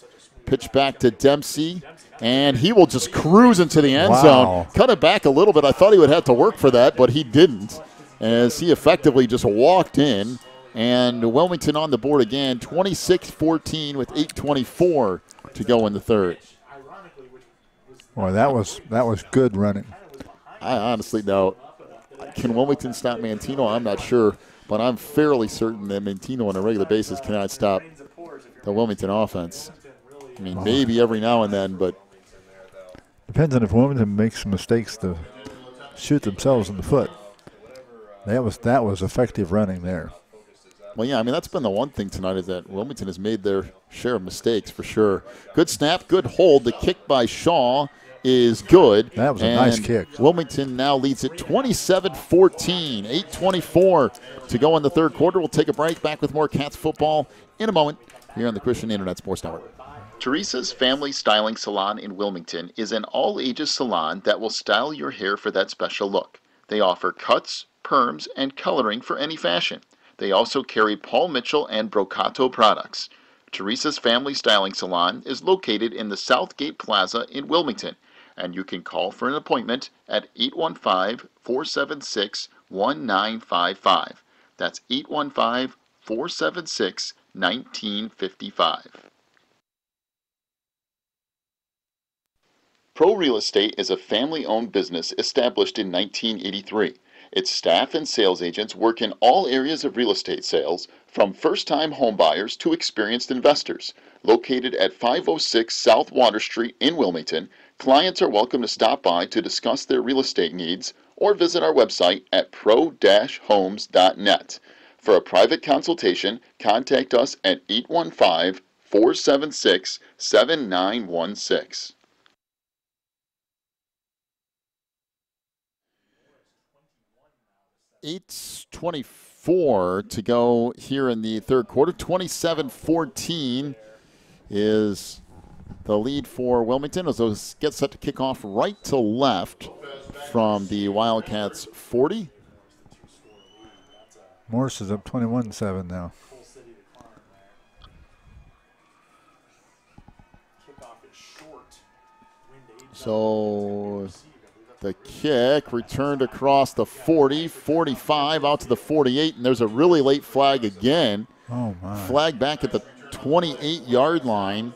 Pitch back to Dempsey. And he will just cruise into the end zone. Cut it back a little bit. I thought he would have to work for that, but he didn't. As he effectively just walked in. And Wilmington on the board again, 26-14 with 8:24 to go in the third. Boy, that was good running. I honestly know. Can Wilmington stop Manteno? I'm not sure, but I'm fairly certain that Manteno on a regular basis cannot stop the Wilmington offense. I mean, maybe every now and then, but depends on if Wilmington makes mistakes to shoot themselves in the foot. That was effective running there. Well, yeah, I mean, that's been the one thing tonight is that Wilmington has made their share of mistakes for sure. Good snap, good hold. The kick by Shaw is good. That was a nice kick. Wilmington now leads it 27-14, 8:24 to go in the third quarter. We'll take a break. Back with more Cats football in a moment here on the Christian Internet Sports Network. Teresa's Family Styling Salon in Wilmington is an all-ages salon that will style your hair for that special look. They offer cuts, perms, and coloring for any fashion. They also carry Paul Mitchell and Brocato products. Teresa's Family Styling Salon is located in the Southgate Plaza in Wilmington, and you can call for an appointment at 815-476-1955. That's 815-476-1955. Pro Real Estate is a family-owned business established in 1983. Its staff and sales agents work in all areas of real estate sales, from first-time homebuyers to experienced investors. Located at 506 South Water Street in Wilmington, clients are welcome to stop by to discuss their real estate needs or visit our website at pro-homes.net. For a private consultation, contact us at 815-476-7916. $8:24 to go here in the third quarter. 27-14 is the lead for Wilmington as those get set to kick off right to left from the Wildcats 40. Morse is up 21-7 now. So the kick returned across the 40, 45, out to the 48, and there's a really late flag again. Oh, my. Flag back at the 28-yard line,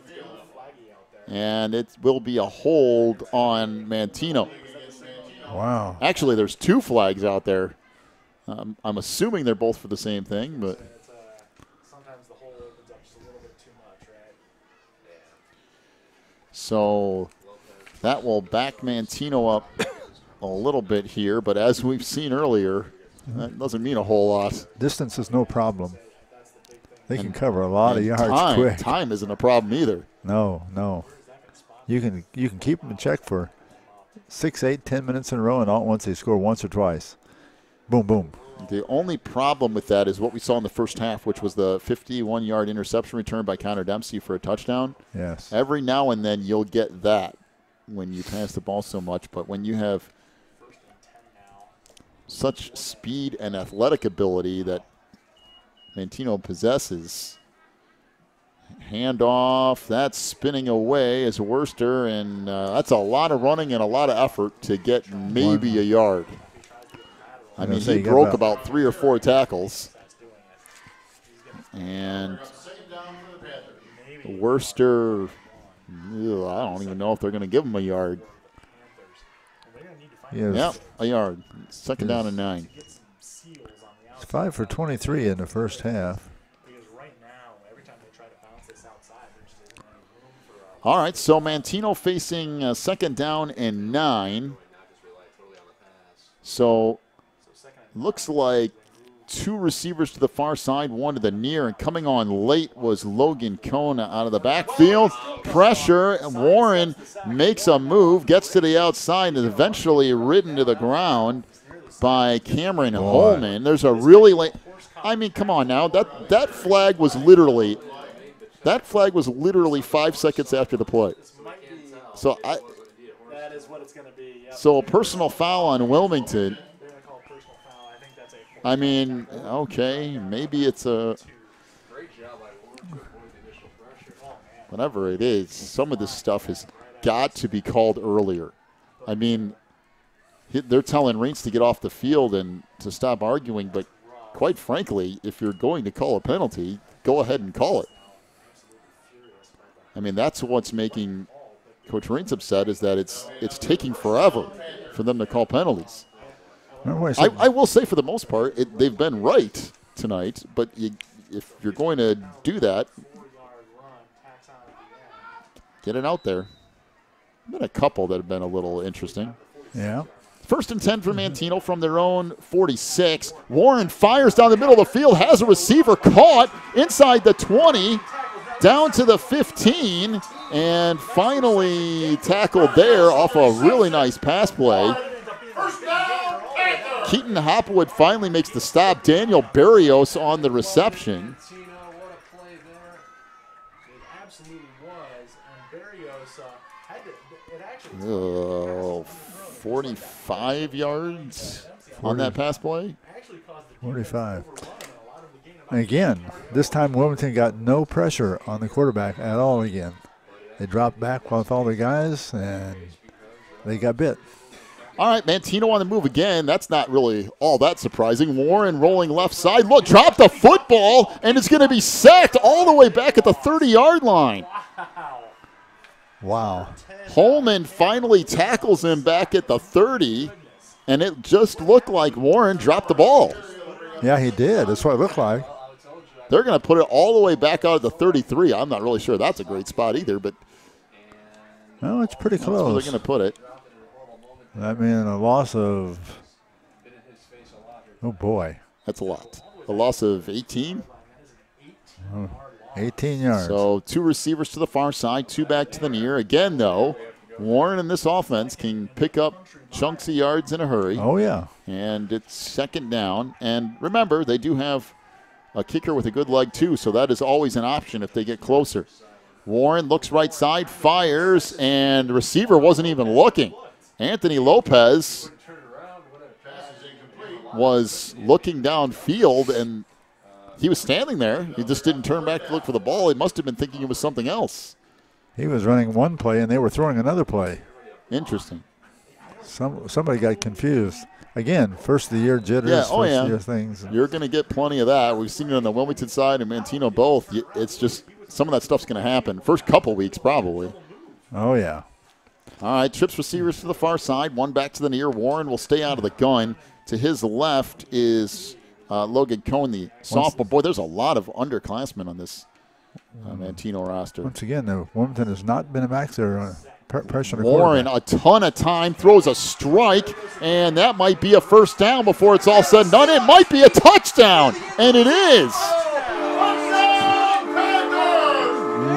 and it will be a hold on Manteno. Wow. Actually, there's two flags out there. I'm assuming they're both for the same thing, but sometimes the hole opens up just a little bit too much, right? So that will back Manteno up a little bit here, but as we've seen earlier, that doesn't mean a whole lot. Distance is no problem. They can cover a lot of yards quick. Time isn't a problem either. No. You can keep them in check for 6, 8, 10 minutes in a row, and all at once they score once or twice. Boom, boom. The only problem with that is what we saw in the first half, which was the 51-yard interception return by Connor Dempsey for a touchdown. Yes. Every now and then you'll get that when you pass the ball so much, but when you have such speed and athletic ability that Manteno possesses, handoff, that's spinning away as Worcester, and that's a lot of running and a lot of effort to get maybe a yard. I mean, he broke about 3 or 4 tackles. And Worcester, I don't even know if they're going to give him a yard. Yes. Yep, a yard. Second down and 9. It's 5 for 23 in the first half. All right, so Manteno facing second down and 9. So looks like 2 receivers to the far side, 1 to the near, and coming on late was Logan Kona out of the backfield. Pressure, Warren makes a move, gets to the outside, and is eventually ridden to the ground by Cameron Holman. There's a really late, I mean, come on now, that flag was literally 5 seconds after the play. So so a personal foul on Wilmington. I mean, okay, maybe it's a whatever it is. Some of this stuff has got to be called earlier. I mean, they're telling Reins to get off the field and to stop arguing, but quite frankly, if you're going to call a penalty, go ahead and call it. I mean, that's what's making Coach Reins upset, is that it's taking forever for them to call penalties. I will say, for the most part, they've been right tonight, but if you're going to do that, get it out there. Been a couple that have been a little interesting. Yeah. First and 10 for Manteno from their own 46. Warren fires down the middle of the field, has a receiver caught inside the 20, down to the 15, and finally tackled there off a really nice pass play. Keaton Hopwood finally makes the stop. Daniel Barrios on the reception. Oh, 45 yards on that pass play. 45. And again, this time Wilmington got no pressure on the quarterback at all again. They dropped back with all the guys, and they got bit. All right, Manteno on the move again. That's not really all that surprising. Warren rolling left side. Look, dropped the football, and it's going to be sacked all the way back at the 30-yard line. Wow. Holman finally tackles him back at the 30, and it just looked like Warren dropped the ball. Yeah, he did. That's what it looked like. They're going to put it all the way back out of the 33. I'm not really sure that's a great spot either, but well, it's pretty close. That's where they're going to put it. I mean, a loss of, oh boy. That's a lot. A loss of 18? 18 yards. So 2 receivers to the far side, 2 back to the near. Again, though, Warren in this offense can pick up chunks of yards in a hurry. Oh, yeah. And it's second down. And remember, they do have a kicker with a good leg, too, so that is always an option if they get closer. Warren looks right side, fires, and the receiver wasn't even looking. Anthony Lopez was looking downfield, and he was standing there. He just didn't turn back to look for the ball. He must have been thinking it was something else. He was running one play, and they were throwing another play. Interesting. Somebody got confused. Again, first of the year jitters, year things. You're going to get plenty of that. We've seen it on the Wilmington side and Manteno both. It's just some of that stuff's going to happen. First couple weeks, probably. Oh, yeah. All right, trips receivers to the far side, 1 back to the near. Warren will stay out of the gun. To his left is Logan Cohn, the sophomore. Boy, there's a lot of underclassmen on this Manteno roster. Once again, Wilmington has not been a max there. Pressure on the Warren, a ton of time, throws a strike, and that might be a first down before it's all said and done. It might be a touchdown, and it is.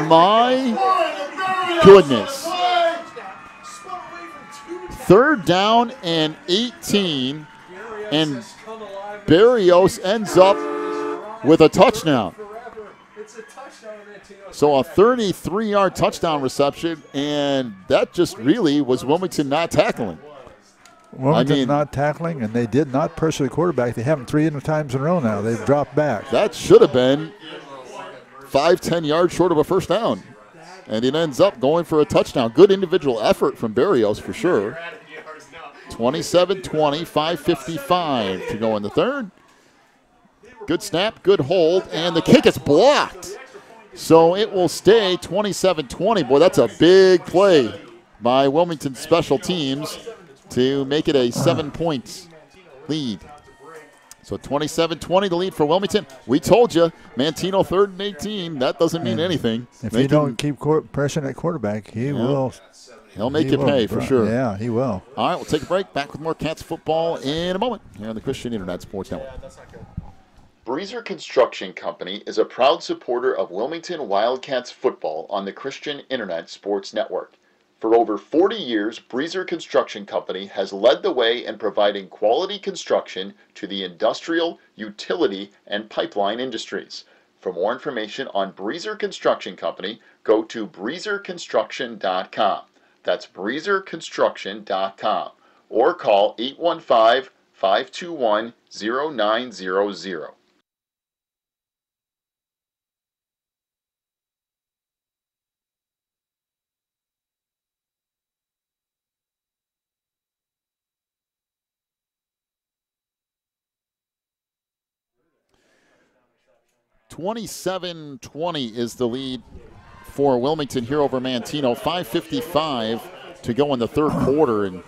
My goodness. 3rd down and 18, and Berrios ends up with a touchdown. So a 33-yard touchdown reception, and that just really was Wilmington not tackling. Wilmington not tackling, and they did not pressure the quarterback. They have him 3 times in a row now. They've dropped back. That should have been 5-10 yards short of a first down. And it ends up going for a touchdown. Good individual effort from Berrios for sure. 27-20, 5:55 to go in the third. Good snap, good hold, and the kick is blocked. So it will stay 27-20. Boy, that's a big play by Wilmington special teams to make it a 7-point lead. So 27-20 the lead for Wilmington. We told you, Manteno 3rd and 18. That doesn't mean anything. If you don't keep pressuring at quarterback, he'll make you pay for sure. Yeah, he will. All right, we'll take a break. Back with more Cats football in a moment here on the Christian Internet Sports Network. Breezer Construction Company is a proud supporter of Wilmington Wildcats football on the Christian Internet Sports Network. For over 40 years, Breezer Construction Company has led the way in providing quality construction to the industrial, utility, and pipeline industries. For more information on Breezer Construction Company, go to breezerconstruction.com. That's breezerconstruction.com. Or call 815-521-0900. $27-20 is the lead for Wilmington here over Manteno. 5:55 to go in the third quarter. And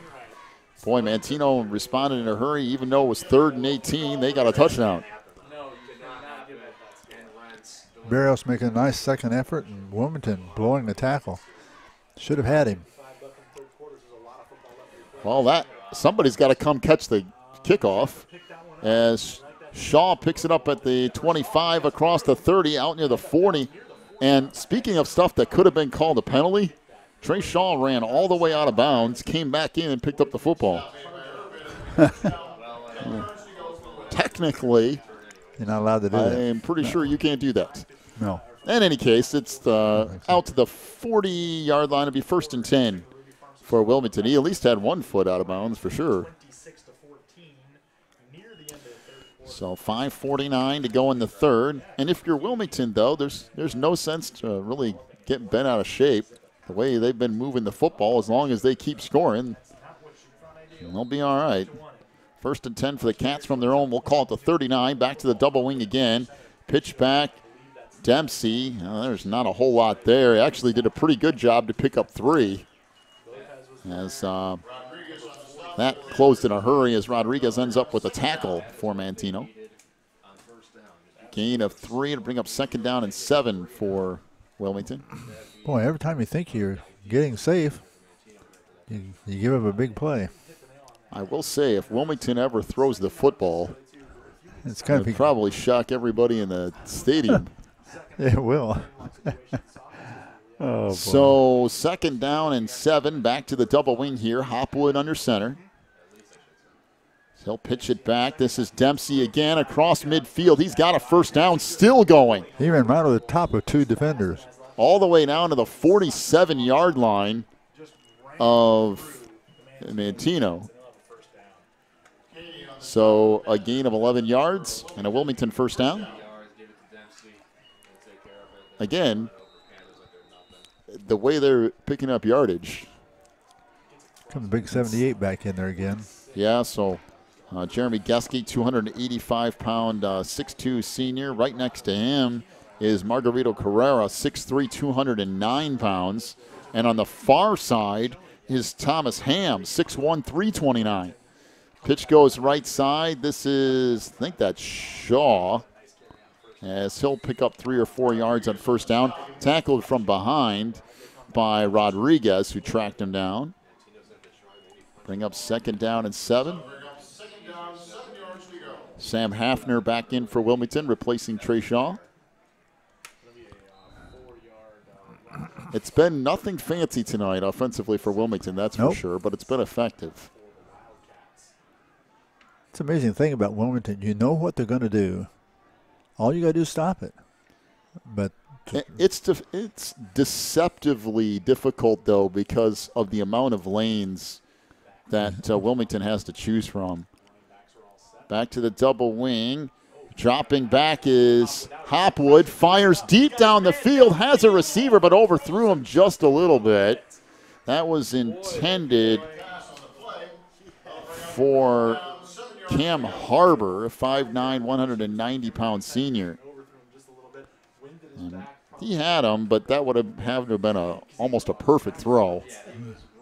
boy, Manteno responded in a hurry. Even though it was 3rd and 18, they got a touchdown. Berrios making a nice second effort, and Wilmington blowing the tackle. Should have had him. Well, somebody's got to come catch the kickoff as Shaw picks it up at the 25, across the 30, out near the 40. And speaking of stuff that could have been called a penalty, Trey Shaw ran all the way out of bounds, came back in and picked up the football. Technically, you're not allowed to do that. I am pretty sure you can't do that. No. In any case, it's out to the 40-yard line. It'll be 1st and 10 for Wilmington. He at least had 1 foot out of bounds for sure. So 5:49 to go in the third. And if you're Wilmington, though, there's no sense to really get bent out of shape. The way they've been moving the football, as long as they keep scoring, they'll be all right. 1st and 10 for the Cats from their own. We'll call it the 39. Back to the double wing again. Pitch back. Dempsey. There's not a whole lot there. He actually did a pretty good job to pick up 3. As that closed in a hurry as Rodriguez ends up with a tackle for Manteno. Gain of 3 to bring up 2nd down and 7 for Wilmington. Boy, every time you think you're getting safe, you give up a big play. I will say, if Wilmington ever throws the football, it's going to probably shock everybody in the stadium. It will. Oh, boy. So 2nd down and 7. Back to the double wing here. Hopwood under center. He'll pitch it back. This is Dempsey again across midfield. He's got a 1st down, still going. He ran right over the top of 2 defenders. All the way down to the 47-yard line of Manteno. So a gain of 11 yards and a Wilmington 1st down. Again, the way they're picking up yardage. Comes big 78 back in there again. Yeah, so Jeremy Geske, 285-pound, 6'2 senior. Right next to him is Margarito Carrera, 6'3", 209 pounds. And on the far side is Thomas Ham, 6'1", 329. Pitch goes right side. This is, I think that's Shaw, as he'll pick up 3 or 4 yards on 1st down. Tackled from behind by Rodriguez, who tracked him down. Bring up 2nd down and 7. Sam Hafner back in for Wilmington, replacing Trey Shaw. It's been nothing fancy tonight offensively for Wilmington, that's for sure, but it's been effective. It's an amazing thing about Wilmington. You know what they're going to do. All you got to do is stop it. But it's deceptively difficult, though, because of the amount of lanes that Wilmington has to choose from. Back to the double wing. Dropping back is Hopwood. Fires deep down the field. Has a receiver, but overthrew him just a little bit. That was intended for Cam Harbor, a 5'9", 190-pound senior. And he had him, but that would have had to have been almost a perfect throw.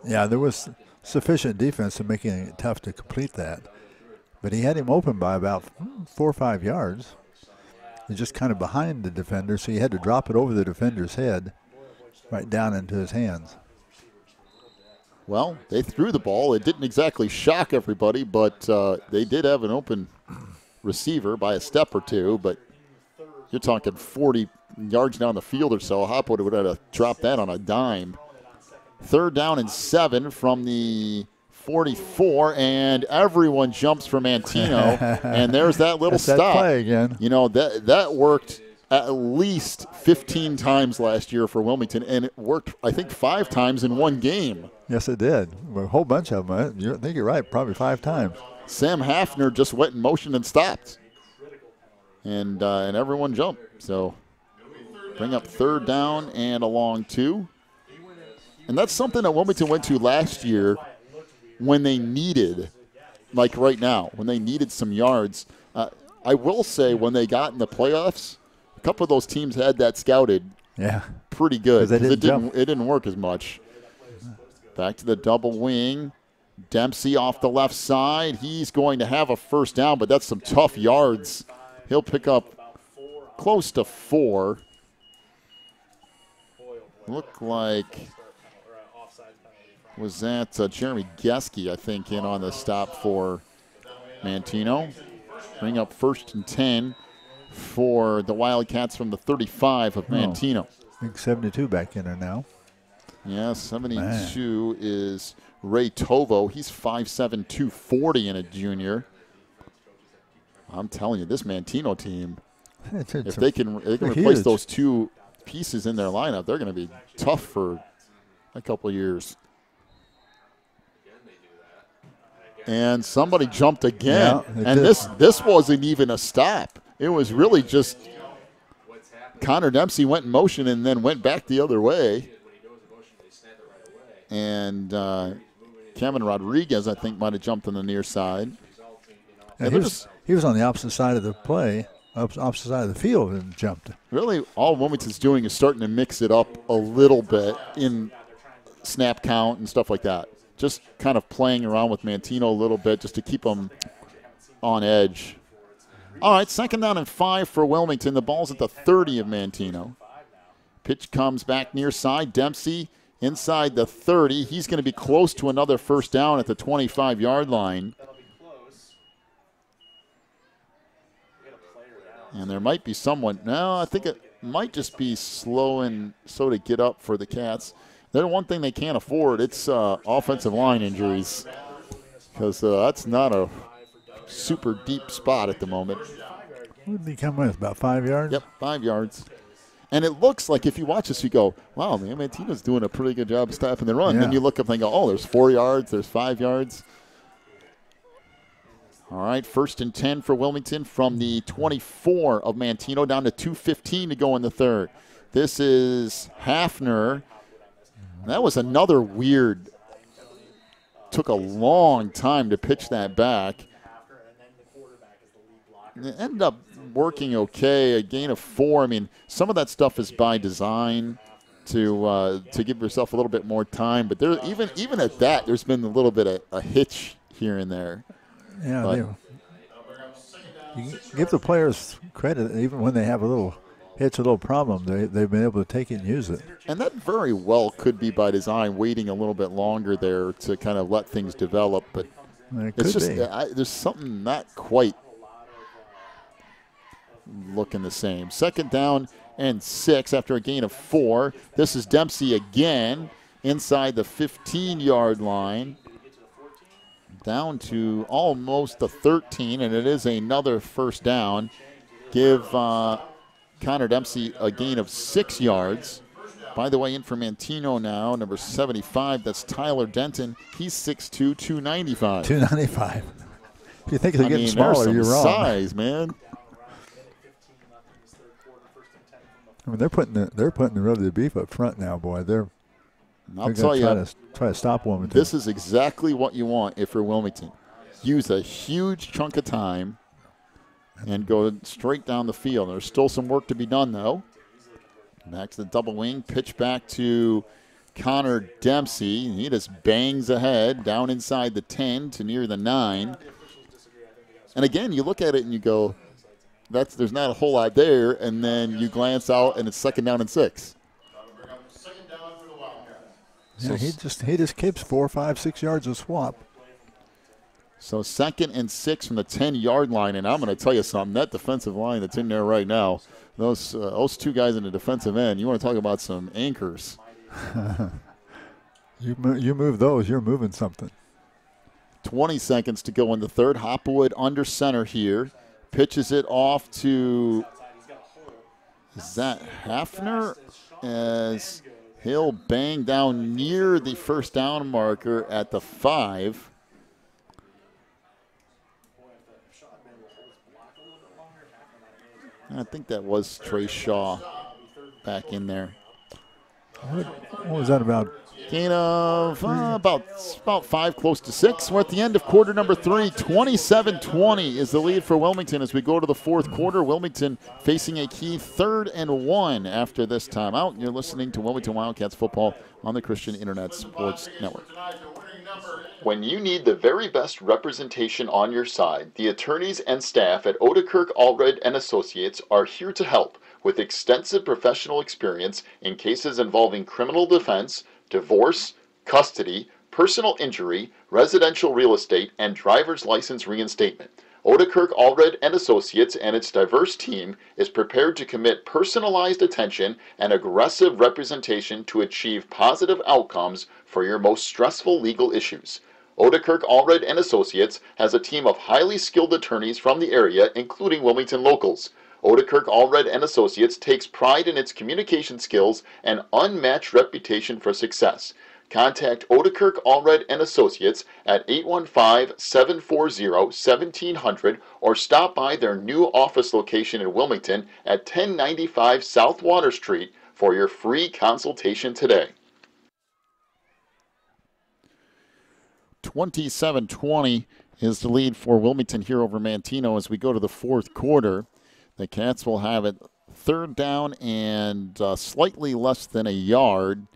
Yeah, there was sufficient defense in making it tough to complete that. But he had him open by about 4 or 5 yards. He's just kind of behind the defender, so he had to drop it over the defender's head right down into his hands. Well, they threw the ball. It didn't exactly shock everybody, but they did have an open receiver by a step or two. But you're talking 40 yards down the field or so. Hopwood would have dropped that on a dime. 3rd down and 7 from the 44, and everyone jumps for Manteno, and there's that little stop. That play again. You know, that worked at least 15 times last year for Wilmington, and it worked, I think, 5 times in one game. Yes, it did. A whole bunch of them. I think you're right, probably 5 times. Sam Hafner just went in motion and stopped, and everyone jumped. So bring up 3rd down and a long 2. And that's something that Wilmington went to last year when they needed, like right now, when they needed some yards. I will say when they got in the playoffs, a couple of those teams had that scouted pretty good. It didn't work as much. Back to the double wing. Dempsey off the left side. He's going to have a 1st down, but that's some tough yards. He'll pick up close to 4. Look like, was that Jeremy Geske, I think, in on the stop for Manteno. Bring up 1st and 10 for the Wildcats from the 35 of Manteno. I think 72 back in there now. Yeah, 72 is Ray Tovo. He's 5'7", 240 and a junior. I'm telling you, this Manteno team, if they can replace those 2 pieces in their lineup, they're going to be tough for a couple of years. And somebody jumped again, and this wasn't even a stop. It was really just Connor Dempsey went in motion and then went back the other way. And Kevin Rodriguez, I think, might have jumped on the near side. And he was on the opposite side of the play, opposite side of the field, and jumped. Really, all Wilmington's doing is starting to mix it up a little bit in snap count and stuff like that. Just kind of playing around with Manteno a little bit just to keep them on edge. All right, 2nd down and 5 for Wilmington. The ball's at the 30 of Manteno. Pitch comes back near side. Dempsey inside the 30. He's going to be close to another 1st down at the 25-yard line. And there might be someone. No, I think it might just be slow and so to get up for the Cats. The one thing they can't afford, it's offensive line injuries, because that's not a super deep spot at the moment. What did he come with, about 5 yards? Yep, 5 yards. And it looks like if you watch this, you go, wow, man, Manteno's doing a pretty good job stopping the run. Yeah. Then you look up and go, oh, there's 4 yards, there's 5 yards. All right, 1st and 10 for Wilmington from the 24 of Manteno, down to 2:15 to go in the 3rd. This is Hafner. That was another weird, took a long time to pitch that back. It ended up working okay, a gain of 4. I mean, some of that stuff is by design to give yourself a little bit more time. But there, even at that, there's been a little bit of a hitch here and there. Yeah, you give the players credit, even when they have a little hitch, a little problem, they've been able to take it and use it. And that very well could be by design, waiting a little bit longer there to kind of let things develop. But it's just there's something not quite looking the same. 2nd down and 6 after a gain of 4. This is Dempsey again inside the 15-yard line. down to almost the 13, and it is another first down. Give Connor Dempsey a gain of 6 yards. By the way, in for Manteno now, number 75. That's Tyler Denton. He's 6'2", 295. 295. If you think they're getting smaller, you're wrong. Size, man. I mean, they're putting the really beef up front now, boy. I'll tell you, try to stop Wilmington. This is exactly what you want if you're Wilmington. Use a huge chunk of time and go straight down the field. There's still some work to be done, though. Back to the double wing, pitch back to Connor Dempsey. He just bangs ahead down inside the 10 to near the 9. And again, you look at it and you go, there's not a whole lot there, and then you glance out and it's 2nd down and 6. Yeah, he just keeps 4, 5, 6 yards of swap. So 2nd and 6 from the 10-yard line, and I'm going to tell you something. That defensive line that's in there right now, those 2 guys in the defensive end, you want to talk about some anchors. You move those, you're moving something. 20 seconds to go in the third. Hopwood under center here. Pitches it off to, is that Hafner? As he'll bang down near the first down marker at the 5. I think that was Trey Shaw back in there. What was that about? Gain of about 5, close to 6. We're at the end of quarter number 3. 27-20 is the lead for Wilmington as we go to the fourth quarter. Wilmington facing a key 3rd and 1 after this timeout. You're listening to Wilmington Wildcats football on the Christian Internet Sports Network. When you need the very best representation on your side, the attorneys and staff at Odekirk Allred and Associates are here to help with extensive professional experience in cases involving criminal defense, divorce, custody, personal injury, residential real estate, and driver's license reinstatement. Odekirk Allred and Associates and its diverse team is prepared to commit personalized attention and aggressive representation to achieve positive outcomes for your most stressful legal issues. Odekirk Allred and Associates has a team of highly skilled attorneys from the area, including Wilmington locals. Odekirk Allred and Associates takes pride in its communication skills and unmatched reputation for success. Contact Odekirk Allred and Associates at 815-740-1700 or stop by their new office location in Wilmington at 1095 South Water Street for your free consultation today. 27-20 is the lead for Wilmington here over Manteno as we go to the fourth quarter. The Cats will have it 3rd down and slightly less than a yard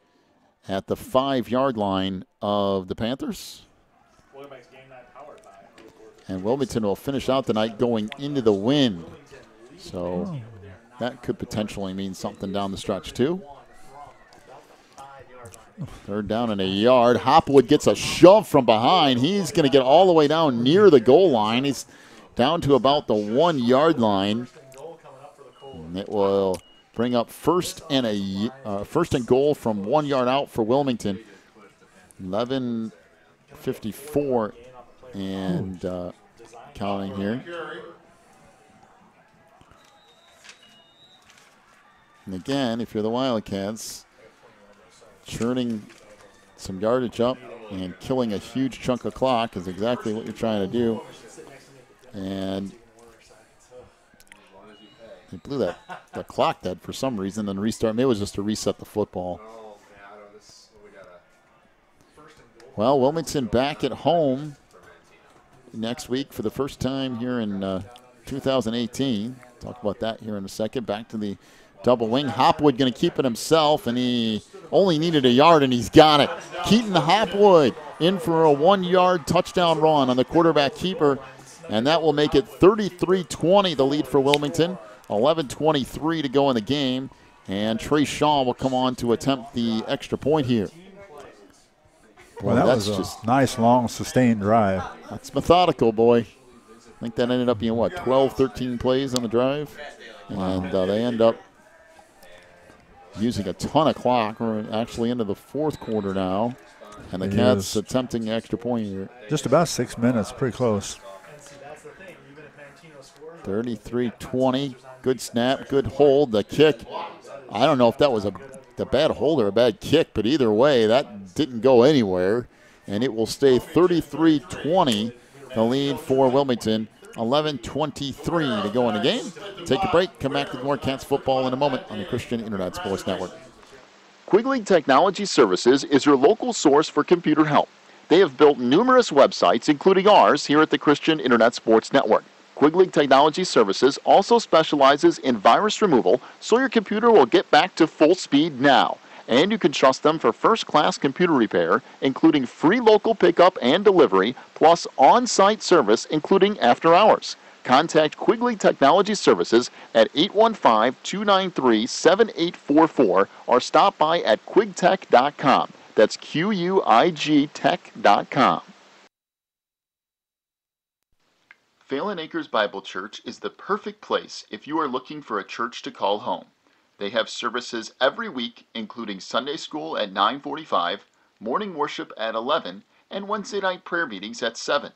at the 5-yard line of the Panthers. And Wilmington will finish out the night going into the wind. So that could potentially mean something down the stretch too. 3rd down and a yard. Hopwood gets a shove from behind. He's going to get all the way down near the goal line. He's down to about the 1-yard line. And it will bring up first and goal from 1 yard out for Wilmington. 11:54 and counting here. And again, if you're the Wildcats, churning some yardage up and killing a huge chunk of clock is exactly what you're trying to do. And they blew the clock dead for some reason and restart. Maybe it was just to reset the football. Well, Wilmington back at home next week for the first time here in 2018. Talk about that here in a second. Back to the double wing. Hopwood going to keep it himself, and he only needed a yard, and he's got it. Keaton Hopwood in for a 1-yard touchdown run on the quarterback keeper, and that will make it 33-20, the lead for Wilmington. 11:23 to go in the game, and Trey Shaw will come on to attempt the extra point here. Well, that was a nice, long, sustained drive. That's methodical, boy. I think that ended up being, 12, 13 plays on the drive? And they end up using a ton of clock. We're actually into the fourth quarter now. And the Cats attempting the extra point here. Just about 6 minutes, pretty close. 33-20. Good snap, good hold. The kick, I don't know if that was a bad hold or a bad kick, but either way, that didn't go anywhere. And it will stay 33-20, the lead for Wilmington. 11:23 to go in the game. Take a break. Come back with more Cats football in a moment on the Christian Internet Sports Network. Quigley Technology Services is your local source for computer help. They have built numerous websites, including ours, here at the Christian Internet Sports Network. Quigley Technology Services also specializes in virus removal, so your computer will get back to full speed now. And you can trust them for first-class computer repair, including free local pickup and delivery, plus on-site service, including after hours. Contact Quigley Technology Services at 815-293-7844 or stop by at quigtech.com. That's QUIG tech.com. Phelan Acres Bible Church is the perfect place if you are looking for a church to call home. They have services every week, including Sunday school at 9:45, morning worship at 11, and Wednesday night prayer meetings at 7.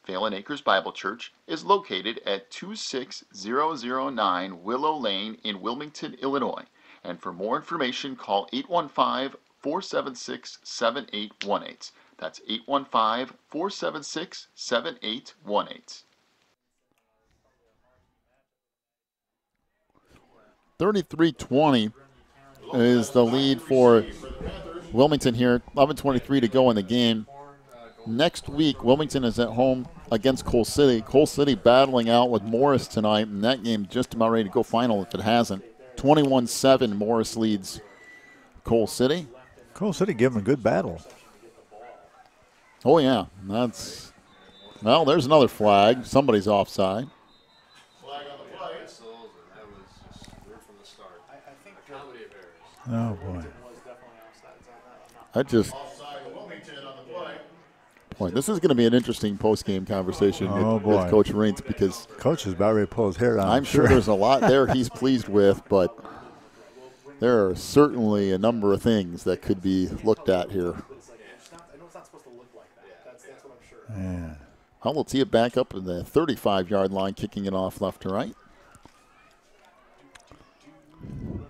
Phelan Acres Bible Church is located at 26009 Willow Lane in Wilmington, Illinois. And for more information, call 815-476-7818. That's 815-476-7818. 33-20 is the lead for Wilmington here. 11:23 to go in the game. Next week, Wilmington is at home against Coal City. Coal City battling out with Morris tonight, and that game just about ready to go final if it hasn't. 21-7, Morris leads Coal City. Coal City giving them a good battle. Oh, yeah. Well, there's another flag. Somebody's offside. Oh, boy. Boy, this is going to be an interesting post-game conversation with Coach Raines because Coach is about ready to pull his hair out. I'm sure there's a lot there he's pleased with, but there are certainly a number of things that could be looked at here. Yeah. Well, we'll tee it back up in the 35-yard line, kicking it off left to right.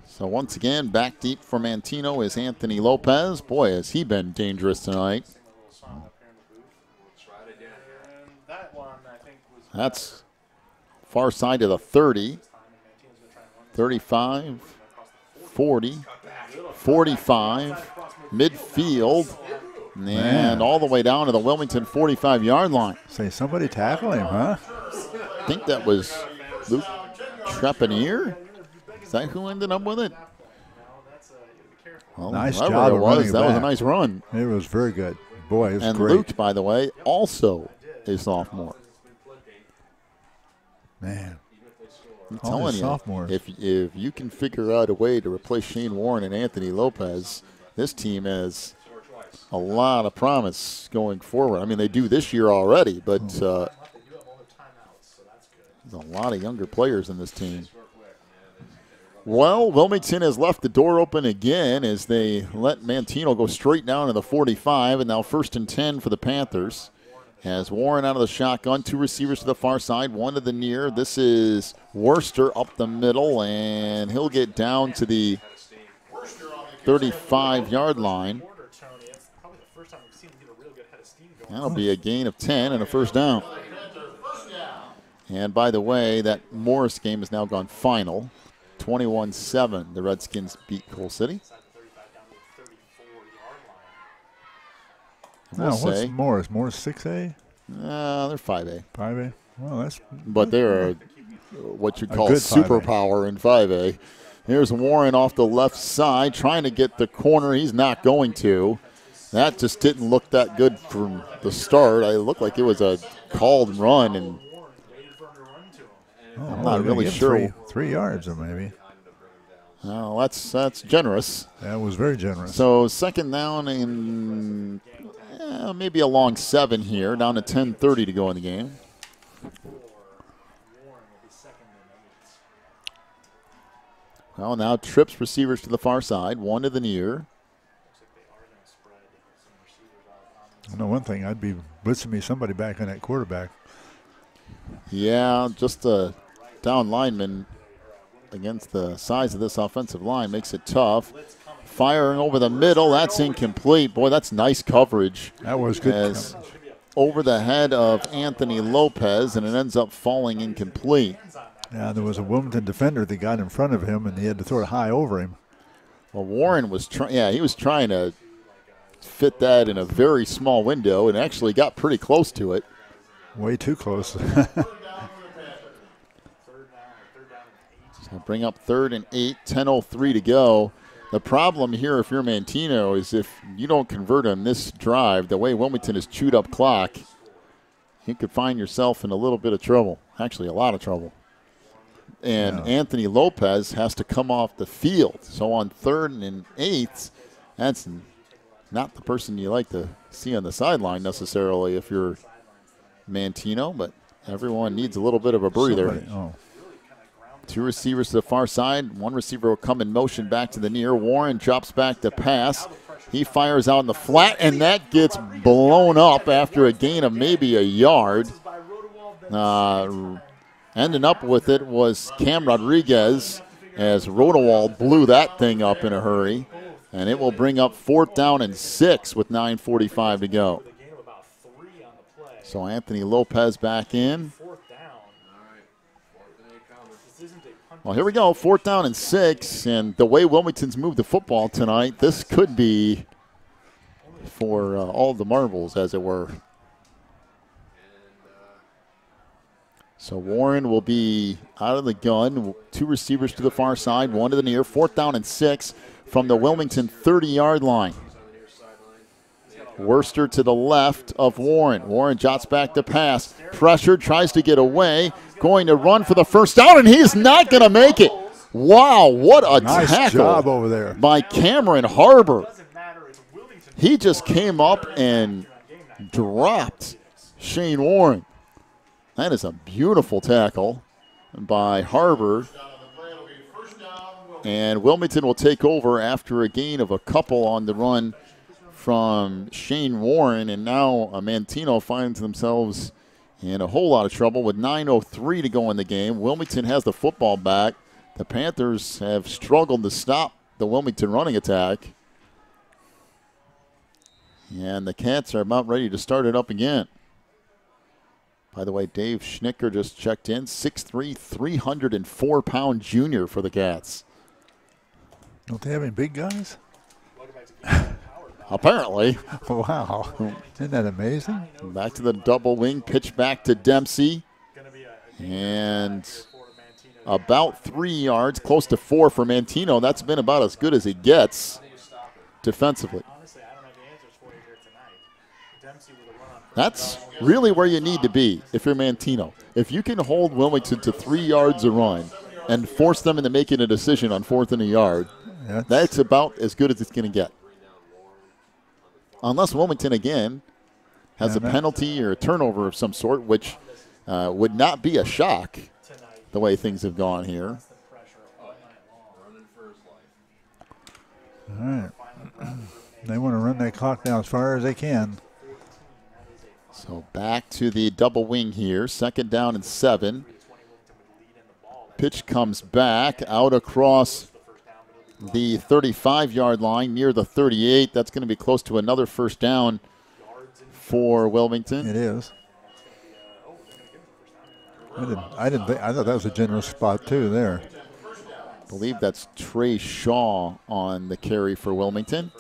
So once again, back deep for Manteno is Anthony Lopez. Boy, has he been dangerous tonight. That's far side of the 30, 35, 40, 45, midfield, and all the way down to the Wilmington 45-yard line. Say, somebody tackle him, huh? I think that was Luke Trepanier. Is that who ended up with it? Well, nice job of running that back. was a nice run. It was very good. Boy, it was and great. Luke, by the way, also a sophomore. Man. I'm telling you, sophomores. if you can figure out a way to replace Shane Warren and Anthony Lopez, this team has a lot of promise going forward. I mean, they do this year already, but there's a lot of younger players in this team. Well, Wilmington has left the door open again as they let Manteno go straight down to the 45, and now 1st and 10 for the Panthers. As Warren out of the shotgun, 2 receivers to the far side, 1 to the near. This is Worcester up the middle, and he'll get down to the 35-yard line. That'll be a gain of 10 and a first down. And by the way, that Morris game has now gone final. 21-7, the Redskins beat Coal City. What's Morris? Morris 6A? They're 5A. 5A? Well, that's... But they're what you call superpower in 5A. Here's Warren off the left side trying to get the corner. He's not going to. That just didn't look that good from the start. It looked like it was a called run, and I'm not really sure. 3 yards or maybe. Oh, that's generous. That was very generous. So 2nd down and maybe a long 7 here, down to 10:30 to go in the game. Well, now trips receivers to the far side, 1 to the near. I know one thing, I'd be blitzing me somebody back on that quarterback. Yeah, just a down lineman against the size of this offensive line makes it tough. Firing over the middle, that's incomplete. Boy, that's nice coverage. That was good coverage. Over the head of Anthony Lopez, and it ends up falling incomplete. Yeah, there was a Wilmington defender that got in front of him, and he had to throw it high over him. Well, Warren was he was trying to fit that in a very small window and actually got pretty close to it. Way too close. So bring up 3rd and 8, 10:03 to go. The problem here, if you're Manteno, is if you don't convert on this drive, the way Wilmington has chewed up clock, you could find yourself in a little bit of trouble. Actually, a lot of trouble. And Anthony Lopez has to come off the field. So on 3rd and 8, that's not the person you like to see on the sideline necessarily if you're Manteno, but everyone needs a little bit of a breather. Two receivers to the far side. One receiver will come in motion back to the near. Warren drops back to pass. He fires out in the flat, and that gets blown up after a gain of maybe a yard. Ending up with it was Cam Rodriguez as Rodewald blew that thing up in a hurry. And it will bring up 4th down and 6 with 9:45 to go. So Anthony Lopez back in. Well, here we go, 4th down and 6, and the way Wilmington's moved the football tonight, this could be for all the marbles, as it were. So Warren will be out of the gun. 2 receivers to the far side, 1 to the near. 4th down and 6 from the Wilmington 30-yard line. Worster to the left of Warren. Warren jots back to pass. Pressured, tries to get away. Going to run for the first down, and he's not going to make it. Wow, what a nice tackle job over there by Cameron Harbor. He just came up and dropped Shane Warren. That is a beautiful tackle by Harbor. And Wilmington will take over after a gain of a couple on the run from Shane Warren, and now Manteno finds themselves in a whole lot of trouble with 9:03 to go in the game. Wilmington has the football back. The Panthers have struggled to stop the Wilmington running attack. And the Cats are about ready to start it up again. By the way, Dave Schnicker just checked in. 6'3", 304-pound junior for the Cats. Don't they have any big guys? Apparently. Wow. Isn't that amazing? Back to the double wing, pitch back to Dempsey. And about 3 yards, close to 4 for Manteno. That's been about as good as it gets defensively. That's really where you need to be if you're Manteno. If you can hold Wilmington to 3 yards a run and force them into making a decision on 4th and a yard, that's about as good as it's going to get. Unless Wilmington, again, has a penalty or a turnover of some sort, which would not be a shock the way things have gone here. All right. They want to run that clock down as far as they can. So back to the double wing here. 2nd down and 7. Pitch comes back out across the 35-yard line near the 38. That's going to be close to another first down for Wilmington. It is. I thought that was a generous spot too there. I believe that's Trey Shaw on the carry for Wilmington.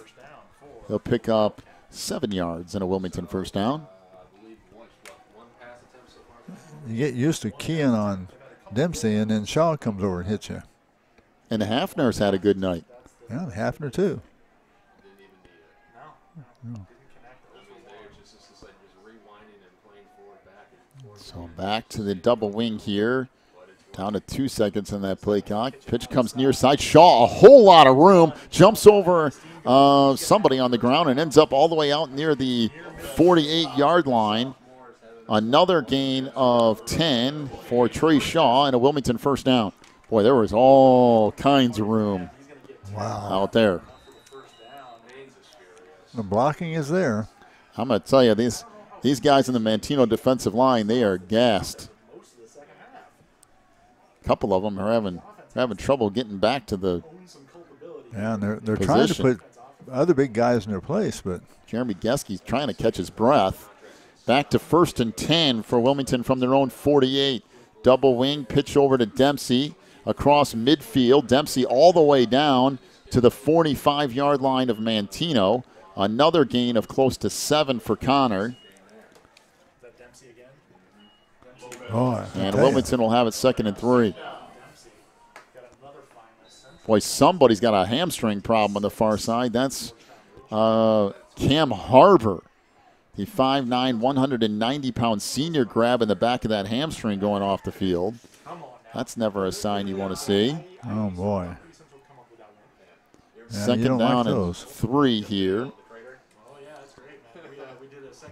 He'll pick up 7 yards and a Wilmington first down. You get used to keying on Dempsey, and then Shaw comes over and hits you. And Hafner's had a good night. Yeah, Hafner too. So back to the double wing here. Down to 2 seconds on that play clock. Pitch comes near side. Shaw, a whole lot of room. Jumps over somebody on the ground and ends up all the way out near the 48-yard line. Another gain of 10 for Trey Shaw and a Wilmington first down. Boy, there was all kinds of room out there. The blocking is there. I'm going to tell you, these guys in the Manteno defensive line, they are gassed. A couple of them are having trouble getting back to the Yeah, and they're trying to put other big guys in their place, but Jeremy Geske trying to catch his breath. Back to 1st and 10 for Wilmington from their own 48. Double wing, pitch over to Dempsey across midfield. Dempsey all the way down to the 45-yard line of Manteno. Another gain of close to 7 for Connor. boy, And Wilmington will have it 2nd and 3. Boy, somebody's got a hamstring problem on the far side. That's Cam Harbor. The 5'9", 190-pound senior grab in the back of that hamstring going off the field. That's never a sign you want to see. Oh, boy. Yeah, 2nd down and 3 here.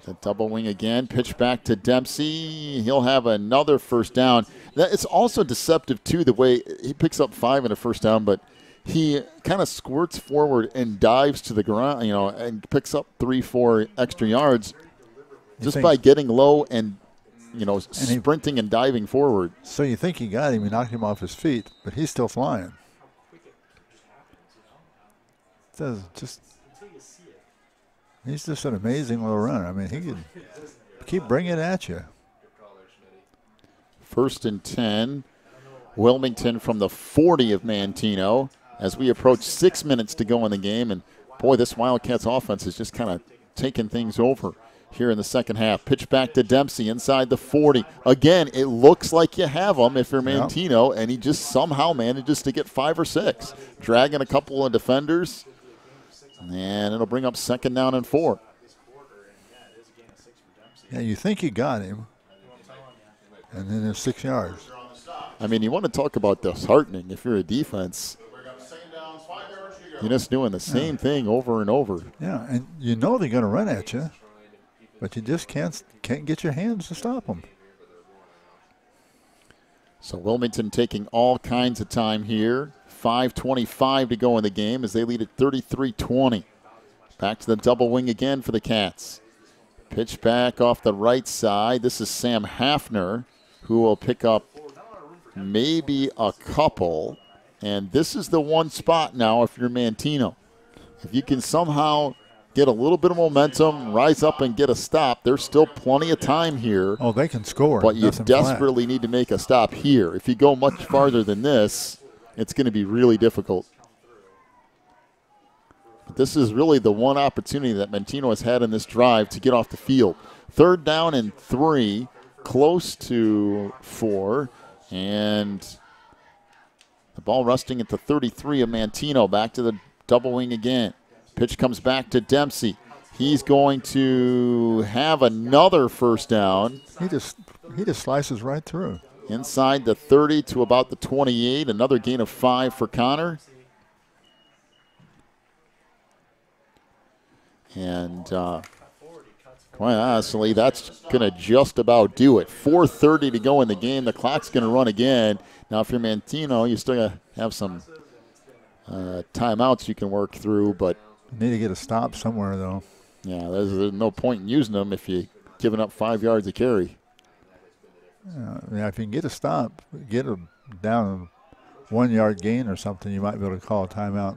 The double wing again. Pitch back to Dempsey. He'll have another 1st down. It's also deceptive, too, the way he picks up 5 in a 1st down, but he kind of squirts forward and dives to the ground, and picks up 3-4 extra yards just by getting low and, sprinting and diving forward. So you think he got him, he knocked him off his feet, but he's still flying. He's just an amazing little runner. I mean, he can keep bringing it at you. 1st and 10. Wilmington from the 40 of Manteno as we approach 6 minutes to go in the game. And, boy, this Wildcats offense is just kind of taking things over here in the second half. Pitch back to Dempsey inside the 40. Again, it looks like you have him if you're Manteno, and he just somehow manages to get 5 or 6, dragging a couple of defenders. And it'll bring up 2nd down and 4. Yeah, you think you got him, and then there's 6 yards. I mean, you want to talk about disheartening if you're a defense. You're just doing the same thing over and over. Yeah, and you know they're going to run at you, but you just can't get your hands to stop them. So Wilmington taking all kinds of time here. 5:25 to go in the game as they lead at 33-20. Back to the double wing again for the Cats. Pitch back off the right side. This is Sam Hafner, who will pick up maybe a couple. And this is the one spot now if you're Manteno. If you can somehow get a little bit of momentum, rise up and get a stop, there's still plenty of time here. Oh, they can score. But you desperately need to make a stop here. If you go much farther than this, it's going to be really difficult. But this is really the one opportunity that Manteno has had in this drive to get off the field. 3rd down and 3, close to 4, and the ball resting at the 33 of Manteno. Back to the double wing again. Pitch comes back to Dempsey. He's going to have another 1st down. He just slices right through. Inside the 30 to about the 28. Another gain of 5 for Connor. And quite honestly, that's going to just about do it. 4:30 to go in the game. The clock's going to run again. Now, if you're Manteno, you still got to have some timeouts you can work through. But you need to get a stop somewhere, though. Yeah, there's no point in using them if you're giving up 5 yards a carry. Yeah, if you can get a stop, get them down a 1 yard gain or something, you might be able to call a timeout.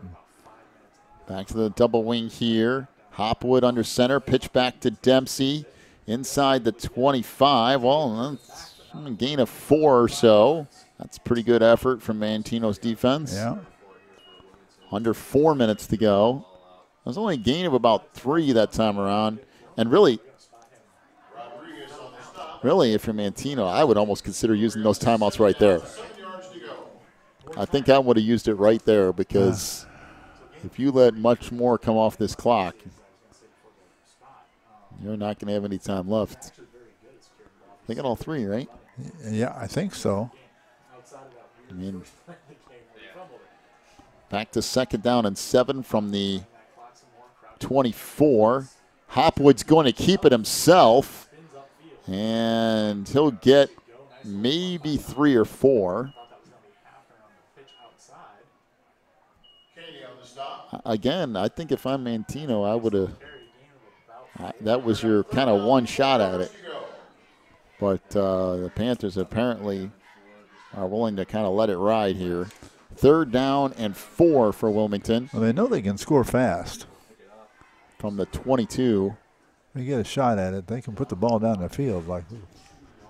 Back to the double wing here. Hopwood under center. Pitch back to Dempsey inside the 25. Well, that's a gain of 4 or so. That's a pretty good effort from Manteno's defense. Yeah. Under 4 minutes to go. There's only a gain of about 3 that time around. And really, if you're Manteno, I would almost consider using those timeouts right there. I think I would have used it right there because if you let much more come off this clock, you're not going to have any time left. They got all 3, right? Yeah, I think so. I mean, back to 2nd down and 7 from the 24. Hopwood's going to keep it himself. And he'll get maybe 3 or 4. Again, I think if I'm Manteno, That was your kind of one shot at it. But the Panthers apparently are willing to kind of let it ride here. 3rd down and 4 for Wilmington. Well, they know they can score fast. From the 22. They get a shot at it, they can put the ball down the field.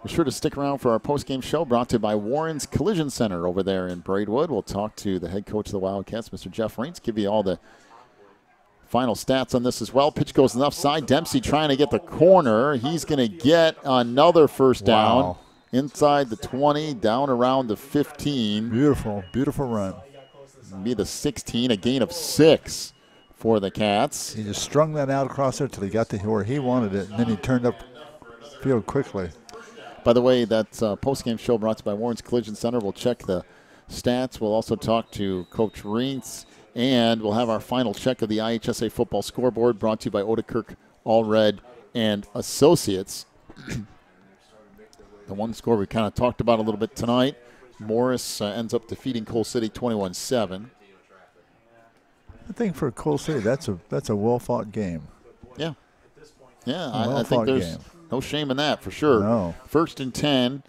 Be sure to stick around for our postgame show brought to you by Warren's Collision Center over there in Braidwood. We'll talk to the head coach of the Wildcats, Mr. Jeff Reintz, give you all the final stats on this as well. Pitch goes left side. Dempsey trying to get the corner. He's going to get another first down. Wow. Inside the 20, down around the 15. Beautiful, beautiful run. Be the 16, a gain of 6 for the Cats. He just strung that out across there till he got to where he wanted it, and then he turned up field quickly. By the way, that post-game show brought to you by Warren's Collision Center. We'll check the stats. We'll also talk to Coach Reintz, and we'll have our final check of the IHSA football scoreboard brought to you by Odekirk, Allred, and Associates. The one score we kind of talked about a little bit tonight. Morris ends up defeating Coal City 21-7. I think for Coal City, that's a well-fought game. Yeah. Yeah, I think there's no shame in that for sure. No. 1st and 10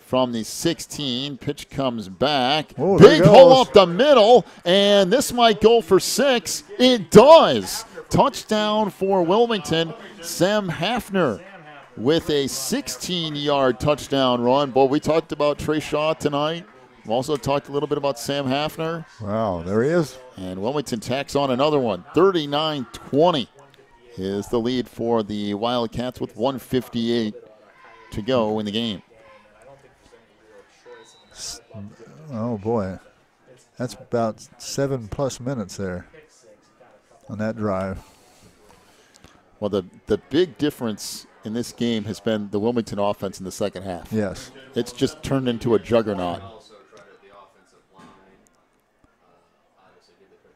from the 16. Pitch comes back. Oh, big hole up the middle, and this might go for 6. It does. Touchdown for Wilmington. Sam Hafner with a 16-yard touchdown run. Boy, we talked about Trey Shaw tonight. We've also talked a little bit about Sam Hafner. Wow, there he is. And Wilmington tacks on another one. 39-20 is the lead for the Wildcats with 1:58 to go in the game. Oh, boy. That's about 7+ minutes there on that drive. Well, the big difference in this game has been the Wilmington offense in the second half. Yes. It's just turned into a juggernaut.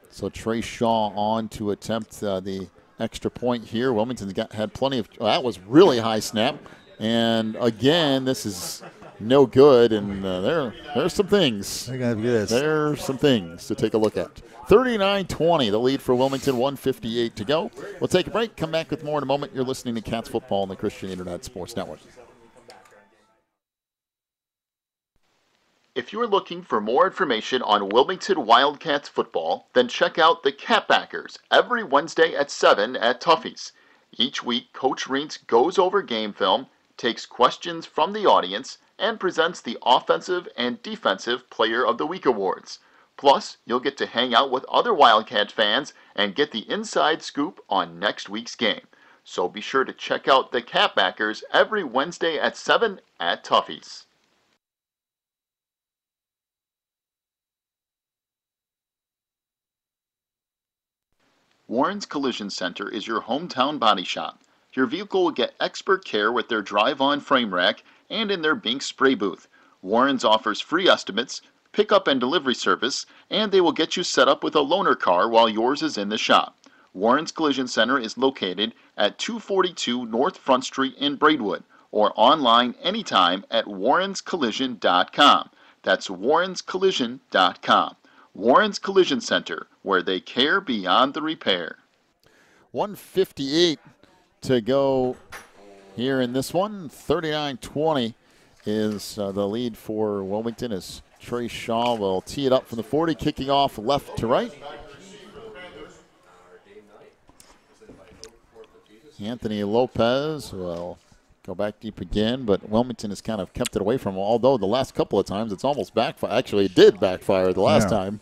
So Trey Shaw on to attempt the extra point here. Wilmington's had plenty of, that was really high snap. And again, this is no good. And there's some things. They're gonna have to get this. There's some things to take a look at. 39-20, the lead for Wilmington, 1:58 to go. We'll take a break, come back with more in a moment. You're listening to Cats Football on the Christian Internet Sports Network. If you're looking for more information on Wilmington Wildcats football, then check out the Catbackers every Wednesday at 7 at Tuffy's. Each week, Coach Reintz goes over game film, takes questions from the audience, and presents the Offensive and Defensive Player of the Week awards. Plus, you'll get to hang out with other Wildcat fans and get the inside scoop on next week's game. So be sure to check out the Catbackers every Wednesday at 7 at Tuffy's. Warren's Collision Center is your hometown body shop. Your vehicle will get expert care with their drive-on frame rack and in their Bink spray booth. Warren's offers free estimates, pickup and delivery service, and they will get you set up with a loaner car while yours is in the shop. Warren's Collision Center is located at 242 North Front Street in Braidwood, or online anytime at warrenscollision.com. That's warrenscollision.com. Warren's Collision Center, where they care beyond the repair. 1:58 to go here in this one. 39-20 is the lead for Wilmington as Trey Shaw will tee it up from the 40, kicking off left to right. Anthony Lopez will go back deep again, but Wilmington has kind of kept it away from him, although the last couple of times it's almost backfired. Actually, it did backfire the last time.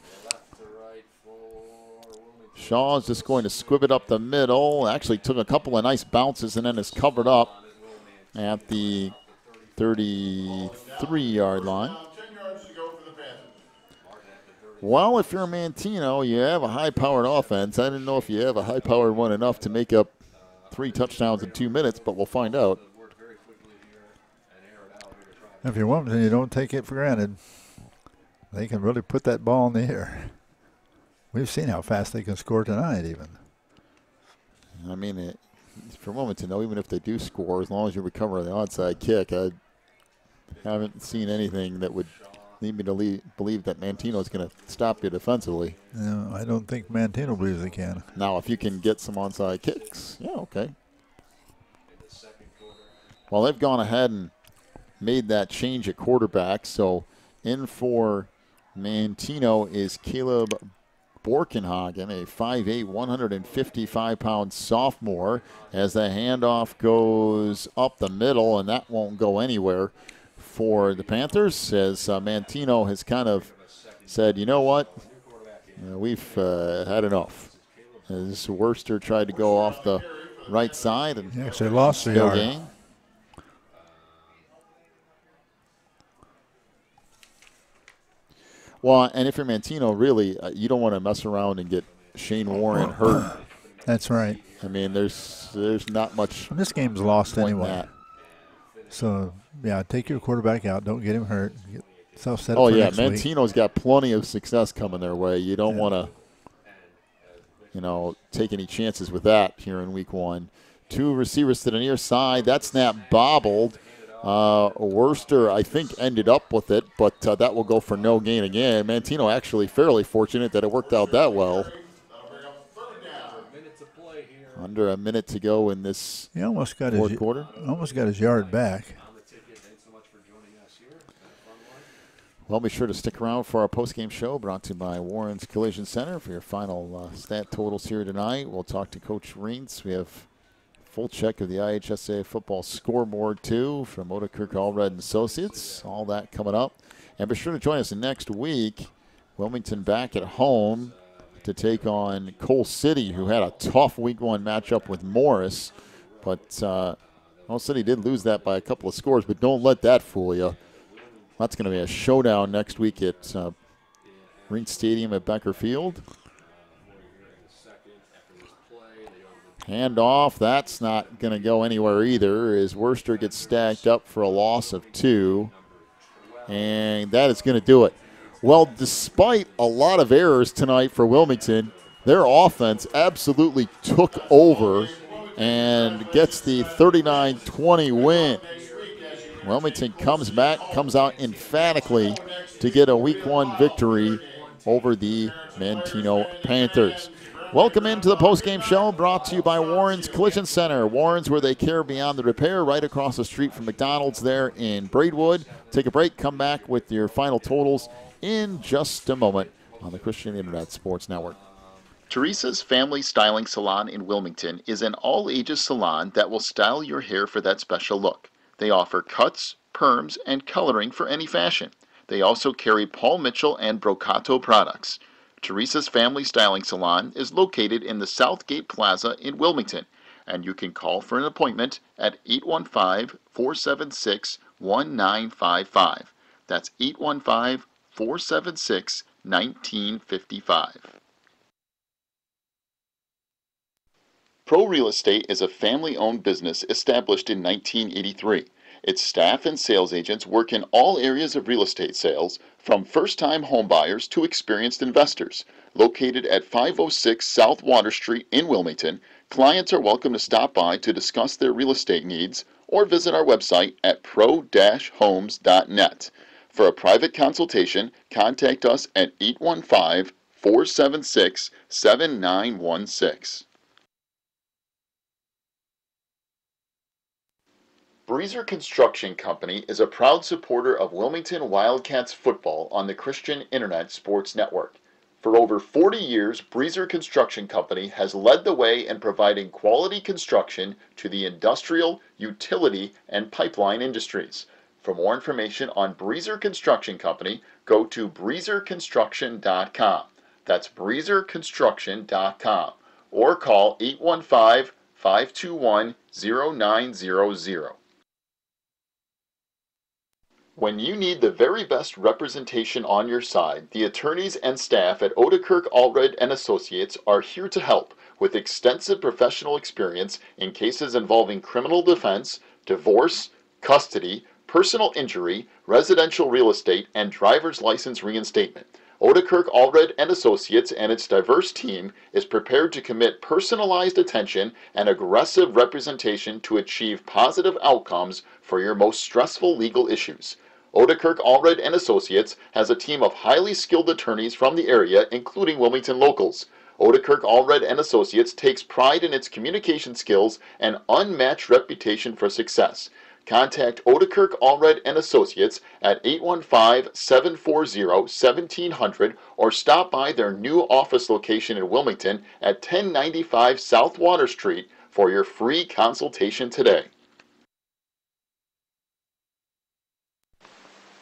Shaw is just going to squib it up the middle. Actually took a couple of nice bounces and then is covered up at the 33-yard line. Well, if you're Manteno, you have a high-powered offense. I didn't know if you have a high-powered one enough to make up 3 touchdowns in 2 minutes, but we'll find out. If you're Wilmington, you don't take it for granted. They can really put that ball in the air. We've seen how fast they can score tonight even. I mean, for Wilmington, though, even if they do score, as long as you recover the onside kick, I haven't seen anything that would lead me to believe that Manteno is going to stop you defensively. No, I don't think Manteno believes they can. Now, if you can get some onside kicks, yeah, okay. Well, they've gone ahead and made that change at quarterback. So in for Manteno is Caleb Borkenhagen, a 5'8", 155-pound sophomore, as the handoff goes up the middle, and that won't go anywhere for the Panthers, as Manteno has kind of said, you know what, we've had enough. As Worcester tried to go off the right side and actually lost the yard. Game. Well, and if you're Manteno, really, you don't want to mess around and get Shane Warren hurt. That's right. I mean, there's not much. This game's lost point anyway. That. So, yeah, take your quarterback out. Don't get him hurt. Get yourself set up oh, for yeah, next Manteno's got plenty of success coming their way. You don't want to, take any chances with that here in week one. Two receivers to the near side. That snap bobbled. Worcester, I think, ended up with it, but that will go for no gain again. Manteno actually fairly fortunate that it worked out that well. Under a minute to go in this fourth quarter. Almost got his yard back. Well, be sure to stick around for our postgame show brought to you by Warren's Collision Center for your final stat totals here tonight. We'll talk to Coach Reentz. We have full check of the IHSA football scoreboard, too, from Odekirk Allred & Associates. All that coming up. And be sure to join us next week. Wilmington back at home to take on Coal City, who had a tough week one matchup with Morris. But Coal City did lose that by a couple of scores, but don't let that fool you. That's going to be a showdown next week at Reentz Stadium at Becker Field. Handoff, that's not going to go anywhere either, as Worcester gets stacked up for a loss of 2. And that is going to do it. Well, despite a lot of errors tonight for Wilmington, their offense absolutely took over and gets the 39-20 win. Wilmington comes back, comes out emphatically to get a week one victory over the Manteno Panthers. Welcome into the postgame show brought to you by Warren's Collision Center. Warren's, where they care beyond the repair, right across the street from McDonald's there in Braidwood. Take a break, come back with your final totals in just a moment on the Christian Internet Sports Network. Teresa's Family Styling Salon in Wilmington is an all-ages salon that will style your hair for that special look. They offer cuts, perms, and coloring for any fashion. They also carry Paul Mitchell and Brocato products. Teresa's Family Styling Salon is located in the Southgate Plaza in Wilmington, and you can call for an appointment at 815-476-1955. That's 815-476-1955. Pro Real Estate is a family-owned business established in 1983. Its staff and sales agents work in all areas of real estate sales, from first-time homebuyers to experienced investors. Located at 506 South Water Street in Wilmington, clients are welcome to stop by to discuss their real estate needs or visit our website at pro-homes.net. For a private consultation, contact us at 815-476-7916. Breezer Construction Company is a proud supporter of Wilmington Wildcats football on the Christian Internet Sports Network. For over 40 years, Breezer Construction Company has led the way in providing quality construction to the industrial, utility, and pipeline industries. For more information on Breezer Construction Company, go to breezerconstruction.com. That's breezerconstruction.com. Or call 815-521-0900. When you need the very best representation on your side, the attorneys and staff at Odekirk Allred & Associates are here to help with extensive professional experience in cases involving criminal defense, divorce, custody, personal injury, residential real estate, and driver's license reinstatement. Odekirk Allred & Associates and its diverse team is prepared to commit personalized attention and aggressive representation to achieve positive outcomes for your most stressful legal issues. Odekirk Allred & Associates has a team of highly skilled attorneys from the area, including Wilmington locals. Odekirk Allred and Associates takes pride in its communication skills and unmatched reputation for success. Contact Odekirk Allred and Associates at 815-740-1700 or stop by their new office location in Wilmington at 1095 South Water Street for your free consultation today.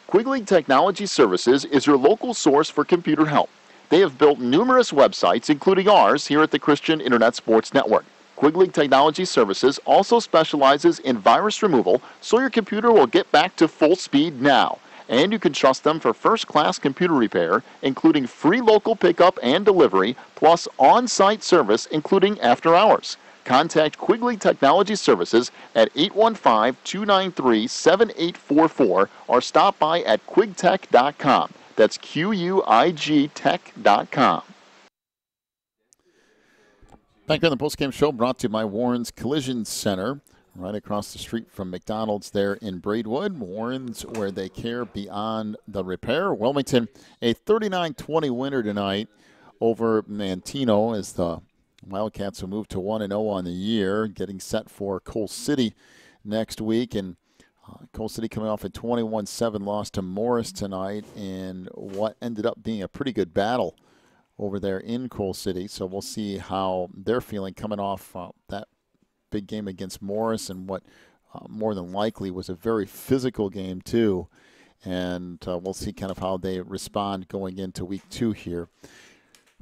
Quigley Technology Services is your local source for computer help. They have built numerous websites, including ours here at the Christian Internet Sports Network. Quigley Technology Services also specializes in virus removal, so your computer will get back to full speed now. And you can trust them for first-class computer repair, including free local pickup and delivery, plus on-site service, including after hours. Contact Quigley Technology Services at 815-293-7844 or stop by at quigtech.com. That's QUIG-tech.com. Back on the postgame show, brought to you by Warren's Collision Center, right across the street from McDonald's there in Braidwood. Warren's, where they care beyond the repair. Wilmington, a 39-20 winner tonight over Manteno as the Wildcats will move to 1-0 on the year, getting set for Coal City next week. And Coal City coming off a 21-7 loss to Morris tonight in what ended up being a pretty good battle over there in Coal City. So we'll see how they're feeling coming off that big game against Morris and what more than likely was a very physical game too. And we'll see kind of how they respond going into week 2 here.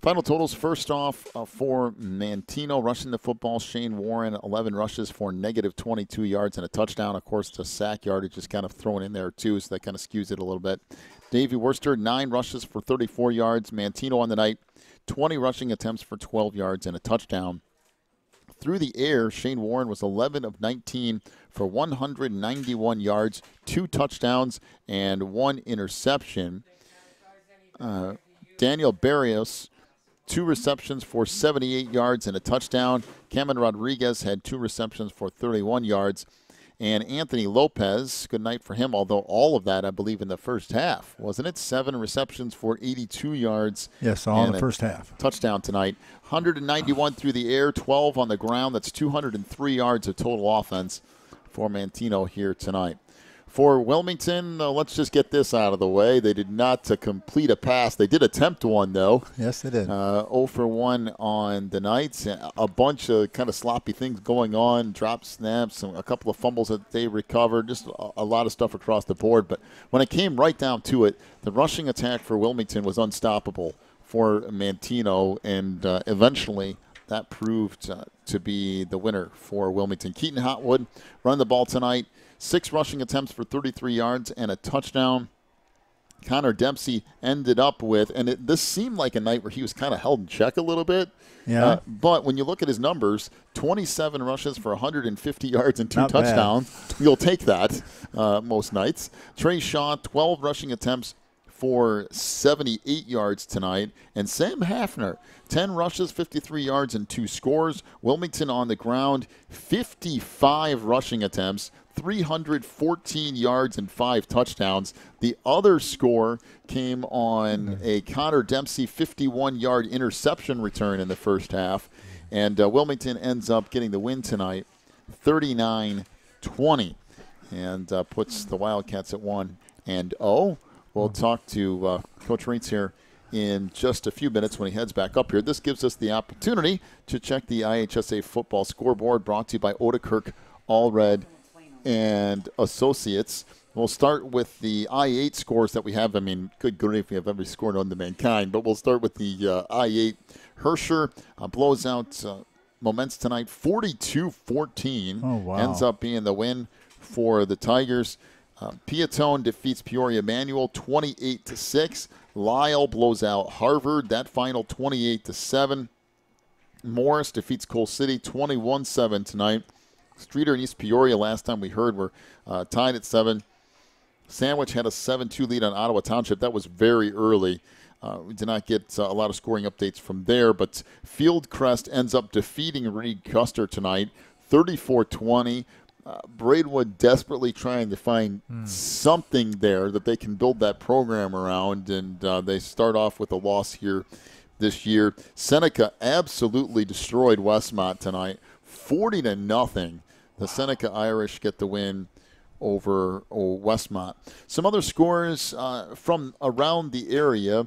Final totals, first off, for Manteno rushing the football, Shane Warren, 11 rushes for negative 22 yards and a touchdown. Of course, the sack yardage is kind of thrown in there too, so that kind of skews it a little bit. Davey Worcester, 9 rushes for 34 yards. Manteno on the night, 20 rushing attempts for 12 yards and a touchdown. Through the air, Shane Warren was 11 of 19 for 191 yards, 2 touchdowns, and 1 interception. Daniel Barrios, 2 receptions for 78 yards and a touchdown. Cameron Rodriguez had 2 receptions for 31 yards. And Anthony Lopez, good night for him, although all of that, I believe, in the first half, wasn't it? 7 receptions for 82 yards. Yes, all in the first half. Touchdown tonight. 191 through the air, 12 on the ground. That's 203 yards of total offense for Manteno here tonight. For Wilmington, let's just get this out of the way. They did not complete a pass. They did attempt one, though. Yes, they did. 0 for 1 on the night. A bunch of kind of sloppy things going on, drop snaps, a couple of fumbles that they recovered, just a lot of stuff across the board. But when it came right down to it, the rushing attack for Wilmington was unstoppable for Manteno, and eventually that proved to be the winner for Wilmington. Keaton Hotwood running the ball tonight. 6 rushing attempts for 33 yards and a touchdown. Connor Dempsey ended up with, and this seemed like a night where he was kind of held in check a little bit. Yeah. But when you look at his numbers, 27 rushes for 150 yards and 2 Not touchdowns. You'll take that most nights. Trey Shaw, 12 rushing attempts for 78 yards tonight. And Sam Hafner, 10 rushes, 53 yards, and 2 scores. Wilmington on the ground, 55 rushing attempts, 314 yards and 5 touchdowns. The other score came on a Connor Dempsey 51-yard interception return in the first half. And Wilmington ends up getting the win tonight, 39-20, and puts the Wildcats at 1-0. We'll talk to Coach Reitz here in just a few minutes when he heads back up here. This gives us the opportunity to check the IHSA football scoreboard, brought to you by Odekirk Allred and Associates. We'll start with the I-8 scores that we have. I mean, good grief, we have every score known to mankind, but we'll start with the I-8. Herscher blows out Moments tonight, 42-14. Oh, wow. Ends up being the win for the Tigers. Piatone defeats Peoria Manual 28-6. Lyle blows out Harvard. That final 28-7. Morris defeats Coal City 21-7 tonight. Streeter and East Peoria, last time we heard, were tied at 7. Sandwich had a 7-2 lead on Ottawa Township. That was very early. We did not get a lot of scoring updates from there, but Fieldcrest ends up defeating Reed Custer tonight, 34-20. Braidwood desperately trying to find something there that they can build that program around, and they start off with a loss here this year. Seneca absolutely destroyed Westmont tonight, 40-0. The Seneca Irish get the win over Westmont. Some other scores from around the area.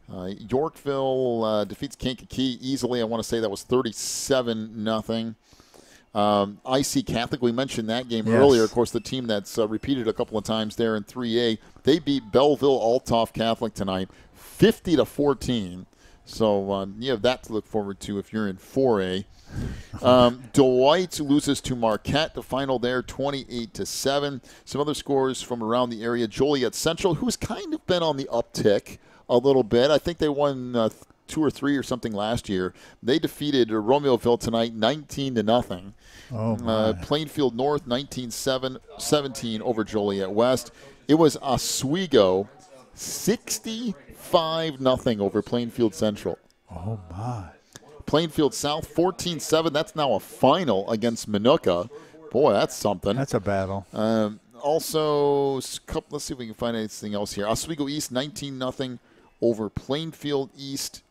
Yorkville defeats Kankakee easily. I want to say that was 37-0. IC Catholic, we mentioned that game earlier. Of course, the team that's repeated a couple of times there in 3A. They beat Belleville Althoff Catholic tonight, 50-14. So you have that to look forward to if you're in 4A. Dwight loses to Marquette. The final there, 28-7. Some other scores from around the area. Joliet Central, who's kind of been on the uptick a little bit. I think they won 2 or 3 or something last year. They defeated Romeoville tonight, 19-0. Plainfield North, 19-17 over Joliet West. It was Oswego, 65-0 over Plainfield Central. Oh, my. Plainfield South, 14-7. That's now a final against Minooka. Boy, that's something. That's a battle. Also, let's see if we can find anything else here. Oswego East, 19-0 over Plainfield East.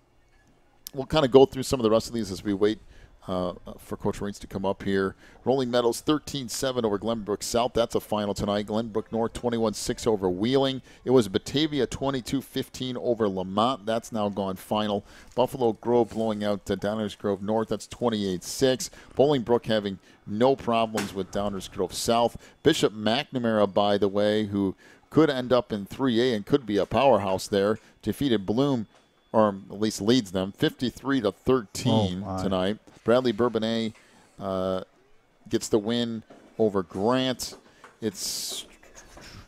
We'll kind of go through some of the rest of these as we wait for Coach Raines to come up here. Rolling Meadows, 13-7 over Glenbrook South. That's a final tonight. Glenbrook North, 21-6 over Wheeling. It was Batavia, 22-15 over Lamont. That's now gone final. Buffalo Grove blowing out Downers Grove North. That's 28-6. Bolingbrook having no problems with Downers Grove South. Bishop McNamara, by the way, who could end up in 3A and could be a powerhouse there, defeated Bloom, or at least leads them, 53-13 tonight. Bradley Bourbonnais gets the win over Grant. It's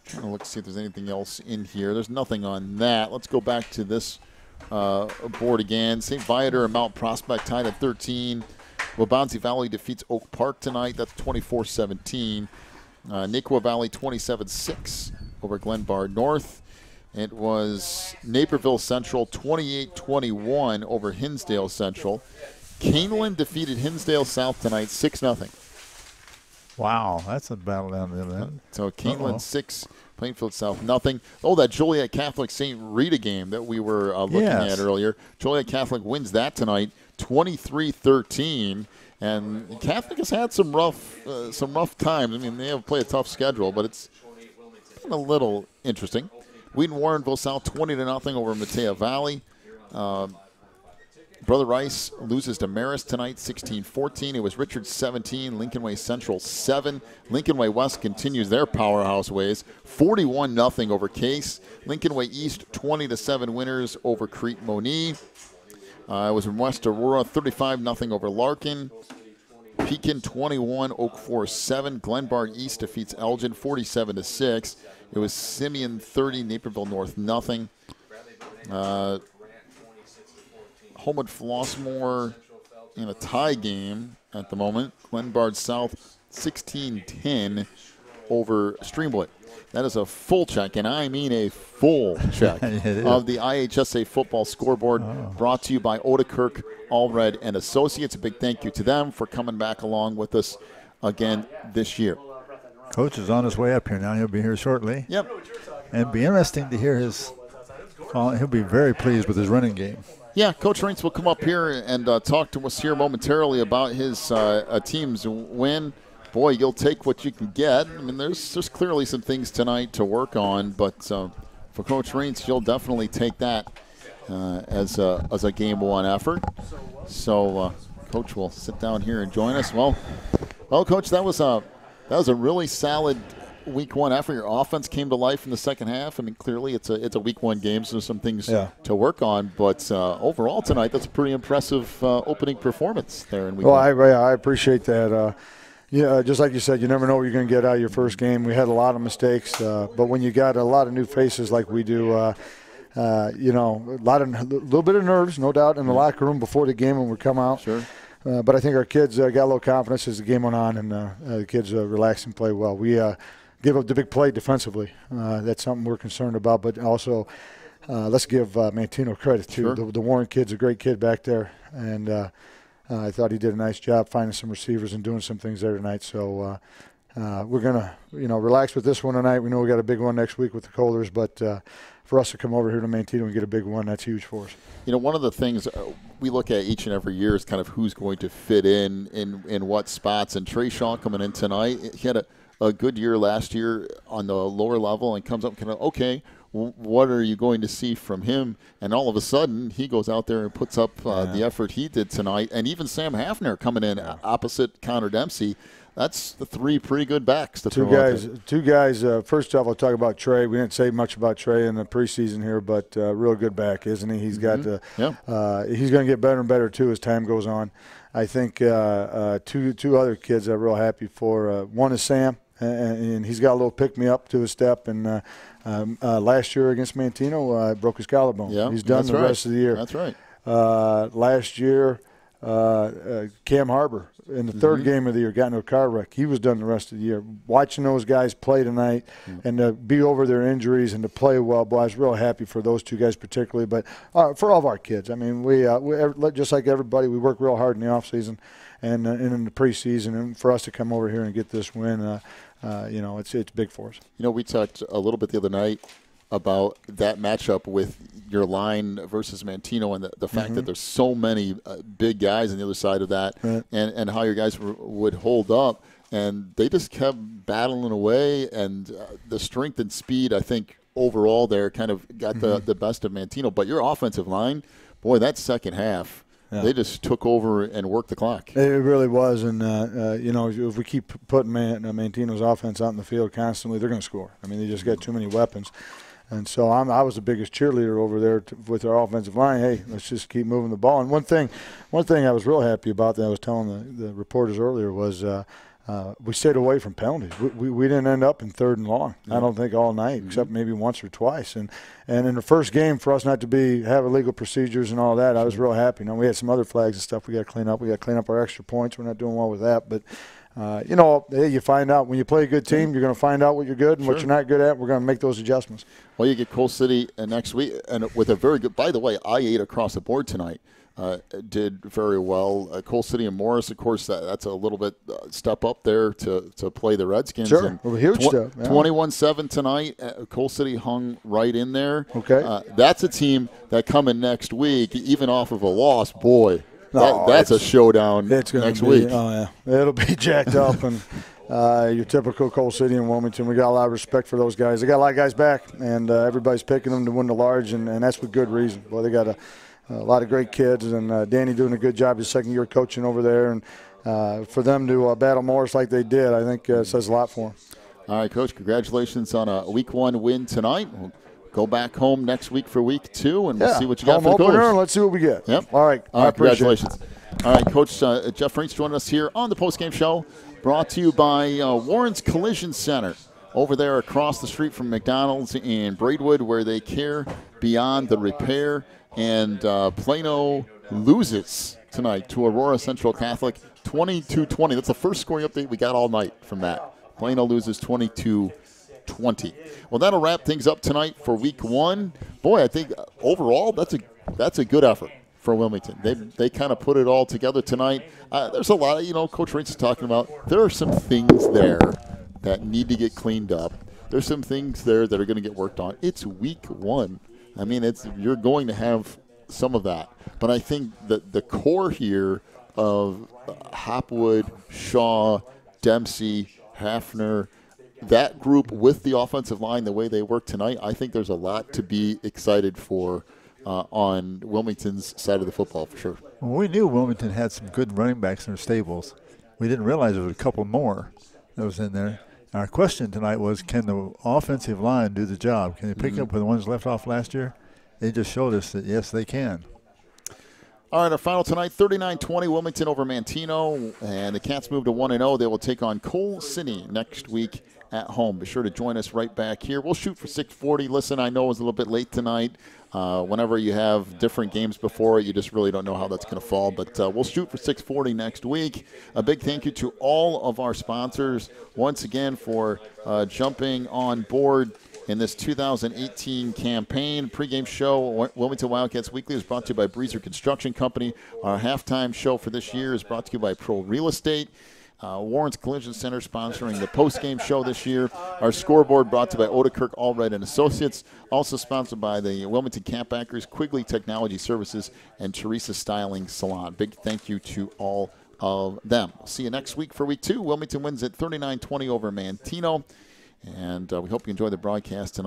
trying to look see if there's anything else in here. There's nothing on that. Let's go back to this board again. St. Viator and Mount Prospect tied at 13. Wabansie Valley defeats Oak Park tonight. That's 24-17. Naquan Valley 27-6 over Glenbard North. It was Naperville Central 28-21 over Hinsdale Central. Canelan defeated Hinsdale South tonight 6-0. Wow, that's a battle down there then. So Canelan 6, Plainfield South nothing. Oh, that Joliet Catholic St. Rita game that we were looking at earlier. Joliet Catholic wins that tonight 23-13. And Catholic has had some rough times. I mean, they have played a tough schedule, but it's been a little interesting. Wheaton Warrenville South 20-0 over Matea Valley. Brother Rice loses to Marist tonight, 16-14. It was Richards 17, Lincoln Way Central 7. Lincoln Way West continues their powerhouse ways, 41-0 over Case. Lincoln Way East 20-7 winners over Crete Monee. It was from West Aurora, 35-0 over Larkin. Pekin 21, Oak Forest 7. Glenbard East defeats Elgin 47-6. It was Simeon 30, Naperville North nothing. Homewood Flossmoor in a tie game at the moment. Glenbard South 16-10 over Streamwood. That is a full check, and I mean a full check of the IHSA football scoreboard brought to you by Odekirk, Allred, and Associates. A big thank you to them for coming back along with us again this year. Coach is on his way up here now. He'll be here shortly. Yep. And it'll be interesting to hear his he'll be very pleased with his running game. Yeah, Coach Raines will come up here and talk to us here momentarily about his team's win. Boy, you'll take what you can get. I mean, there's clearly some things tonight to work on, but for Coach Raines, you'll definitely take that as a game one effort. So, Coach will sit down here and join us. Well, Coach, that was a really solid week one effort. Your offense came to life in the second half. I mean, clearly it's a week one game, so there's some things to work on. But overall tonight, that's a pretty impressive opening performance there in week one. I appreciate that. Just like you said, you never know what you're going to get out of your first game. We had a lot of mistakes, but when you got a lot of new faces like we do, a little bit of nerves, no doubt, in the locker room before the game when we come out. Sure. But I think our kids got a little confidence as the game went on, and the kids relaxed and played well. We gave up the big play defensively. That's something we're concerned about. But also, let's give Manteno credit, too. Sure. The Warren kid's a great kid back there, and I thought he did a nice job finding some receivers and doing some things there tonight. So we're going to relax with this one tonight. We know we got a big one next week with the Colders, but for us to come over here to Manteno and get a big one, that's huge for us. You know, one of the things we look at each and every year is kind of who's going to fit in what spots. And Trey Shaw coming in tonight, he had a good year last year on the lower level and comes up kind of, okay, what are you going to see from him? And all of a sudden, he goes out there and puts up the effort he did tonight. And even Sam Hafner coming in opposite Connor Dempsey. That's the three pretty good backs to throw out there. Two guys. First off, I'll talk about Trey. We didn't say much about Trey in the preseason here, but real good back, isn't he? He's got he's going to get better and better too as time goes on. I think two other kids I'm real happy for. One is Sam, and he's got a little pick me up to his step. And last year against Manteno, broke his collarbone. Yeah, he's done the rest of the year. That's right. Last year, Cam Harbor in the third game of the year got into a car wreck. He was done the rest of the year. Watching those guys play tonight and to be over their injuries and to play well, boy, I was real happy for those two guys particularly, but for all of our kids. I mean, we just like everybody, we work real hard in the offseason and in the preseason, and for us to come over here and get this win, it's big for us. You know, we talked a little bit the other night about that matchup with your line versus Manteno and the fact that there's so many big guys on the other side of that and how your guys would hold up. And they just kept battling away, and the strength and speed, I think, overall there kind of got the best of Manteno. But your offensive line, boy, that second half, they just took over and worked the clock. It really was, and if we keep putting Manteno's offense out in the field constantly, they're going to score. I mean, they just got too many weapons. And so I was the biggest cheerleader over there with our offensive line. Hey, let's just keep moving the ball. And one thing I was real happy about that I was telling the reporters earlier was we stayed away from penalties. We didn't end up in 3rd and long. I don't think all night, except maybe once or twice. And in the first game, for us not to have illegal procedures and all that, I was real happy. We had some other flags and stuff we got to clean up. We got to clean up our extra points. We're not doing well with that, but. You find out when you play a good team, you're going to find out what you're good and what you're not good at. We're going to make those adjustments. Well, you get Coal City next week, and with a very good. By the way, I-8 across the board tonight did very well. Coal City and Morris, of course, that's a little bit step up there to play the Redskins. Sure, a huge step. 21-7 tonight. Coal City hung right in there. Okay, that's a team that coming next week, even off of a loss. Boy. That's a showdown next week. Oh, yeah. It'll be jacked up. And your typical Coal City and Wilmington, we got a lot of respect for those guys. They got a lot of guys back, and everybody's picking them to win the large, and that's with good reason. Boy, they got a lot of great kids, and Danny doing a good job his second year coaching over there. And for them to battle Morris like they did, I think says a lot for them. All right, Coach, congratulations on a Week 1 win tonight. We'll go back home next week for Week 2, and we'll see what you got for the Coach. And let's see what we get. Yep. All right. Congratulations. All right, Coach Jeff Franks joining us here on the Postgame Show, brought to you by Warren's Collision Center over there across the street from McDonald's in Braidwood, where they care beyond the repair. And Plano loses tonight to Aurora Central Catholic 22-20. That's the first scoring update we got all night from that. Plano loses 22-20. Well, that'll wrap things up tonight for Week 1. Boy, I think overall that's a good effort for Wilmington. They kind of put it all together tonight. There's a lot of, Coach Raines is talking about, there are some things there that need to get cleaned up. There's some things there that are going to get worked on. It's Week 1. I mean, you're going to have some of that. But I think that the core here of Hopwood, Shaw, Dempsey, Hafner, that group with the offensive line, the way they work tonight, I think there's a lot to be excited for on Wilmington's side of the football for sure. Well, we knew Wilmington had some good running backs in their stables. We didn't realize there was a couple more that was in there. Our question tonight was, can the offensive line do the job? Can they pick up with the ones left off last year? They just showed us that, yes, they can. All right, our final tonight, 39-20, Wilmington over Manteno, and the Cats move to 1-0. They will take on Coal City next week at home. Be sure to join us right back here. We'll shoot for 6:40. Listen, I know it was a little bit late tonight. Whenever you have different games before it, you just really don't know how that's going to fall. But we'll shoot for 6:40 next week. A big thank you to all of our sponsors once again for jumping on board in this 2018 campaign. Pregame show, Wilmington Wildcats Weekly, is brought to you by Breezer Construction Company. Our halftime show for this year is brought to you by Pro Real Estate. Warren's Collision Center sponsoring the postgame show this year. Our scoreboard brought to you by Odekirk Allred and Associates. Also sponsored by the Wilmington Campbackers, Quigley Technology Services, and Teresa Styling Salon. Big thank you to all of them. We'll see you next week for week 2. Wilmington wins at 39-20 over Manteno. And we hope you enjoy the broadcast tonight.